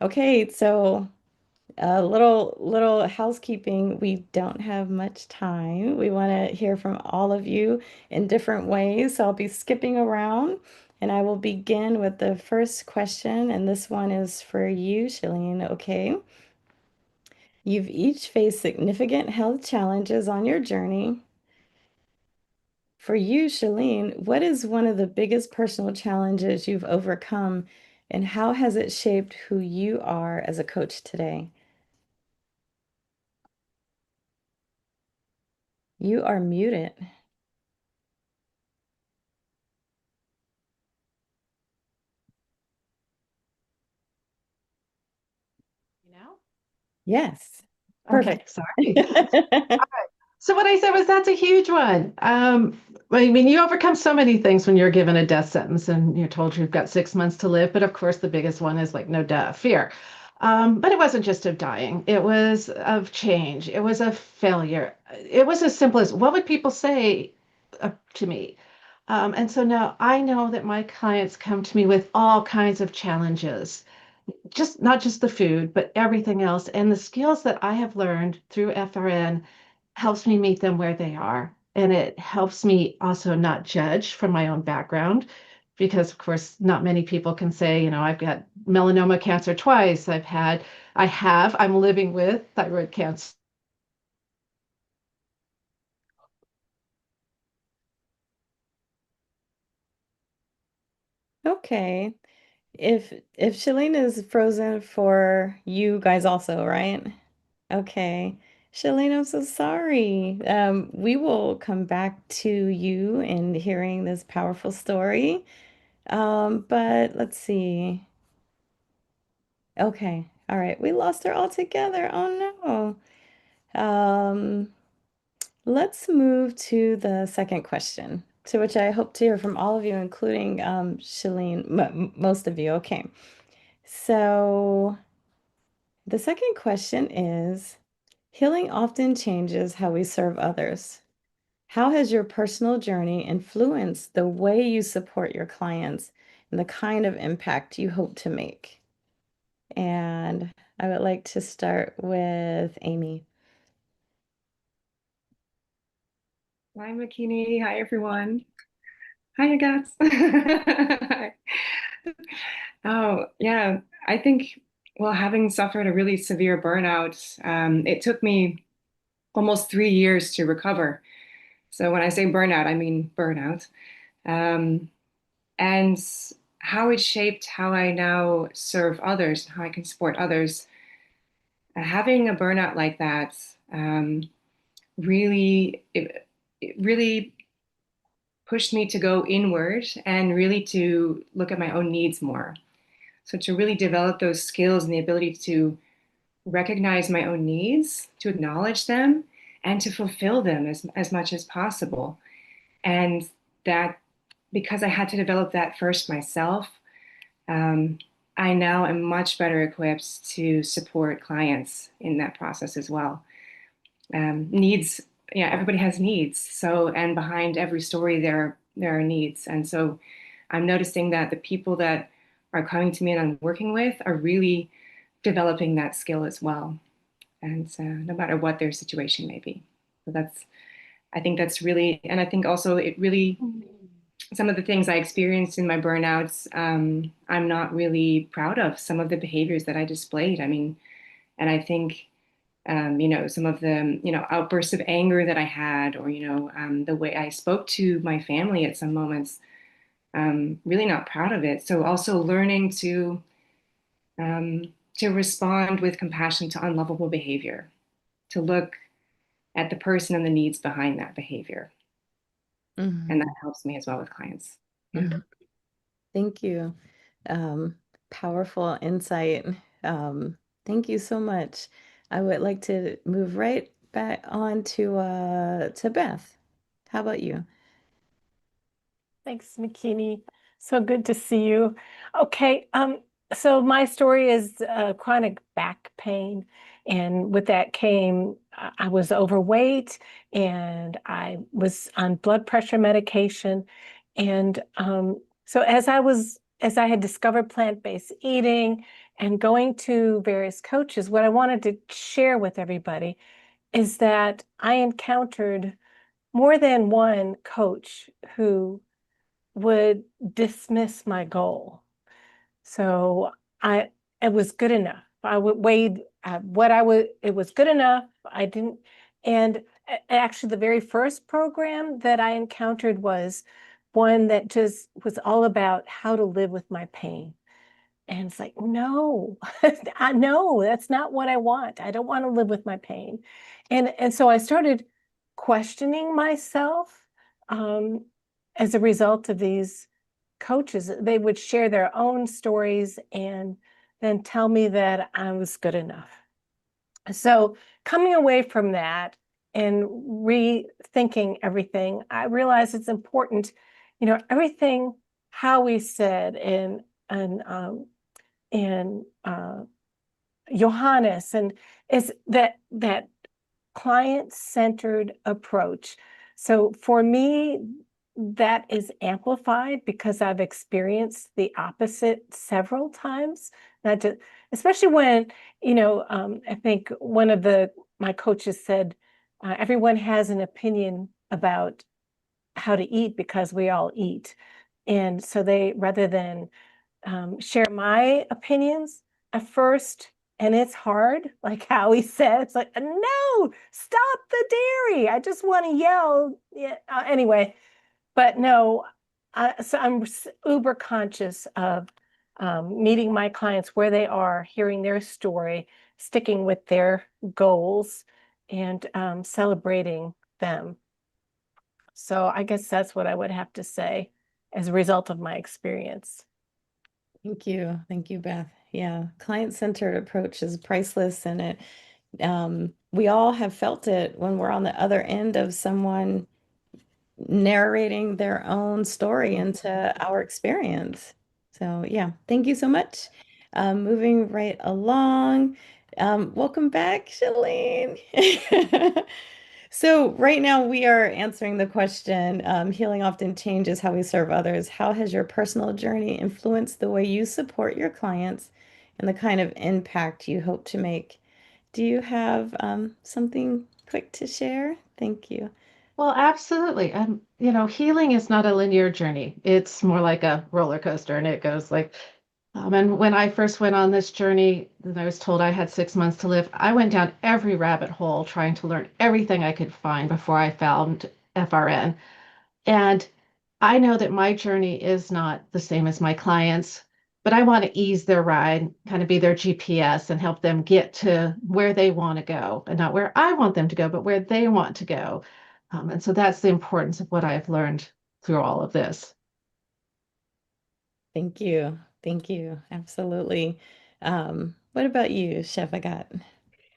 Okay, so a little housekeeping. We don't have much time. We want to hear from all of you in different ways. So I'll be skipping around and I will begin with the first question. And this one is for you, Shalene. Okay. You've each faced significant health challenges on your journey. For you, Shalene, what is one of the biggest personal challenges you've overcome, and how has it shaped who you are as a coach today? You are muted. Now? Yes. Okay, Perfect. sorry. So what I said was that's a huge one. I mean, you overcome so many things when you're given a death sentence and you're told you've got 6 months to live. But of course, the biggest one is like, no duh, fear. But it wasn't just of dying. It was of change. It was of failure. It was as simple as what would people say to me? And so now I know that my clients come to me with all kinds of challenges, just not just the food, but everything else. And the skills that I have learned through FRN helps me meet them where they are. And it helps me also not judge from my own background, because of course, not many people can say, I've got melanoma cancer twice. I'm living with thyroid cancer. Okay. If Shalene is frozen for you guys also, right? Okay. Shalene, I'm so sorry. We will come back to you in hearing this powerful story. But let's see. Okay. All right. We lost her altogether. Oh no. Let's move to the second question, to which I hope to hear from all of you, including Shalene, most of you. Okay. So the second question is, healing often changes how we serve others. How has your personal journey influenced the way you support your clients and the kind of impact you hope to make? And I would like to start with Amy. Hi, Makini. Hi, everyone. Hi, you guys. Oh, yeah. I think, well, having suffered a really severe burnout, it took me almost 3 years to recover. So when I say burnout, I mean burnout. Um, and how it shaped how I now serve others, how I can support others. Having a burnout like that, really, it really pushed me to go inward and really to look at my own needs more. So to really develop those skills and the ability to recognize my own needs, to acknowledge them, and to fulfill them as much as possible. And that, because I had to develop that first myself, I now am much better equipped to support clients in that process as well. Needs, yeah, everybody has needs. So, and behind every story, there are needs. And so I'm noticing that the people that are coming to me and I'm working with are really developing that skill as well. And no matter what their situation may be. So I think that's really, and I think also it really some of the things I experienced in my burnouts, I'm not really proud of some of the behaviors that I displayed. I mean, and I think, some of the, outbursts of anger that I had, or, the way I spoke to my family at some moments, really not proud of it. So also learning to respond with compassion to unlovable behavior, to look at the person and the needs behind that behavior. Mhm. And that helps me as well with clients. Mhm. Thank you. Um, Powerful insight. Thank you so much. I would like to move right back on to Beth. How about you? Thanks, McKinney. So good to see you. Okay, so my story is chronic back pain, and with that came I was overweight, and I was on blood pressure medication, and so as I had discovered plant-based eating and going to various coaches, what I wanted to share with everybody is that I encountered more than one coach who would dismiss my goal. So I it was good enough. I would weighed what I would it was good enough. I didn't and actually the very first program that I encountered was one that just was all about how to live with my pain. And it's like, no, I know that's not what I want. I don't want to live with my pain. And so I started questioning myself um, as a result of these coaches. They would share their own stories and then tell me that I was good enough. So coming away from that and rethinking everything, I realized it's important, everything Howie said and Johannes, and is that client-centered approach. So for me, that is amplified because I've experienced the opposite several times. Not just, especially when, I think one of my coaches said, everyone has an opinion about how to eat because we all eat. And so they, rather than share my opinions at first, and it's hard, like Howie said, it's like, no, stop the dairy. I just want to yell. Yeah, anyway, but no, so I'm uber conscious of meeting my clients where they are, hearing their story, sticking with their goals, and celebrating them. So I guess that's what I would have to say as a result of my experience. Thank you. Thank you, Beth. Yeah, client-centered approach is priceless, and we all have felt it when we're on the other end of someone narrating their own story into our experience. So yeah, thank you so much. Moving right along. Welcome back, Shalene. So right now we are answering the question, healing often changes how we serve others. How has your personal journey influenced the way you support your clients and the kind of impact you hope to make? Do you have something quick to share? Thank you. Well, absolutely. And, healing is not a linear journey. It's more like a roller coaster, and it goes like, and when I first went on this journey, and I was told I had 6 months to live, I went down every rabbit hole trying to learn everything I could find before I found FRN. And I know that my journey is not the same as my clients, but I want to ease their ride, kind of be their GPS and help them get to where they want to go, and not where I want them to go, but where they want to go. And so that's the importance of what I've learned through all of this. Thank you. Thank you. Absolutely. What about you, Chef Agat?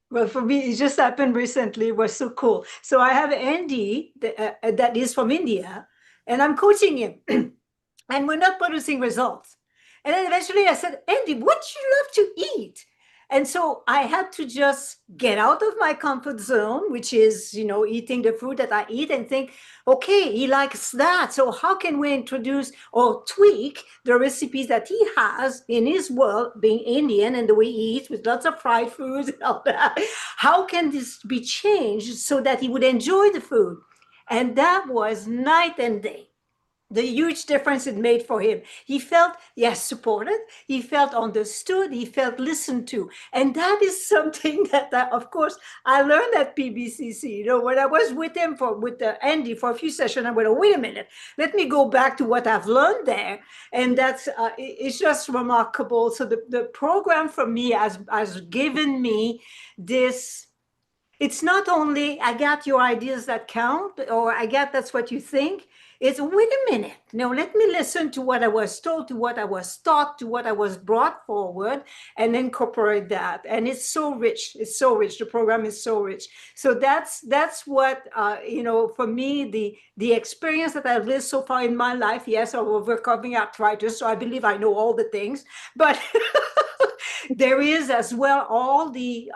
Well, for me, it just happened recently. It was so cool. So I have Andy that is from India, and I'm coaching him, and we're not producing results. And then eventually I said, Andy, what do you love to eat? And so I had to just get out of my comfort zone, which is, eating the food that I eat, and think, okay, he likes that. So how can we introduce or tweak the recipes that he has in his world, being Indian and the way he eats with lots of fried foods and all that? How can this be changed so that he would enjoy the food? And that was night and day. the huge difference it made for him. He felt, yes, supported. He felt understood. He felt listened to. And that is something that, of course, I learned at PBCC. You know, when I was with him with Andy for a few sessions, I went, oh, wait a minute, let me go back to what I've learned there. And that's, it's just remarkable. So the program for me has given me this. It's not only I got your ideas that count, or I got that's what you think. It's wait a minute. No, let me listen to what I was told, to what I was taught, to what I was brought forward, and incorporate that. And it's so rich. It's so rich. The program is so rich. So that's what you know, for me, the experience that I've lived so far in my life. Yes, I'm overcoming arthritis, so I believe I know all the things, but there is as well all the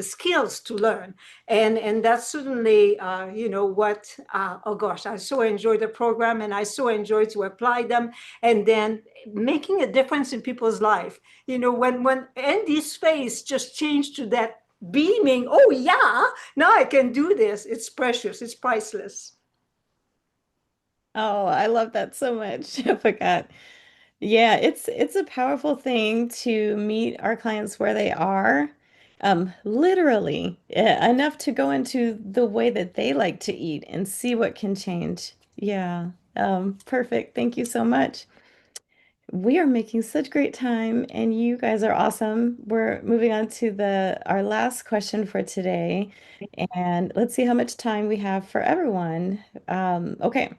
skills to learn, and that's certainly you know what. Oh gosh, I so enjoy the program, and I so enjoy to apply them, and then making a difference in people's life. You know, when Andy's face just changed to that beaming, oh yeah, now I can do this. It's precious. It's priceless. Oh, I love that so much. I forgot. Yeah, it's a powerful thing to meet our clients where they are, literally, enough to go into the way that they like to eat and see what can change. Yeah, perfect. Thank you so much. We are making such great time, and you guys are awesome. We're moving on to our last question for today, and let's see how much time we have for everyone. Okay.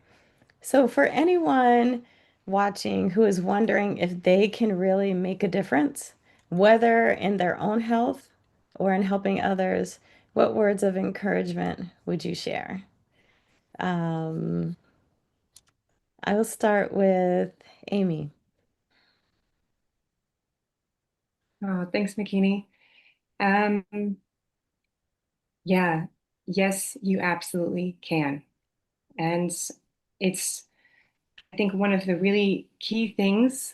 So, for anyone watching who is wondering if they can really make a difference, whether in their own health or in helping others, what words of encouragement would you share? Um, I will start with Amy. Oh, thanks, McKinney. Um, yeah, yes, you absolutely can. And it's, I think, one of the really key things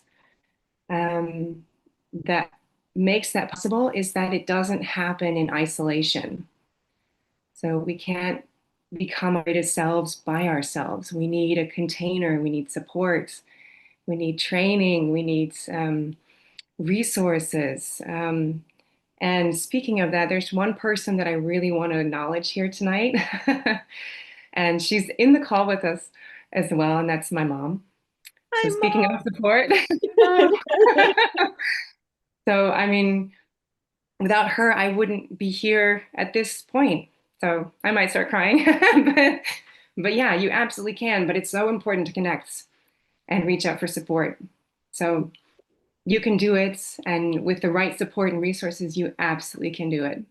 that makes that possible is that it doesn't happen in isolation. So we can't become our greatest selves by ourselves. We need a container, we need support, we need training, we need resources. And speaking of that, there's one person that I really want to acknowledge here tonight. And she's in the call with us as well, and that's my mom. So Hi, speaking of support. Mom. So, I mean, without her, I wouldn't be here at this point. So I might start crying. but yeah, you absolutely can. But it's so important to connect and reach out for support. So you can do it. And with the right support and resources, you absolutely can do it.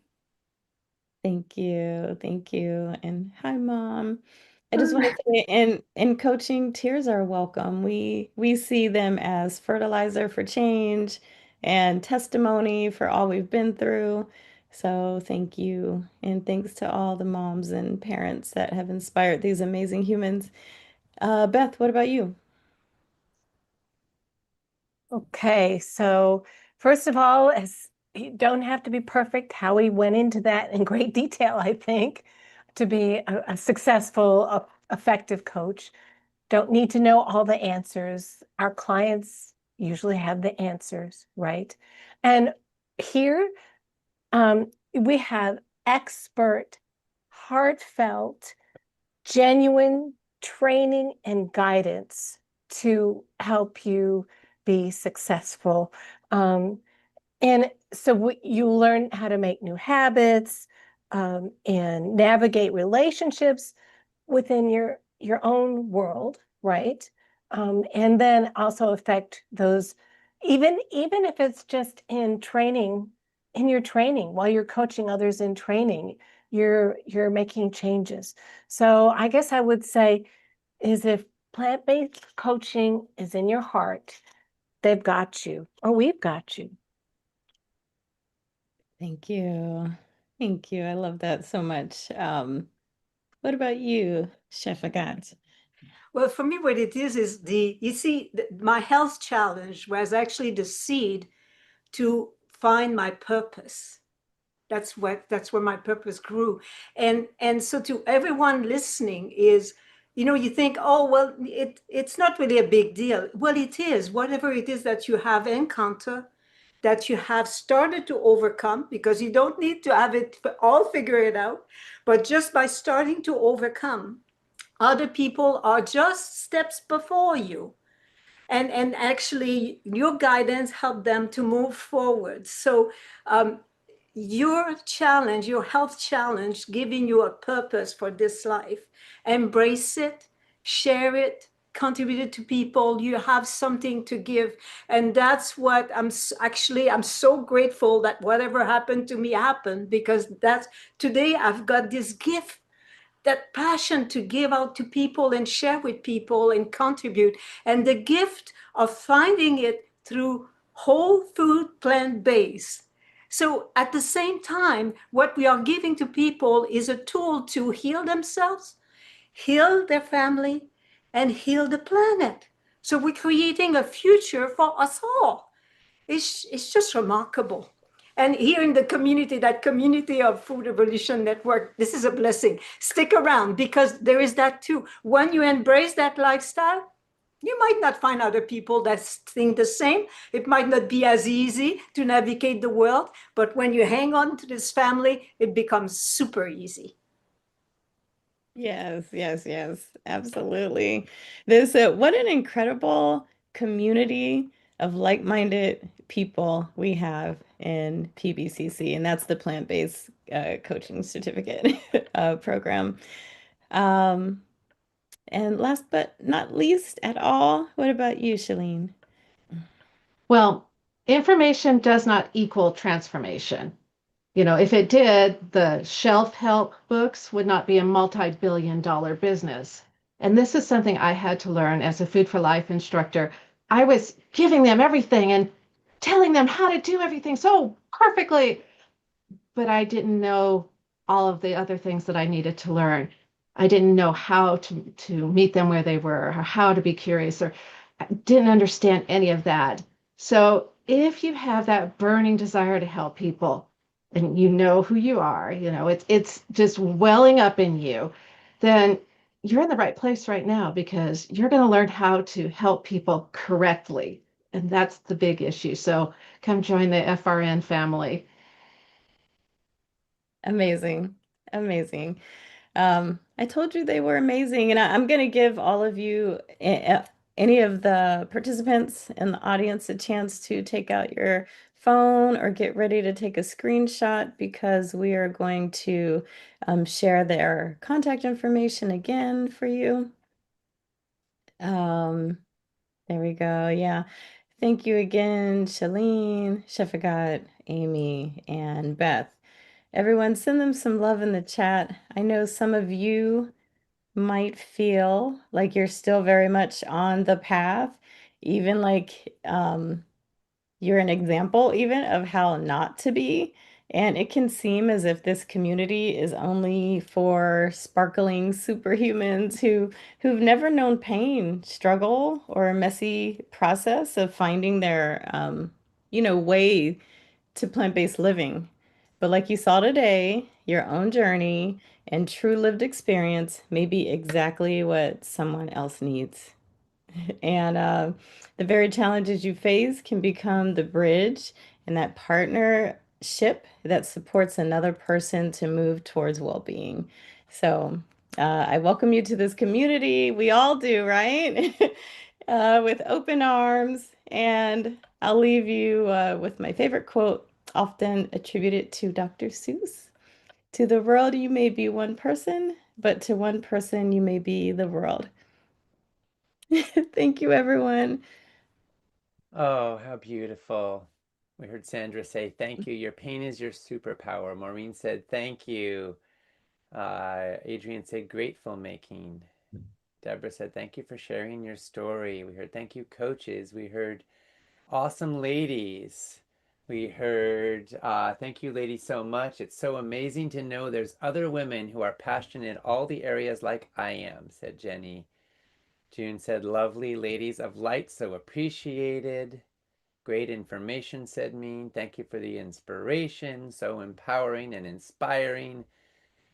Thank you. Thank you. And hi, Mom. I just want to say in coaching, tears are welcome. We see them as fertilizer for change and testimony for all we've been through. So thank you. And thanks to all the moms and parents that have inspired these amazing humans. Beth, what about you? Okay, so first of all, as you don't have to be perfect, Howie went into that in great detail, I think, to be a successful, effective coach. Don't need to know all the answers. Our clients usually have the answers, right? And here we have expert, heartfelt, genuine training and guidance to help you be successful. And so you learn how to make new habits and navigate relationships within your own world, right? And then also affect those, even if it's just in training, in your training, while you're coaching others in training, you're making changes. So I guess I would say is if plant-based coaching is in your heart, they've got you, or we've got you. Thank you. Thank you. I love that so much. What about you, Chef Agat? Well, for me, what it is you see, my health challenge was actually the seed to find my purpose. That's where my purpose grew. And so to everyone listening is you think, oh, well, it's not really a big deal. Well, it is. Whatever it is that you have encountered, that you have started to overcome, because you don't need to have it all figured out, but just by starting to overcome, other people are just steps before you. And actually, your guidance helped them to move forward. So your challenge, your health challenge, giving you a purpose for this life, embrace it, share it, contribute it to people. You have something to give. And that's what I'm so grateful that whatever happened to me happened, because that's today I've got this gift, that passion to give out to people and share with people and contribute, and the gift of finding it through whole food, plant-based. So at the same time, what we are giving to people is a tool to heal themselves, heal their family, and heal the planet. So we're creating a future for us all. It's just remarkable. And here in the community, that community of Food Evolution Network, this is a blessing. Stick around, because there is that too. When you embrace that lifestyle, you might not find other people that think the same. It might not be as easy to navigate the world, but when you hang on to this family, it becomes super easy. Yes, yes, yes, absolutely. What an incredible community of like-minded people we have in PBCC, and that's the plant-based coaching certificate program. And last but not least at all, what about you, Shalene? Well, information does not equal transformation. If it did, the shelf help books would not be a multi-billion-dollar business. And this is something I had to learn as a Food for Life instructor. I was giving them everything and telling them how to do everything so perfectly, but I didn't know all of the other things that I needed to learn. I didn't know how to meet them where they were, or how to be curious, or I didn't understand any of that. So if you have that burning desire to help people, and you know who you are, it's just welling up in you, then you're in the right place right now, because you're going to learn how to help people correctly. And that's the big issue. So come join the FRN family. Amazing. Amazing. I told you they were amazing, and I'm going to give all of you, any of the participants in the audience, a chance to take out your phone or get ready to take a screenshot, because we are going to share their contact information again for you. There we go. Yeah. Thank you again, Shalene, Shafagat, Amy, and Beth. Everyone, send them some love in the chat. I know some of you might feel like you're still very much on the path, even like you're an example even of how not to be. And it can seem as if this community is only for sparkling superhumans who've never known pain, struggle, or a messy process of finding their way to plant-based living. But like you saw today, your own journey and true lived experience may be exactly what someone else needs. And the very challenges you face can become the bridge and that partnership that supports another person to move towards well-being. So I welcome you to this community. We all do, right? With open arms. And I'll leave you with my favorite quote, often attributed to Dr. Seuss. To the world, you may be one person, but to one person, you may be the world. Thank you, everyone. Oh, how beautiful. We heard Sandra say, thank you. Your pain is your superpower. Maureen said, thank you. Adrian said, grateful making. Deborah said, thank you for sharing your story. We heard, thank you, coaches. We heard, awesome ladies. We heard, thank you, ladies, so much. It's so amazing to know there's other women who are passionate in all the areas like I am, said Jenny. June said, lovely ladies of light, so appreciated. Great information, said Mean. Thank you for the inspiration, so empowering and inspiring.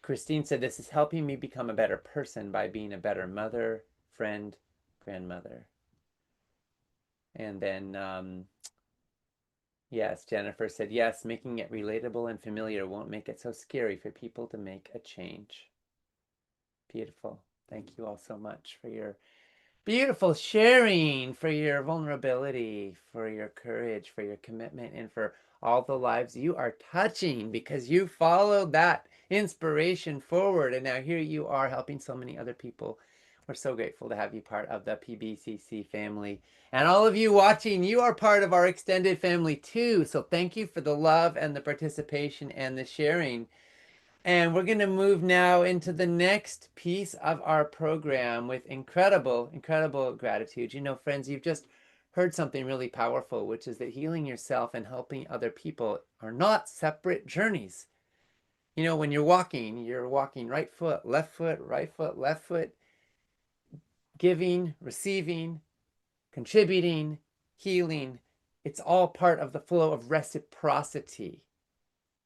Christine said, this is helping me become a better person by being a better mother, friend, grandmother. And then, yes, Jennifer said, yes, making it relatable and familiar won't make it so scary for people to make a change. Beautiful. Thank you all so much for your beautiful sharing, for your vulnerability, for your courage, for your commitment, and for all the lives you are touching, because you followed that inspiration forward. And now here you are helping so many other people. We're so grateful to have you part of the PBCC family. And all of you watching, you are part of our extended family too. So thank you for the love and the participation and the sharing. And we're going to move now into the next piece of our program with incredible, incredible gratitude. You know, friends, you've just heard something really powerful, which is that healing yourself and helping other people are not separate journeys. You know, when you're walking right foot, left foot, right foot, left foot, giving, receiving, contributing, healing. It's all part of the flow of reciprocity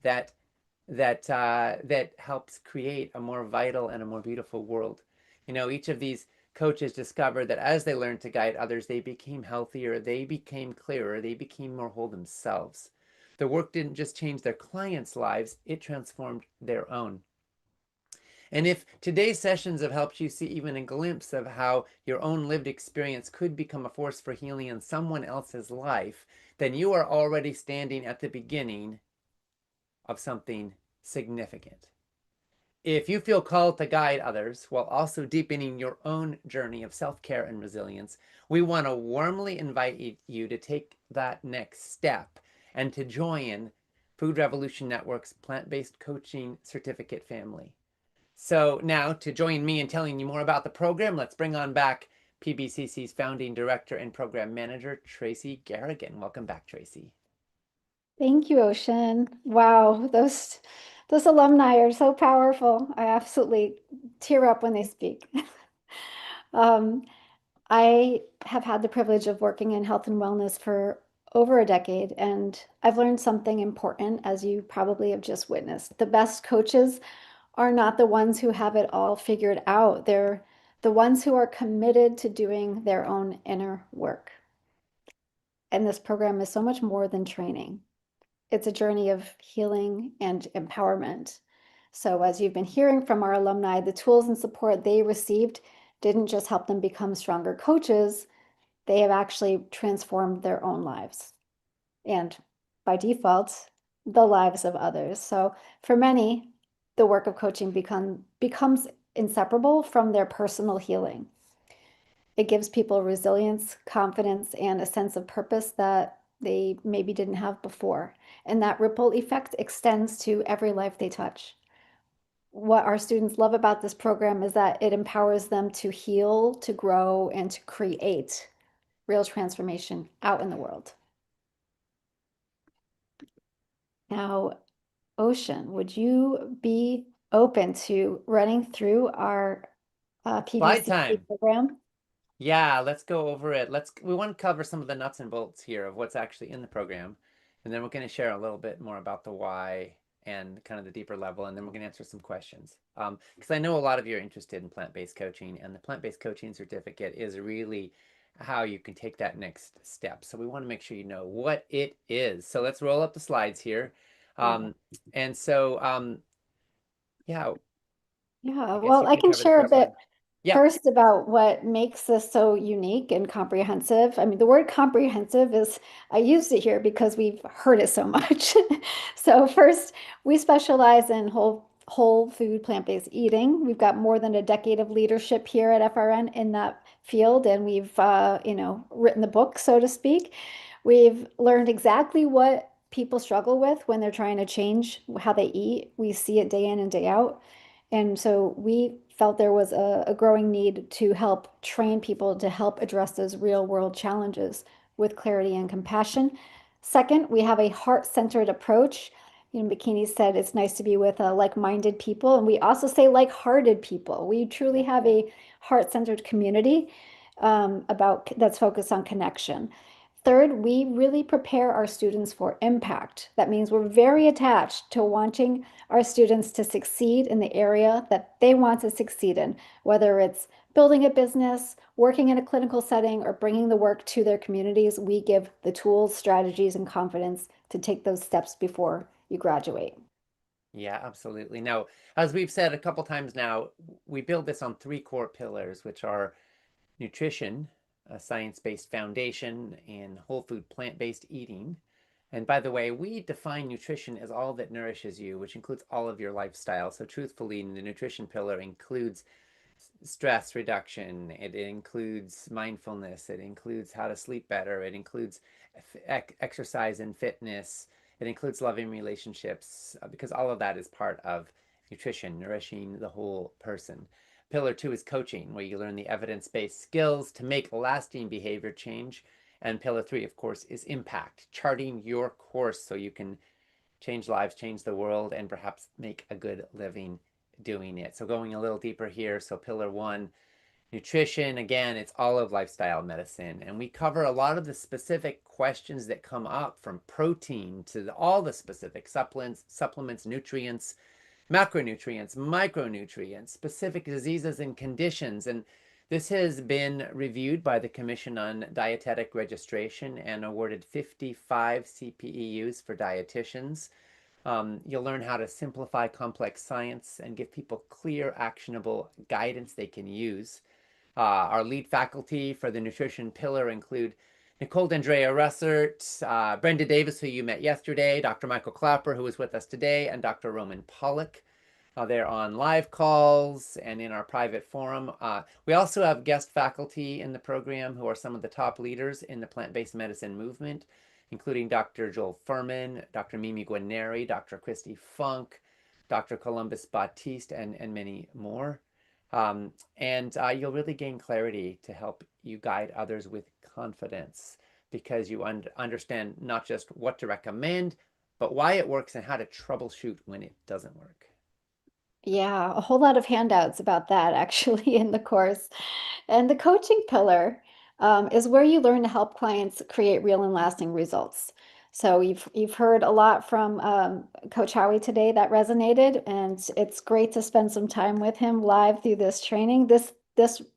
that that helps create a more vital and a more beautiful world. You know, each of these coaches discovered that as they learned to guide others, they became healthier, they became clearer, they became more whole themselves. The work didn't just change their clients' lives, it transformed their own. And if today's sessions have helped you see even a glimpse of how your own lived experience could become a force for healing in someone else's life, then you are already standing at the beginning of something significant. If you feel called to guide others while also deepening your own journey of self-care and resilience, we want to warmly invite you to take that next step and to join Food Revolution Network's plant-based coaching certificate family. So now, to join me in telling you more about the program, let's bring on back PBCC's founding director and program manager, Tracy Garrigan. Welcome back, Tracy. Thank you, Ocean. Wow, those alumni are so powerful. I absolutely tear up when they speak. I have had the privilege of working in health and wellness for over a decade, and I've learned something important, as you probably have just witnessed. The best coaches are not the ones who have it all figured out. They're the ones who are committed to doing their own inner work. And this program is so much more than training. It's a journey of healing and empowerment. So as you've been hearing from our alumni, the tools and support they received didn't just help them become stronger coaches, they have actually transformed their own lives. And by default, the lives of others. So for many, the work of coaching becomes inseparable from their personal healing. It gives people resilience, confidence, and a sense of purpose that they maybe didn't have before. And that ripple effect extends to every life they touch. What our students love about this program is that it empowers them to heal, to grow, and to create real transformation out in the world. Now, Ocean, would you be open to running through our Slide PBCC time. program? Yeah, let's go over it. We want to cover some of the nuts and bolts here of what's actually in the program. And then we're going to share a little bit more about the why and kind of the deeper level. And then we're going to answer some questions. Because I know a lot of you are interested in plant-based coaching, and the plant-based coaching certificate is really how you can take that next step. So we want to make sure you know what it is. So let's roll up the slides here. And so, yeah. Yeah, well, I can share a bit first about what makes this so unique and comprehensive. I mean, the word comprehensive is, I used it here because we've heard it so much. So first, we specialize in whole food, plant-based eating. We've got more than a decade of leadership here at FRN in that field, and we've, written the book, so to speak. We've learned exactly what people struggle with when they're trying to change how they eat. We see it day in and day out. And so we felt there was a growing need to help train people to help address those real world challenges with clarity and compassion. Second, we have a heart-centered approach. You know, Bikini said it's nice to be with like-minded people, and we also say like-hearted people. We truly have a heart-centered community that's focused on connection. Third, we really prepare our students for impact. That means we're very attached to wanting our students to succeed in the area that they want to succeed in, whether it's building a business, working in a clinical setting, or bringing the work to their communities. We give the tools, strategies, and confidence to take those steps before you graduate. Yeah, absolutely. Now, as we've said a couple times now, we build this on 3 core pillars, which are nutrition, a science-based foundation, and whole food plant-based eating. And by the way, we define nutrition as all that nourishes you, which includes all of your lifestyle. So truthfully, the nutrition pillar includes stress reduction, it includes mindfulness, it includes how to sleep better, it includes exercise and fitness, it includes loving relationships, because all of that is part of nutrition, nourishing the whole person. Pillar 2 is coaching, where you learn the evidence-based skills to make lasting behavior change. And pillar 3, of course, is impact, charting your course so you can change lives, change the world, and perhaps make a good living doing it. So going a little deeper here, so pillar 1, nutrition, again, it's all of lifestyle medicine. And we cover a lot of the specific questions that come up, from protein to all the specific supplements, nutrients, macronutrients, micronutrients, specific diseases and conditions. And this has been reviewed by the Commission on Dietetic Registration and awarded 55 CPEUs for dietitians. You'll learn how to simplify complex science and give people clear, actionable guidance they can use. Our lead faculty for the nutrition pillar include Nicole D'Andrea Russert, Brenda Davis, who you met yesterday, Dr. Michael Klapper, who is with us today, and Dr. Roman Pollock. They're on live calls and in our private forum. We also have guest faculty in the program who are some of the top leaders in the plant-based medicine movement, including Dr. Joel Furman, Dr. Mimi Guarneri, Dr. Christy Funk, Dr. Columbus Batiste, and many more. You'll really gain clarity to help you guide others with confidence, because you understand not just what to recommend, but why it works and how to troubleshoot when it doesn't work. Yeah, a whole lot of handouts about that actually in the course. And the coaching pillar is where you learn to help clients create real and lasting results. So you've heard a lot from Coach Howie today that resonated, and it's great to spend some time with him live through this training. This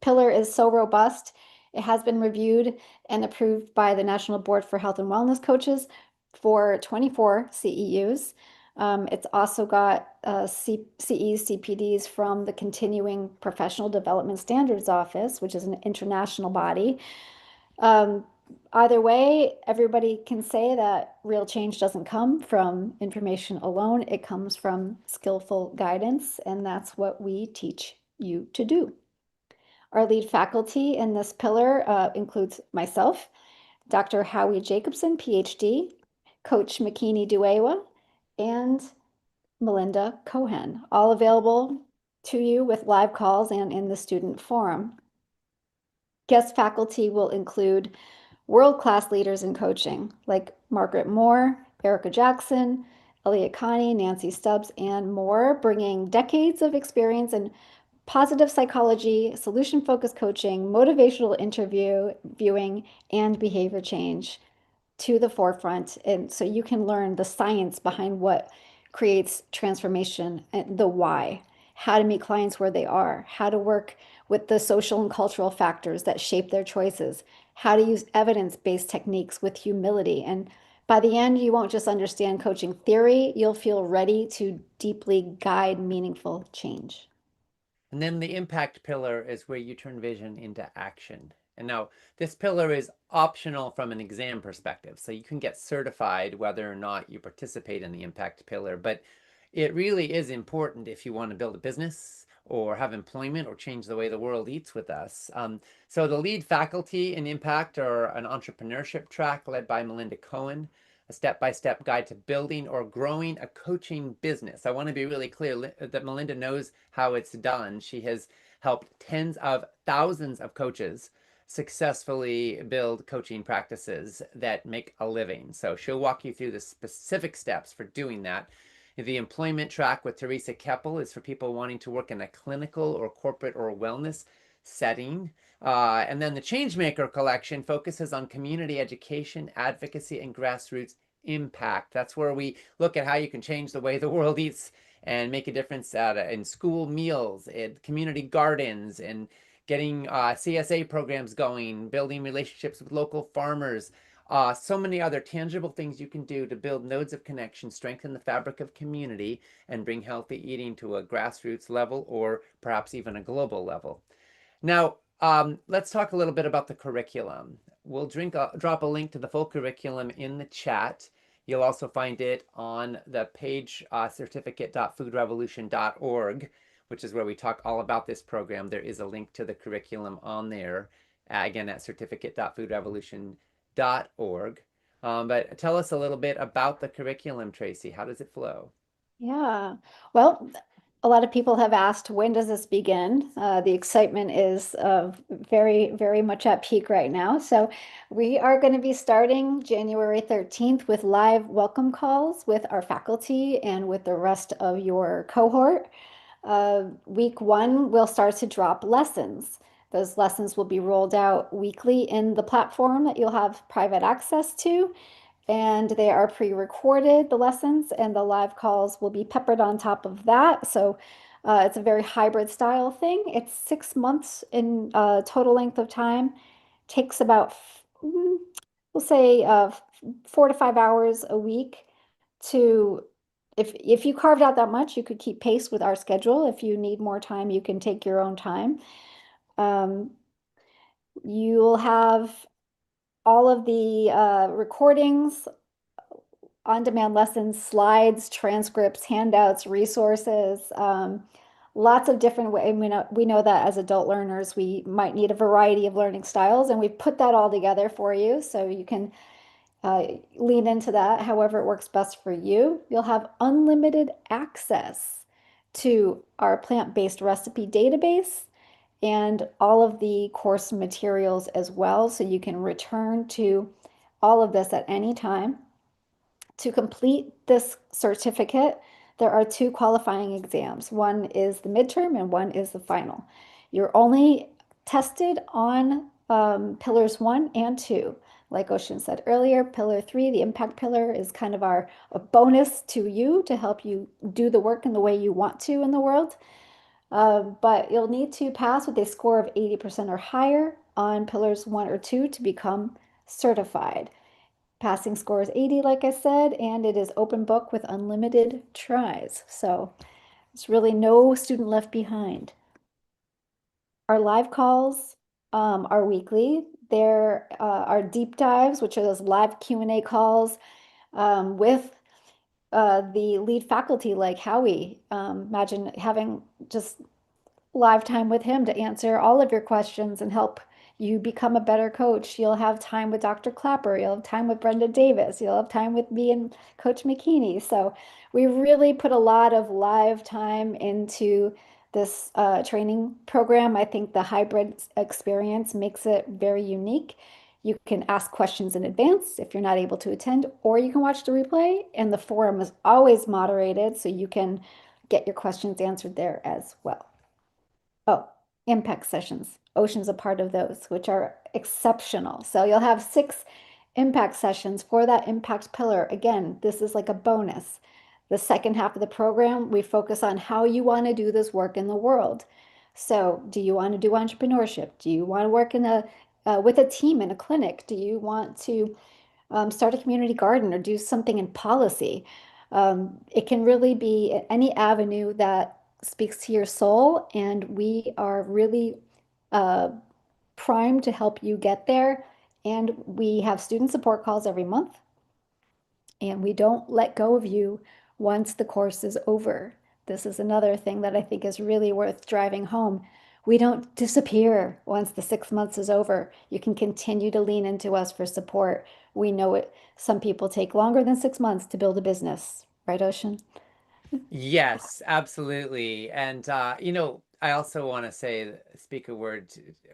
pillar is so robust. It has been reviewed and approved by the National Board for Health and Wellness Coaches for 24 CEUs. It's also got CEs, CPDs from the Continuing Professional Development Standards Office, which is an international body. Either way, everybody can say that real change doesn't come from information alone. It comes from skillful guidance, and that's what we teach you to do. Our lead faculty in this pillar includes myself, Dr. Howie Jacobson, PhD, Coach Makini Duewa, and Melinda Cohen, all available to you with live calls and in the student forum. Guest faculty will include world-class leaders in coaching like Margaret Moore, Erica Jackson, Elliot Connie, Nancy Stubbs, and more, bringing decades of experience in positive psychology, solution-focused coaching, motivational interviewing, and behavior change to the forefront. And so you can learn the science behind what creates transformation and the why, how to meet clients where they are, how to work with the social and cultural factors that shape their choices, how to use evidence-based techniques with humility. And by the end, you won't just understand coaching theory, you'll feel ready to deeply guide meaningful change. And then the impact pillar is where you turn vision into action. And now this pillar is optional from an exam perspective. So you can get certified whether or not you participate in the impact pillar, but it really is important if you want to build a business or have employment or change the way the world eats with us. So the lead faculty in impact are an entrepreneurship track led by Melinda Cohen, a step-by-step guide to building or growing a coaching business. I want to be really clear that Melinda knows how it's done. She has helped tens of thousands of coaches successfully build coaching practices that make a living. So she'll walk you through the specific steps for doing that. The employment track with Teresa Keppel is for people wanting to work in a clinical or corporate or wellness setting. And then the Changemaker collection focuses on community education, advocacy, and grassroots impact. That's where we look at how you can change the way the world eats and make a difference in school meals, in community gardens, and getting CSA programs going, building relationships with local farmers. So many other tangible things you can do to build nodes of connection, strengthen the fabric of community, and bring healthy eating to a grassroots level or perhaps even a global level. Now, let's talk a little bit about the curriculum. We'll drop a link to the full curriculum in the chat. You'll also find it on the page certificate.foodrevolution.org, which is where we talk all about this program. There is a link to the curriculum on there, again, at certificate.foodrevolution.org. But tell us a little bit about the curriculum, Tracy. How does it flow? Yeah, well, a lot of people have asked, when does this begin? The excitement is very, very much at peak right now. So we are going to be starting January 13th with live welcome calls with our faculty and with the rest of your cohort. Week 1, we'll start to drop lessons. Those lessons will be rolled out weekly in the platform that you'll have private access to. And they are pre-recorded, the lessons, and the live calls will be peppered on top of that. So it's a very hybrid style thing. It's 6 months in total length of time. Takes about, we'll say, 4 to 5 hours a week to, if you carved out that much, you could keep pace with our schedule. If you need more time, you can take your own time. You'll have all of the recordings, on-demand lessons, slides, transcripts, handouts, resources, lots of different ways. We know that as adult learners, we might need a variety of learning styles, and we've put that all together for you so you can lean into that however it works best for you. You'll have unlimited access to our plant-based recipe database and all of the course materials as well, so you can return to all of this at any time. To complete this certificate, there are 2 qualifying exams. One is the midterm and one is the final. You're only tested on pillars 1 and 2. Like Ocean said earlier, pillar 3, the impact pillar, is kind of a bonus to you to help you do the work in the way you want to in the world. But you'll need to pass with a score of 80% or higher on pillars 1 or 2 to become certified. Passing score is 80, like I said, and it is open book with unlimited tries. So it's really no student left behind. Our live calls are weekly. There are deep dives, which are those live Q&A calls with the lead faculty like Howie. Imagine having just live time with him to answer all of your questions and help you become a better coach. You'll have time with Dr. Klapper. You'll have time with Brenda Davis. You'll have time with me and Coach McKinney. So we really put a lot of live time into this training program. I think the hybrid experience makes it very unique. You can ask questions in advance if you're not able to attend, or you can watch the replay, and the forum is always moderated, so you can get your questions answered there as well. Oh, impact sessions. Ocean's a part of those, which are exceptional. So you'll have 6 impact sessions for that impact pillar. Again, this is like a bonus. The second half of the program, we focus on how you want to do this work in the world. So do you want to do entrepreneurship? Do you want to work in with a team in a clinic? Do you want to start a community garden or do something in policy? It can really be any avenue that speaks to your soul, and we are really primed to help you get there. And we have student support calls every month, and we don't let go of you once the course is over. This is another thing that I think is really worth driving home. We don't disappear once the 6 months is over. You can continue to lean into us for support. We know it. Some people take longer than 6 months to build a business, right, Ocean? Yes, absolutely. And, I also want to speak a word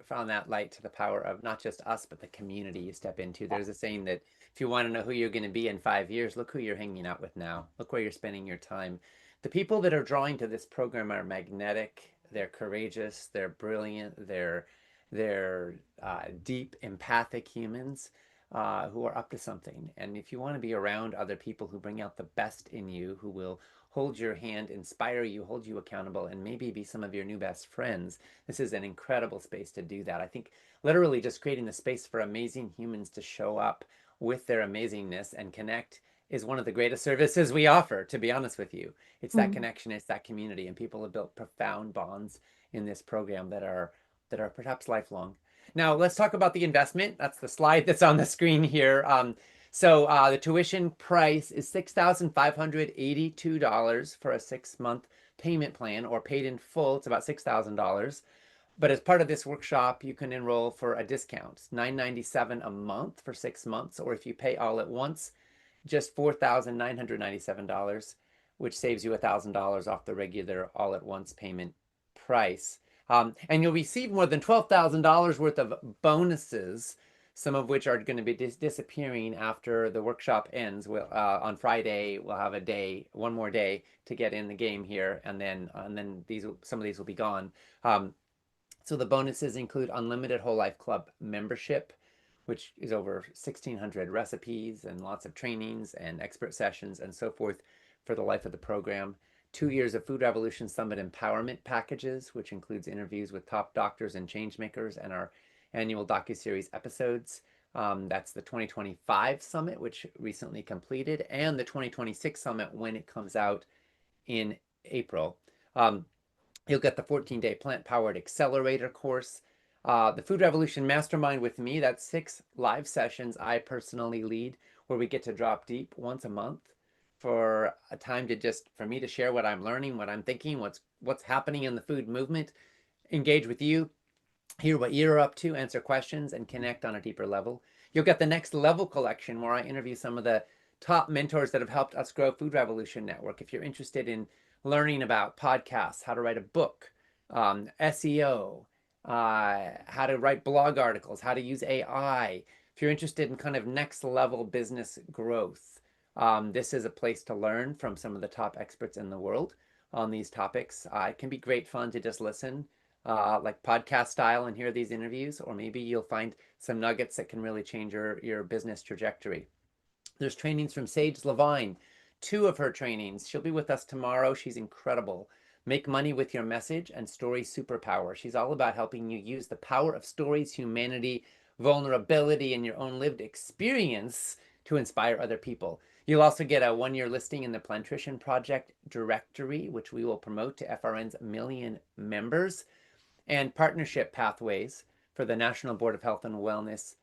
on that light to the power of not just us, but the community you step into. There's a saying that if you want to know who you're going to be in 5 years, look who you're hanging out with now. Look where you're spending your time. The people that are drawing to this program are magnetic. They're courageous. They're brilliant. They're They're deep, empathic humans who are up to something. And if you want to be around other people who bring out the best in you, who will hold your hand, inspire you, hold you accountable, and maybe be some of your new best friends, this is an incredible space to do that. I think literally just creating the space for amazing humans to show up with their amazingness and connect is one of the greatest services we offer, to be honest with you. It's that connection, it's that community, and people have built profound bonds in this program that are perhaps lifelong. Now let's talk about the investment. That's the slide that's on the screen here. So the tuition price is $6,582 for a 6-month payment plan, or paid in full. It's about $6,000. But as part of this workshop, you can enroll for a discount. It's $997 a month for 6 months, or if you pay all at once, just $4,997, which saves you $1,000 off the regular all at once payment price. And you'll receive more than $12,000 worth of bonuses, some of which are going to be disappearing after the workshop ends. On Friday, we'll have one more day to get in the game here, and then some of these will be gone. So the bonuses include unlimited Whole Life Club membership, which is over 1,600 recipes and lots of trainings and expert sessions and so forth for the life of the program. 2 years of Food Revolution Summit empowerment packages, which includes interviews with top doctors and changemakers, and our annual docuseries episodes. That's the 2025 summit, which recently completed, and the 2026 summit when it comes out in April. You'll get the 14-day plant-powered accelerator course. The Food Revolution Mastermind with me, that's 6 live sessions I personally lead, where we get to drop deep once a month for a time for me to share what I'm learning, what I'm thinking, what's happening in the food movement, engage with you, hear what you're up to, answer questions, and connect on a deeper level. You'll get the Next Level collection, where I interview some of the top mentors that have helped us grow Food Revolution Network. If you're interested in learning about podcasts, how to write a book, SEO, how to write blog articles, how to use AI, if you're interested in kind of next level business growth, this is a place to learn from some of the top experts in the world on these topics. It can be great fun to just listen, like podcast style, and hear these interviews, or maybe you'll find some nuggets that can really change your business trajectory. There's trainings from Sage Levine, 2 of her trainings. She'll be with us tomorrow. She's incredible. Make Money with Your Message and Story Superpower. She's all about helping you use the power of stories, humanity, vulnerability, and your own lived experience to inspire other people. You'll also get a 1-year listing in the Plantrition Project directory, which we will promote to FRN's 1 million members, and partnership pathways for the National Board of Health and Wellness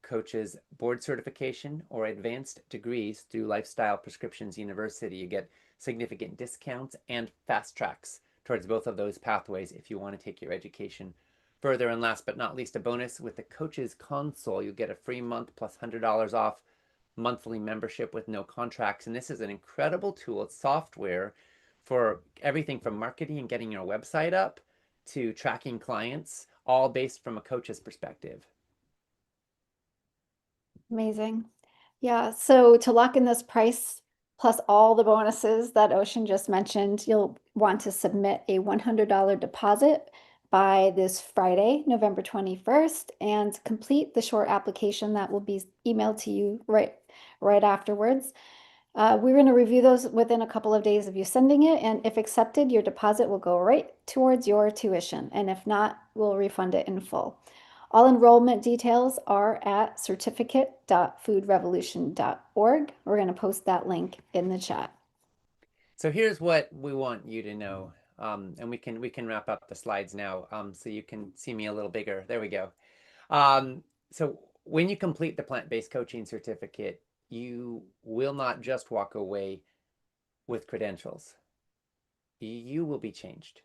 coaches board certification or advanced degrees through Lifestyle Prescriptions University. You get significant discounts and fast tracks towards both of those pathways if you want to take your education further. And last but not least, a bonus with the Coaches Console. You get a free month plus $100 off monthly membership with no contracts. And this is an incredible tool. It's software for everything from marketing and getting your website up to tracking clients, all based from a coach's perspective. Amazing. Yeah, so to lock in this price plus all the bonuses that Ocean just mentioned, you'll want to submit a $100 deposit by this Friday, November 21st, and complete the short application that will be emailed to you right afterwards. We're going to review those within a couple of days of you sending it, and if accepted, your deposit will go right towards your tuition, and if not, we'll refund it in full. All enrollment details are at certificate.foodrevolution.org. We're going to post that link in the chat. So here's what we want you to know, and we can wrap up the slides now, so you can see me a little bigger. There we go. So when you complete the plant-based coaching certificate, you will not just walk away with credentials. You will be changed.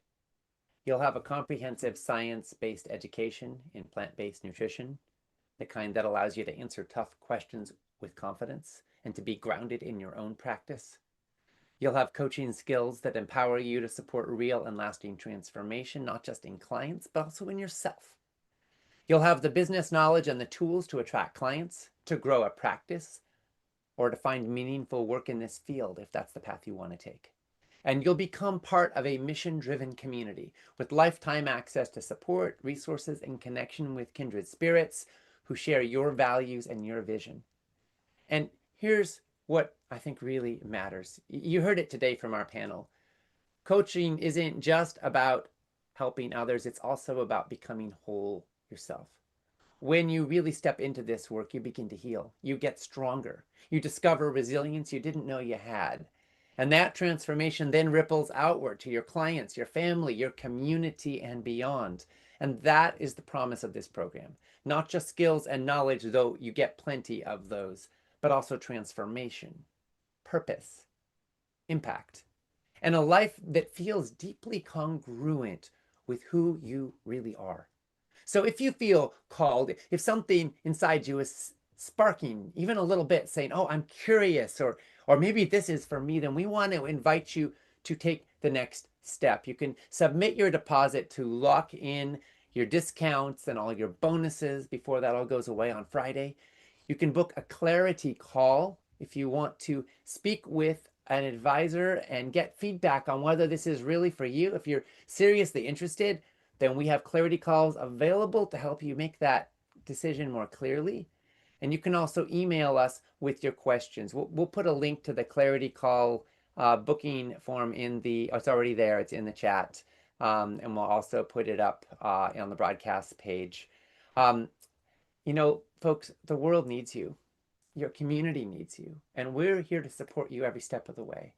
You'll have a comprehensive science-based education in plant-based nutrition, the kind that allows you to answer tough questions with confidence and to be grounded in your own practice. You'll have coaching skills that empower you to support real and lasting transformation, not just in clients, but also in yourself. You'll have the business knowledge and the tools to attract clients, to grow a practice, or to find meaningful work in this field if that's the path you want to take. and you'll become part of a mission-driven community with lifetime access to support, resources, and connection with kindred spirits who share your values and your vision. And here's what I think really matters. You heard it today from our panel. Coaching isn't just about helping others, it's also about becoming whole yourself. When you really step into this work, you begin to heal. You get stronger. You discover resilience you didn't know you had. And that transformation then ripples outward to your clients, your family, your community, and beyond. And that is the promise of this program. Not just skills and knowledge, though you get plenty of those, but also transformation, purpose, impact, and a life that feels deeply congruent with who you really are. So if you feel called, if something inside you is sparking even a little bit, saying, oh, I'm curious, or maybe this is for me, then we want to invite you to take the next step. You can submit your deposit to lock in your discounts and all your bonuses before that all goes away on Friday. You can book a clarity call if you want to speak with an advisor and get feedback on whether this is really for you. If you're seriously interested, then we have clarity calls available to help you make that decision more clearly. And you can also email us with your questions. We'll put a link to the clarity call booking form in the, oh, it's already there, it's in the chat. And we'll also put it up on the broadcast page. You know, folks, the world needs you. Your community needs you. And we're here to support you every step of the way.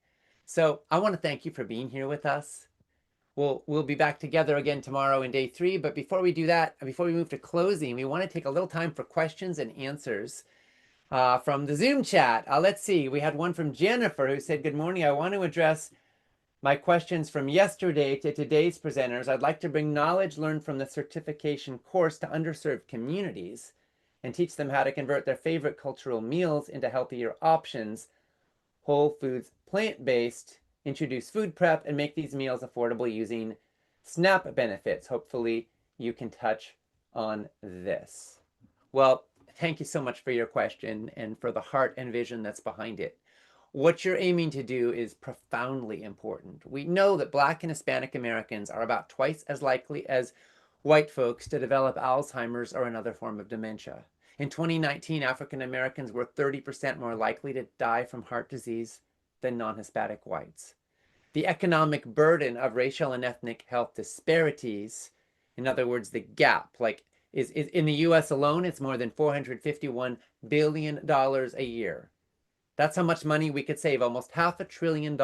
So I want to thank you for being here with us. We'll be back together again tomorrow in day 3. But before we do that, before we move to closing, we want to take a little time for questions and answers from the Zoom chat. Let's see. We had one from Jennifer who said, good morning. I want to address my questions from yesterday to today's presenters. I'd like to bring knowledge learned from the certification course to underserved communities and teach them how to convert their favorite cultural meals into healthier options, whole foods, plant-based, introduce food prep, and make these meals affordable using SNAP benefits. Hopefully you can touch on this. Well, thank you so much for your question and for the heart and vision that's behind it. What you're aiming to do is profoundly important. We know that Black and Hispanic Americans are about twice as likely as white folks to develop Alzheimer's or another form of dementia. In 2019, African Americans were 30% more likely to die from heart disease than non-Hispanic whites. The economic burden of racial and ethnic health disparities, in other words, the gap, is in the US alone, it's more than $451 billion a year. That's how much money we could save, almost $500 billion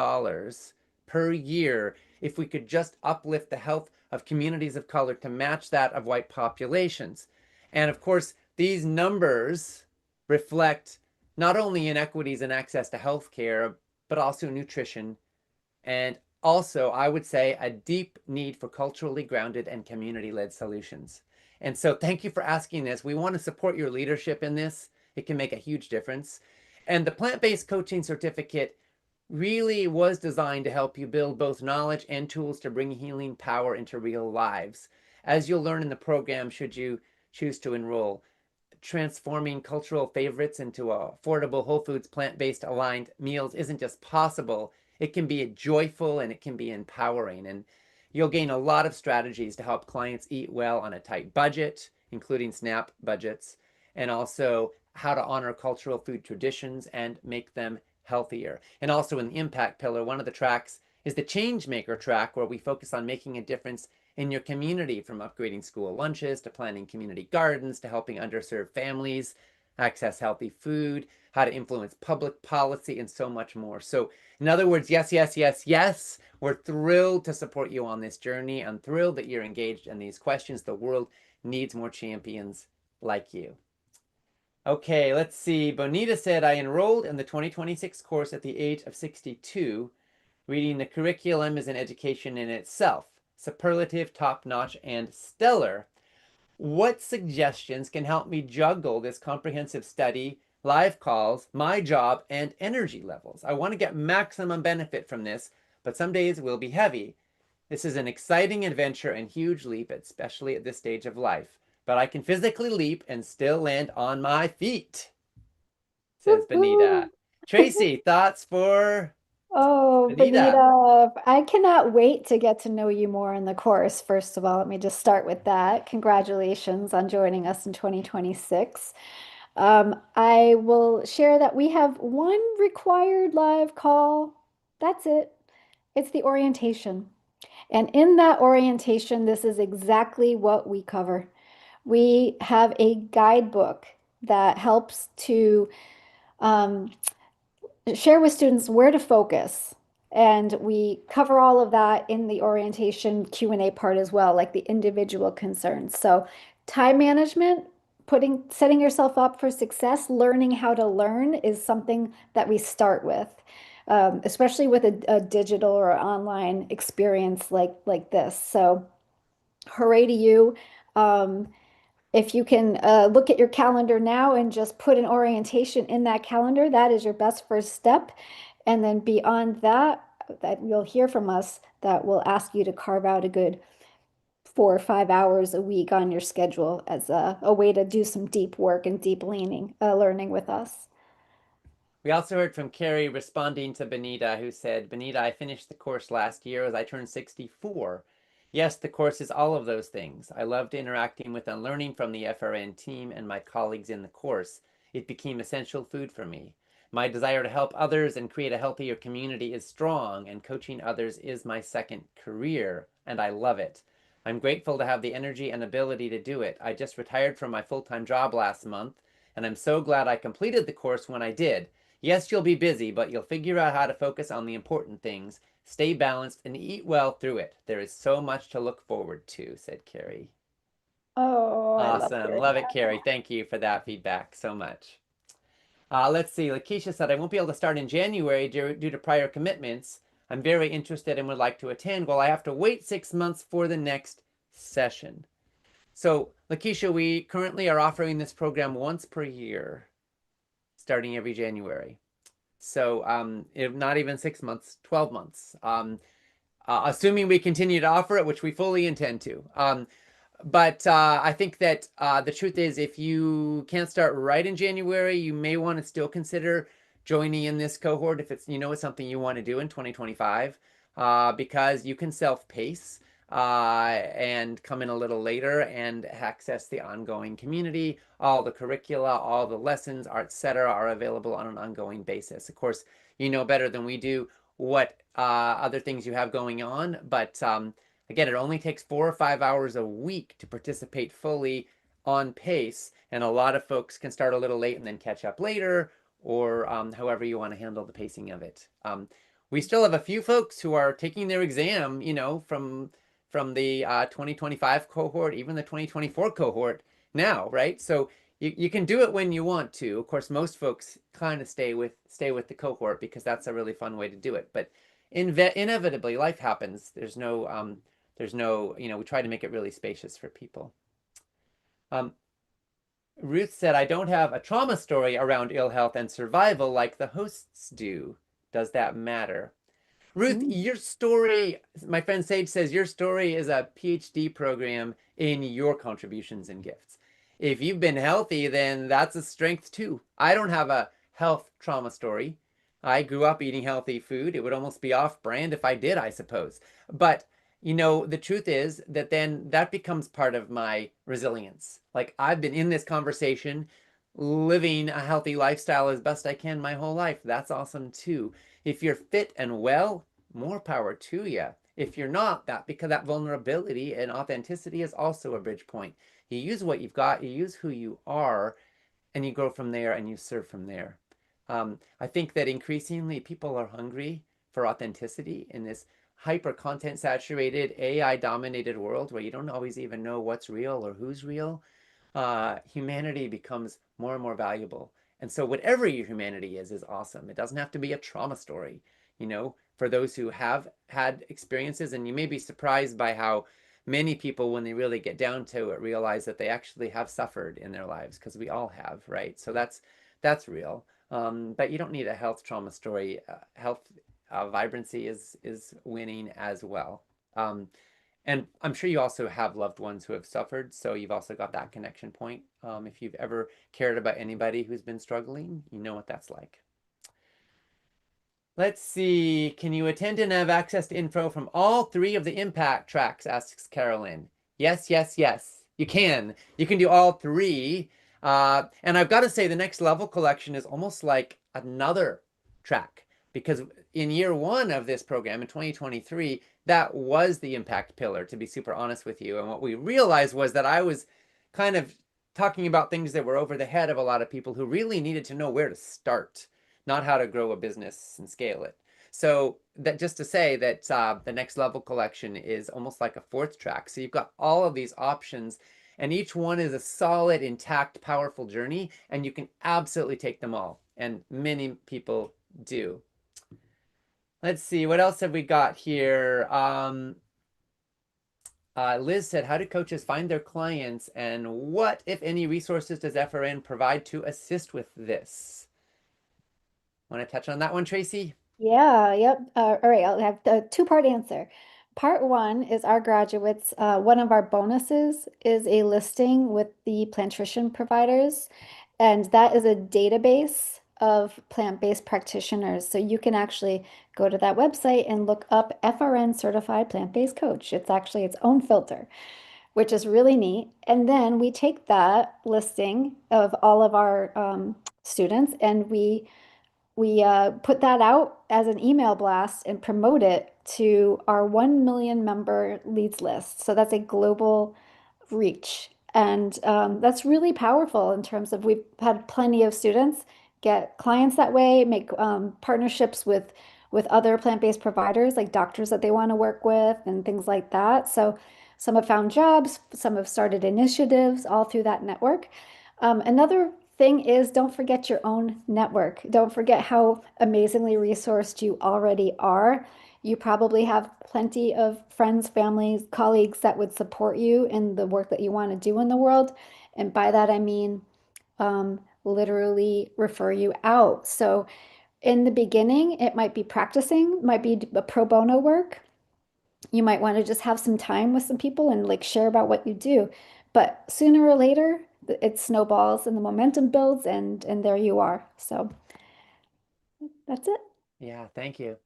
per year, if we could just uplift the health of communities of color to match that of white populations. And of course, these numbers reflect not only inequities in access to health care, but also nutrition, and also, I would say, a deep need for culturally grounded and community-led solutions. And so thank you for asking this. We want to support your leadership in this. It can make a huge difference. And the plant-based coaching certificate really was designed to help you build both knowledge and tools to bring healing power into real lives. As you'll learn in the program, should you choose to enroll, transforming cultural favorites into affordable, whole foods, plant-based aligned meals isn't just possible. It can be joyful and it can be empowering. And you'll gain a lot of strategies to help clients eat well on a tight budget, including SNAP budgets, and also how to honor cultural food traditions and make them healthier. And also in the impact pillar, one of the tracks is the change maker track, where we focus on making a difference in your community, from upgrading school lunches to planting community gardens to helping underserved families access healthy food, how to influence public policy, and so much more. So in other words, yes, yes, yes, yes, we're thrilled to support you on this journey. I'm thrilled that you're engaged in these questions. The world needs more champions like you. Okay, let's see. Bonita said, I enrolled in the 2026 course at the age of 62. Reading the curriculum is an education in itself. Superlative, top-notch, and stellar. What suggestions can help me juggle this comprehensive study, live calls, my job, and energy levels? I want to get maximum benefit from this, but some days will be heavy. This is an exciting adventure and huge leap, especially at this stage of life. But I can physically leap and still land on my feet, says Benita. Tracy, thoughts for Oh, Benita. Benita, I cannot wait to get to know you more in the course. First of all, let me just start with that. Congratulations on joining us in 2026. I will share that we have one required live call. That's it. It's the orientation. And in that orientation, this is exactly what we cover. We have a guidebook that helps to um, share with students where to focus. And we cover all of that in the orientation Q&A part as well, like the individual concerns. So time management, setting yourself up for success, learning how to learn is something that we start with, especially with a digital or online experience like this. So hooray to you. If you can look at your calendar now and just put an orientation in that calendar, that is your best first step. And then beyond that, that you'll hear from us that will ask you to carve out a good 4 or 5 hours a week on your schedule as a way to do some deep work and deep learning with us. We also heard from Carrie responding to Benita, who said, Benita, I finished the course last year as I turned 64. Yes, the course is all of those things. I loved interacting with and learning from the FRN team and my colleagues in the course. It became essential food for me. My desire to help others and create a healthier community is strong, and coaching others is my second career, and I love it. I'm grateful to have the energy and ability to do it. I just retired from my full-time job last month, and I'm so glad I completed the course when I did. Yes, you'll be busy, but you'll figure out how to focus on the important things, stay balanced, and eat well through it. There is so much to look forward to, said Carrie. Oh, I love Awesome. hearing Love it, that. Carrie. Thank you for that feedback so much. Let's see. Lakeisha said, I won't be able to start in January due to prior commitments. I'm very interested and would like to attend. Well, I have to wait 6 months for the next session. So, Lakeisha, we currently are offering this program once per year, starting every January. So not even 6 months, 12 months. Assuming we continue to offer it, which we fully intend to. But I think that the truth is, if you can't start right in January, you may want to still consider joining in this cohort if it's it's something you want to do in 2025, because you can self-pace and come in a little later and access the ongoing community. All the curricula, all the lessons, etc., are available on an ongoing basis. Of course, you know better than we do what other things you have going on, but again, it only takes 4 or 5 hours a week to participate fully on pace, and a lot of folks can start a little late and then catch up later, or however you want to handle the pacing of it. We still have a few folks who are taking their exam, from the 2025 cohort, even the 2024 cohort now, right? So you can do it when you want to. Of course, most folks kind of stay with the cohort because that's a really fun way to do it. But inevitably, life happens. There's no, we try to make it really spacious for people. Ruth said, I don't have a trauma story around ill health and survival like the hosts do. Does that matter? Ruth, your story, my friend Sage says, your story is a PhD program in your contributions and gifts. If you've been healthy, then that's a strength too. I don't have a health trauma story. I grew up eating healthy food. It would almost be off brand if I did, I suppose. But, the truth is that then that becomes part of my resilience. Like, I've been in this conversation, living a healthy lifestyle as best I can my whole life. That's awesome too. If you're fit and well, more power to you. If you're not, because that vulnerability and authenticity is also a bridge point. You use what you've got, you use who you are, and you grow from there and you serve from there. I think that increasingly people are hungry for authenticity in this hyper content saturated, AI dominated world where you don't always even know what's real or who's real. Humanity becomes more and more valuable. And so whatever your humanity is awesome. It doesn't have to be a trauma story, for those who have had experiences. And you may be surprised by how many people, when they really get down to it, realize that they actually have suffered in their lives, because we all have, right? So that's real. But you don't need a health trauma story. Health vibrancy is winning as well. And I'm sure you also have loved ones who have suffered, so you've also got that connection point. If you've ever cared about anybody who's been struggling, you know what that's like. Let's see. Can you attend and have access to info from all 3 of the impact tracks? Asks Carolyn. Yes, yes, yes. You can. You can do all 3. And I've got to say, the Next Level collection is almost like another track, because in year 1 of this program in 2023, that was the impact pillar, to be super honest with you. And what we realized was that I was kind of talking about things that were over the head of a lot of people who really needed to know where to start, not how to grow a business and scale it. So that just to say that the Next Level collection is almost like a 4th track. So you've got all of these options, and each one is a solid, intact, powerful journey, and you can absolutely take them all. And many people do. Let's see, what else have we got here? Liz said, how do coaches find their clients, and what, if any, resources does FRN provide to assist with this? Want to touch on that one, Tracy? Yeah, yep. All right, I'll have the 2-part answer. Part 1 is our graduates. One of our bonuses is a listing with the plantation providers, and that is a database of plant-based practitioners. So you can actually go to that website and look up FRN Certified Plant-Based Coach. It's actually its own filter, which is really neat. And then we take that listing of all of our students, and we put that out as an email blast and promote it to our 1 million member leads list. So that's a global reach. And that's really powerful in terms of we've had plenty of students get clients that way, make partnerships with other plant-based providers like doctors that they want to work with and things like that. So some have found jobs, some have started initiatives all through that network. Another thing is don't forget your own network. Don't forget how amazingly resourced you already are. You probably have plenty of friends, families, colleagues that would support you in the work that you want to do in the world. And by that, I mean literally refer you out. So in the beginning, it might be practicing, might be a pro bono work. You might want to just have some time with some people and like share about what you do. But sooner or later, it snowballs and the momentum builds, and there you are. So that's it. Yeah, thank you.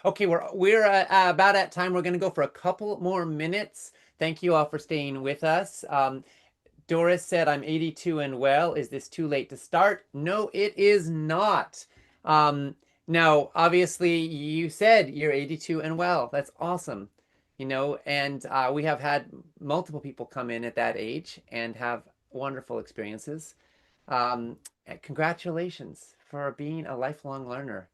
Okay, we're about at time. We're going to go for a couple more minutes. Thank you all for staying with us. Doris said, I'm 82 and well. Is this too late to start? No, it is not. Now, obviously, you said you're 82 and well. That's awesome. You know, and we have had multiple people come in at that age and have wonderful experiences. Congratulations for being a lifelong learner,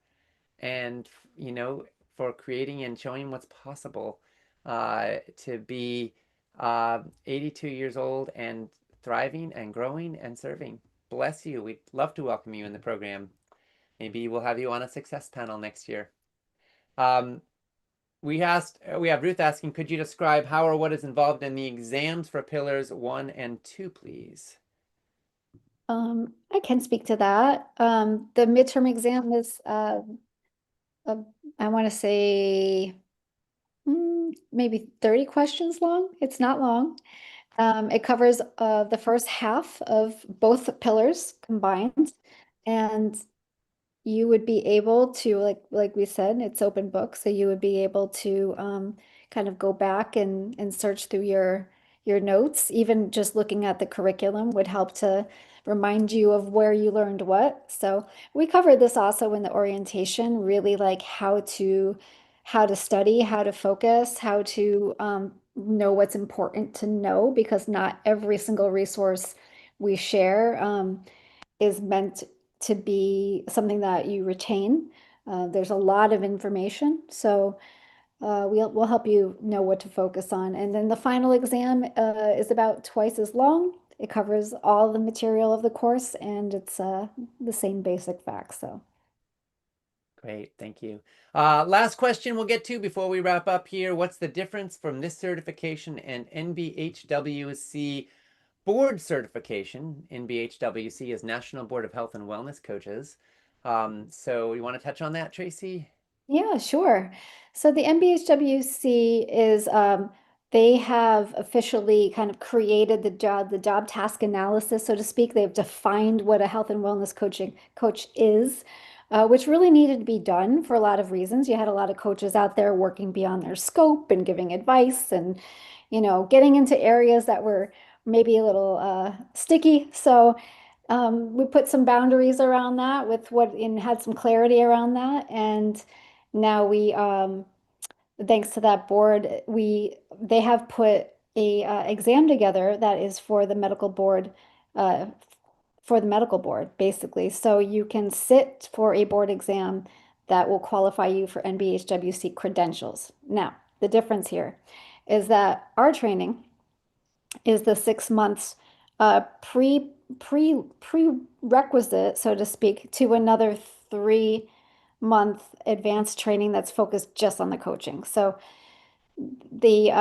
and you know, for creating and showing what's possible, to be 82 years old and thriving and growing and serving. Bless you. We'd love to welcome you in the program. Maybe we'll have you on a success panel next year. We have Ruth asking, could you describe how or what is involved in the exams for pillars 1 and 2, please? I can speak to that. The midterm exam is, I want to say, maybe 30 questions long. It's not long. It covers the first half of both pillars combined, and you would be able to, like we said, it's open book, so you would be able to kind of go back and search through your notes. Even just looking at the curriculum would help to remind you of where you learned what. So we covered this also in the orientation, really like how to study, how to focus, how to know what's important to know, because not every single resource we share is meant to be something that you retain. There's a lot of information, so we'll help you know what to focus on. And then the final exam is about twice as long. It covers all the material of the course, and it's the same basic facts. So Great, thank you. Last question we'll get to before we wrap up here. What's the difference from this certification and NBHWC board certification? NBHWC is National Board of Health and Wellness Coaches. So you want to touch on that, Tracy? yeah, sure. So the NBHWC is They have officially kind of created the job task analysis, so to speak. They've defined what a health and wellness coach is, which really needed to be done for a lot of reasons. You had a lot of coaches out there working beyond their scope and giving advice and, getting into areas that were maybe a little sticky. So we put some boundaries around that and had some clarity around that. And now thanks to that board, they have put a exam together that is uh, for the medical board, basically. So you can sit for a board exam that will qualify you for NBHWC credentials. Now, the difference here is that our training is the 6 months prerequisite, so to speak, to another 3 month advanced training that's focused just on the coaching. So the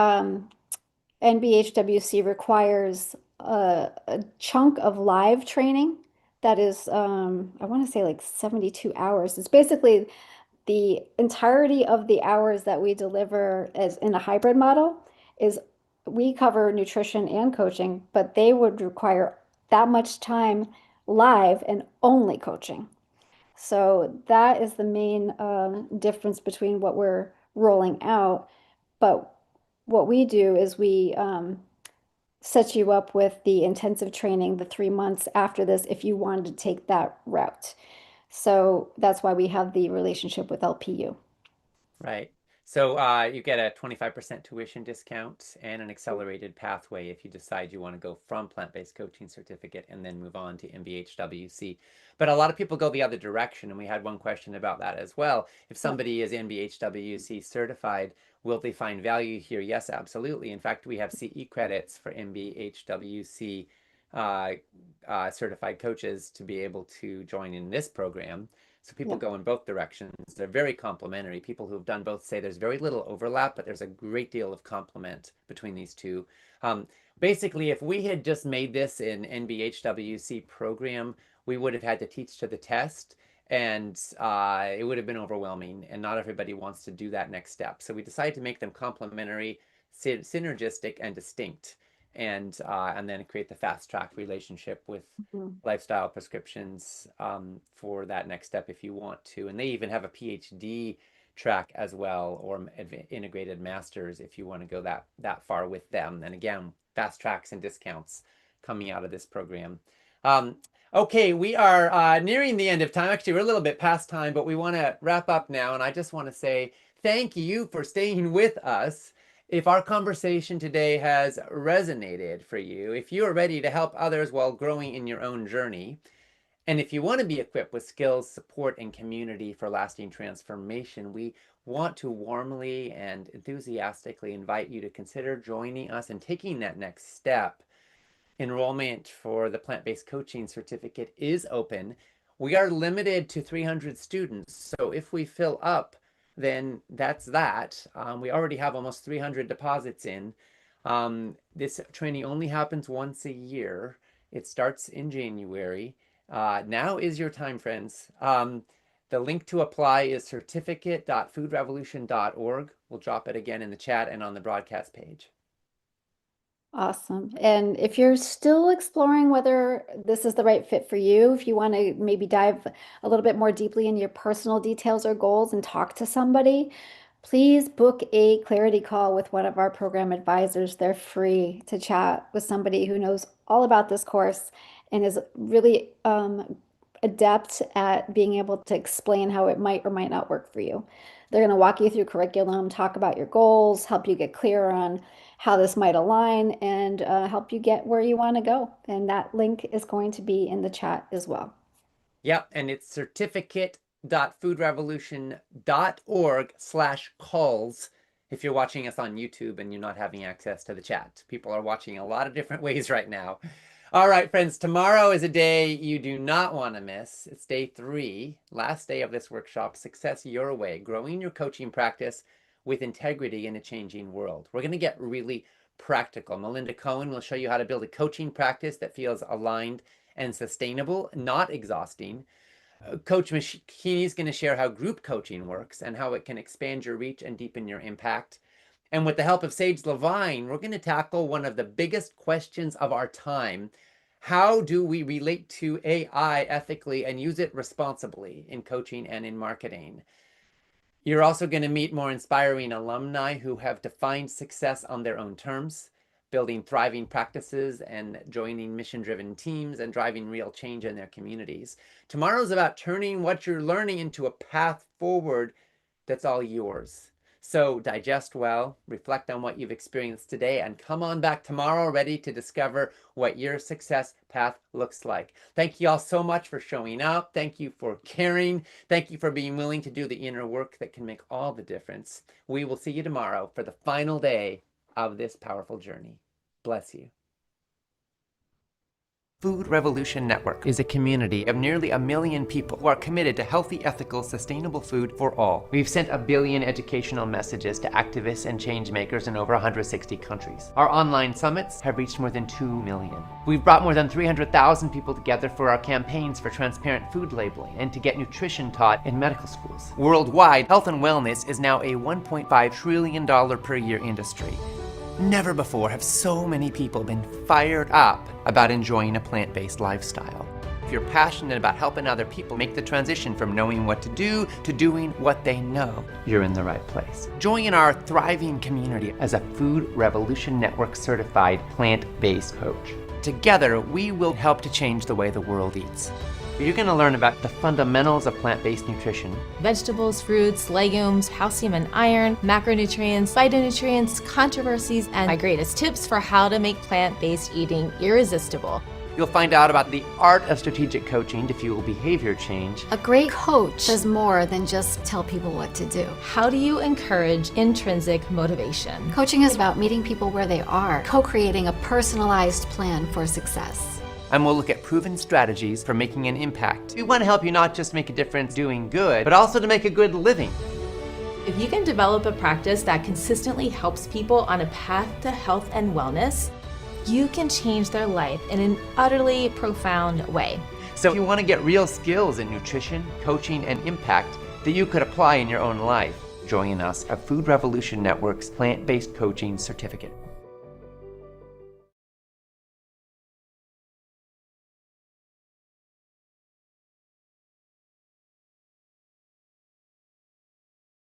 NBHWC requires a chunk of live training that is, I want to say like 72 hours. It's basically the entirety of the hours that we deliver as in a hybrid model is we cover nutrition and coaching, but they would require that much time live and only coaching. So that is the main difference between what we're rolling out. But what we do is we set you up with the intensive training the 3 months after this if you wanted to take that route. So that's why we have the relationship with LPU. Right. So you get a 25% tuition discount and an accelerated pathway if you decide you want to go from plant-based coaching certificate and then move on to NBHWC. But a lot of people go the other direction, and we had one question about that as well. If somebody is NBHWC certified, will they find value here? Yes, absolutely. In fact, we have CE credits for NBHWC certified coaches to be able to join in this program. So people go in both directions. They're very complementary. People who've done both say there's very little overlap, but there's a great deal of complement between these two. Basically, if we had just made this an NBHWC program, we would have had to teach to the test, and it would have been overwhelming, and not everybody wants to do that next step. So we decided to make them complementary, synergistic, and distinct, and then create the fast track relationship with lifestyle prescriptions for that next step if you want to. And they even have a PhD track as well, or integrated masters if you want to go that far with them. And again, fast tracks and discounts coming out of this program. Okay, we are nearing the end of time. Actually, we're a little bit past time, but we want to wrap up now. And I just want to say thank you for staying with us. If our conversation today has resonated for you, if you are ready to help others while growing in your own journey, and if you want to be equipped with skills, support, and community for lasting transformation, we want to warmly and enthusiastically invite you to consider joining us and taking that next step. Enrollment for the plant-based coaching certificate is open. We are limited to 300 students, so if we fill up, then that's that. We already have almost 300 deposits in. This training only happens once a year. It starts in January. Now is your time, friends. The link to apply is certificate.foodrevolution.org. We'll drop it again in the chat and on the broadcast page. Awesome. And if you're still exploring whether this is the right fit for you, if you want to maybe dive a little bit more deeply in your personal details or goals and talk to somebody, please book a clarity call with one of our program advisors. They're free to chat with somebody who knows all about this course and is really adept at being able to explain how it might or might not work for you. They're going to walk you through curriculum, talk about your goals, help you get clear on how this might align, and help you get where you want to go. And that link is going to be in the chat as well. Yep, and it's certificate.foodrevolution.org/calls if you're watching us on YouTube and you're not having access to the chat. People are watching a lot of different ways right now. All right, friends, tomorrow is a day you do not want to miss. It's day 3, last day of this workshop, Success Your Way, growing your coaching practice with integrity in a changing world. We're going to get really practical. Melinda Cohen will show you how to build a coaching practice that feels aligned and sustainable, not exhausting. Coach McKinney is going to share how group coaching works and how it can expand your reach and deepen your impact. And with the help of Sage Levine, we're going to tackle one of the biggest questions of our time. How do we relate to AI ethically and use it responsibly in coaching and in marketing? You're also going to meet more inspiring alumni who have defined success on their own terms, building thriving practices and joining mission-driven teams and driving real change in their communities. Tomorrow's about turning what you're learning into a path forward that's all yours. So digest well, reflect on what you've experienced today, and come on back tomorrow ready to discover what your success path looks like. Thank you all so much for showing up. Thank you for caring. Thank you for being willing to do the inner work that can make all the difference. We will see you tomorrow for the final day of this powerful journey. Bless you. Food Revolution Network is a community of nearly 1 million people who are committed to healthy, ethical, sustainable food for all. We've sent 1 billion educational messages to activists and change makers in over 160 countries. Our online summits have reached more than 2 million. We've brought more than 300,000 people together for our campaigns for transparent food labeling and to get nutrition taught in medical schools. Worldwide, health and wellness is now a $1.5 trillion per year industry. Never before have so many people been fired up about enjoying a plant-based lifestyle. If you're passionate about helping other people make the transition from knowing what to do to doing what they know, you're in the right place. Join our thriving community as a Food Revolution Network certified plant-based coach. Together, we will help to change the way the world eats. You're going to learn about the fundamentals of plant-based nutrition. Vegetables, fruits, legumes, calcium and iron, macronutrients, phytonutrients, controversies, and my greatest tips for how to make plant-based eating irresistible. You'll find out about the art of strategic coaching to fuel behavior change. A great coach does more than just tell people what to do. How do you encourage intrinsic motivation? Coaching is about meeting people where they are, co-creating a personalized plan for success. And we'll look at proven strategies for making an impact. We want to help you not just make a difference doing good, but also to make a good living. If you can develop a practice that consistently helps people on a path to health and wellness, you can change their life in an utterly profound way. So if you want to get real skills in nutrition, coaching, and impact that you could apply in your own life, join us at Food Revolution Network's Plant-Based Coaching Certificate.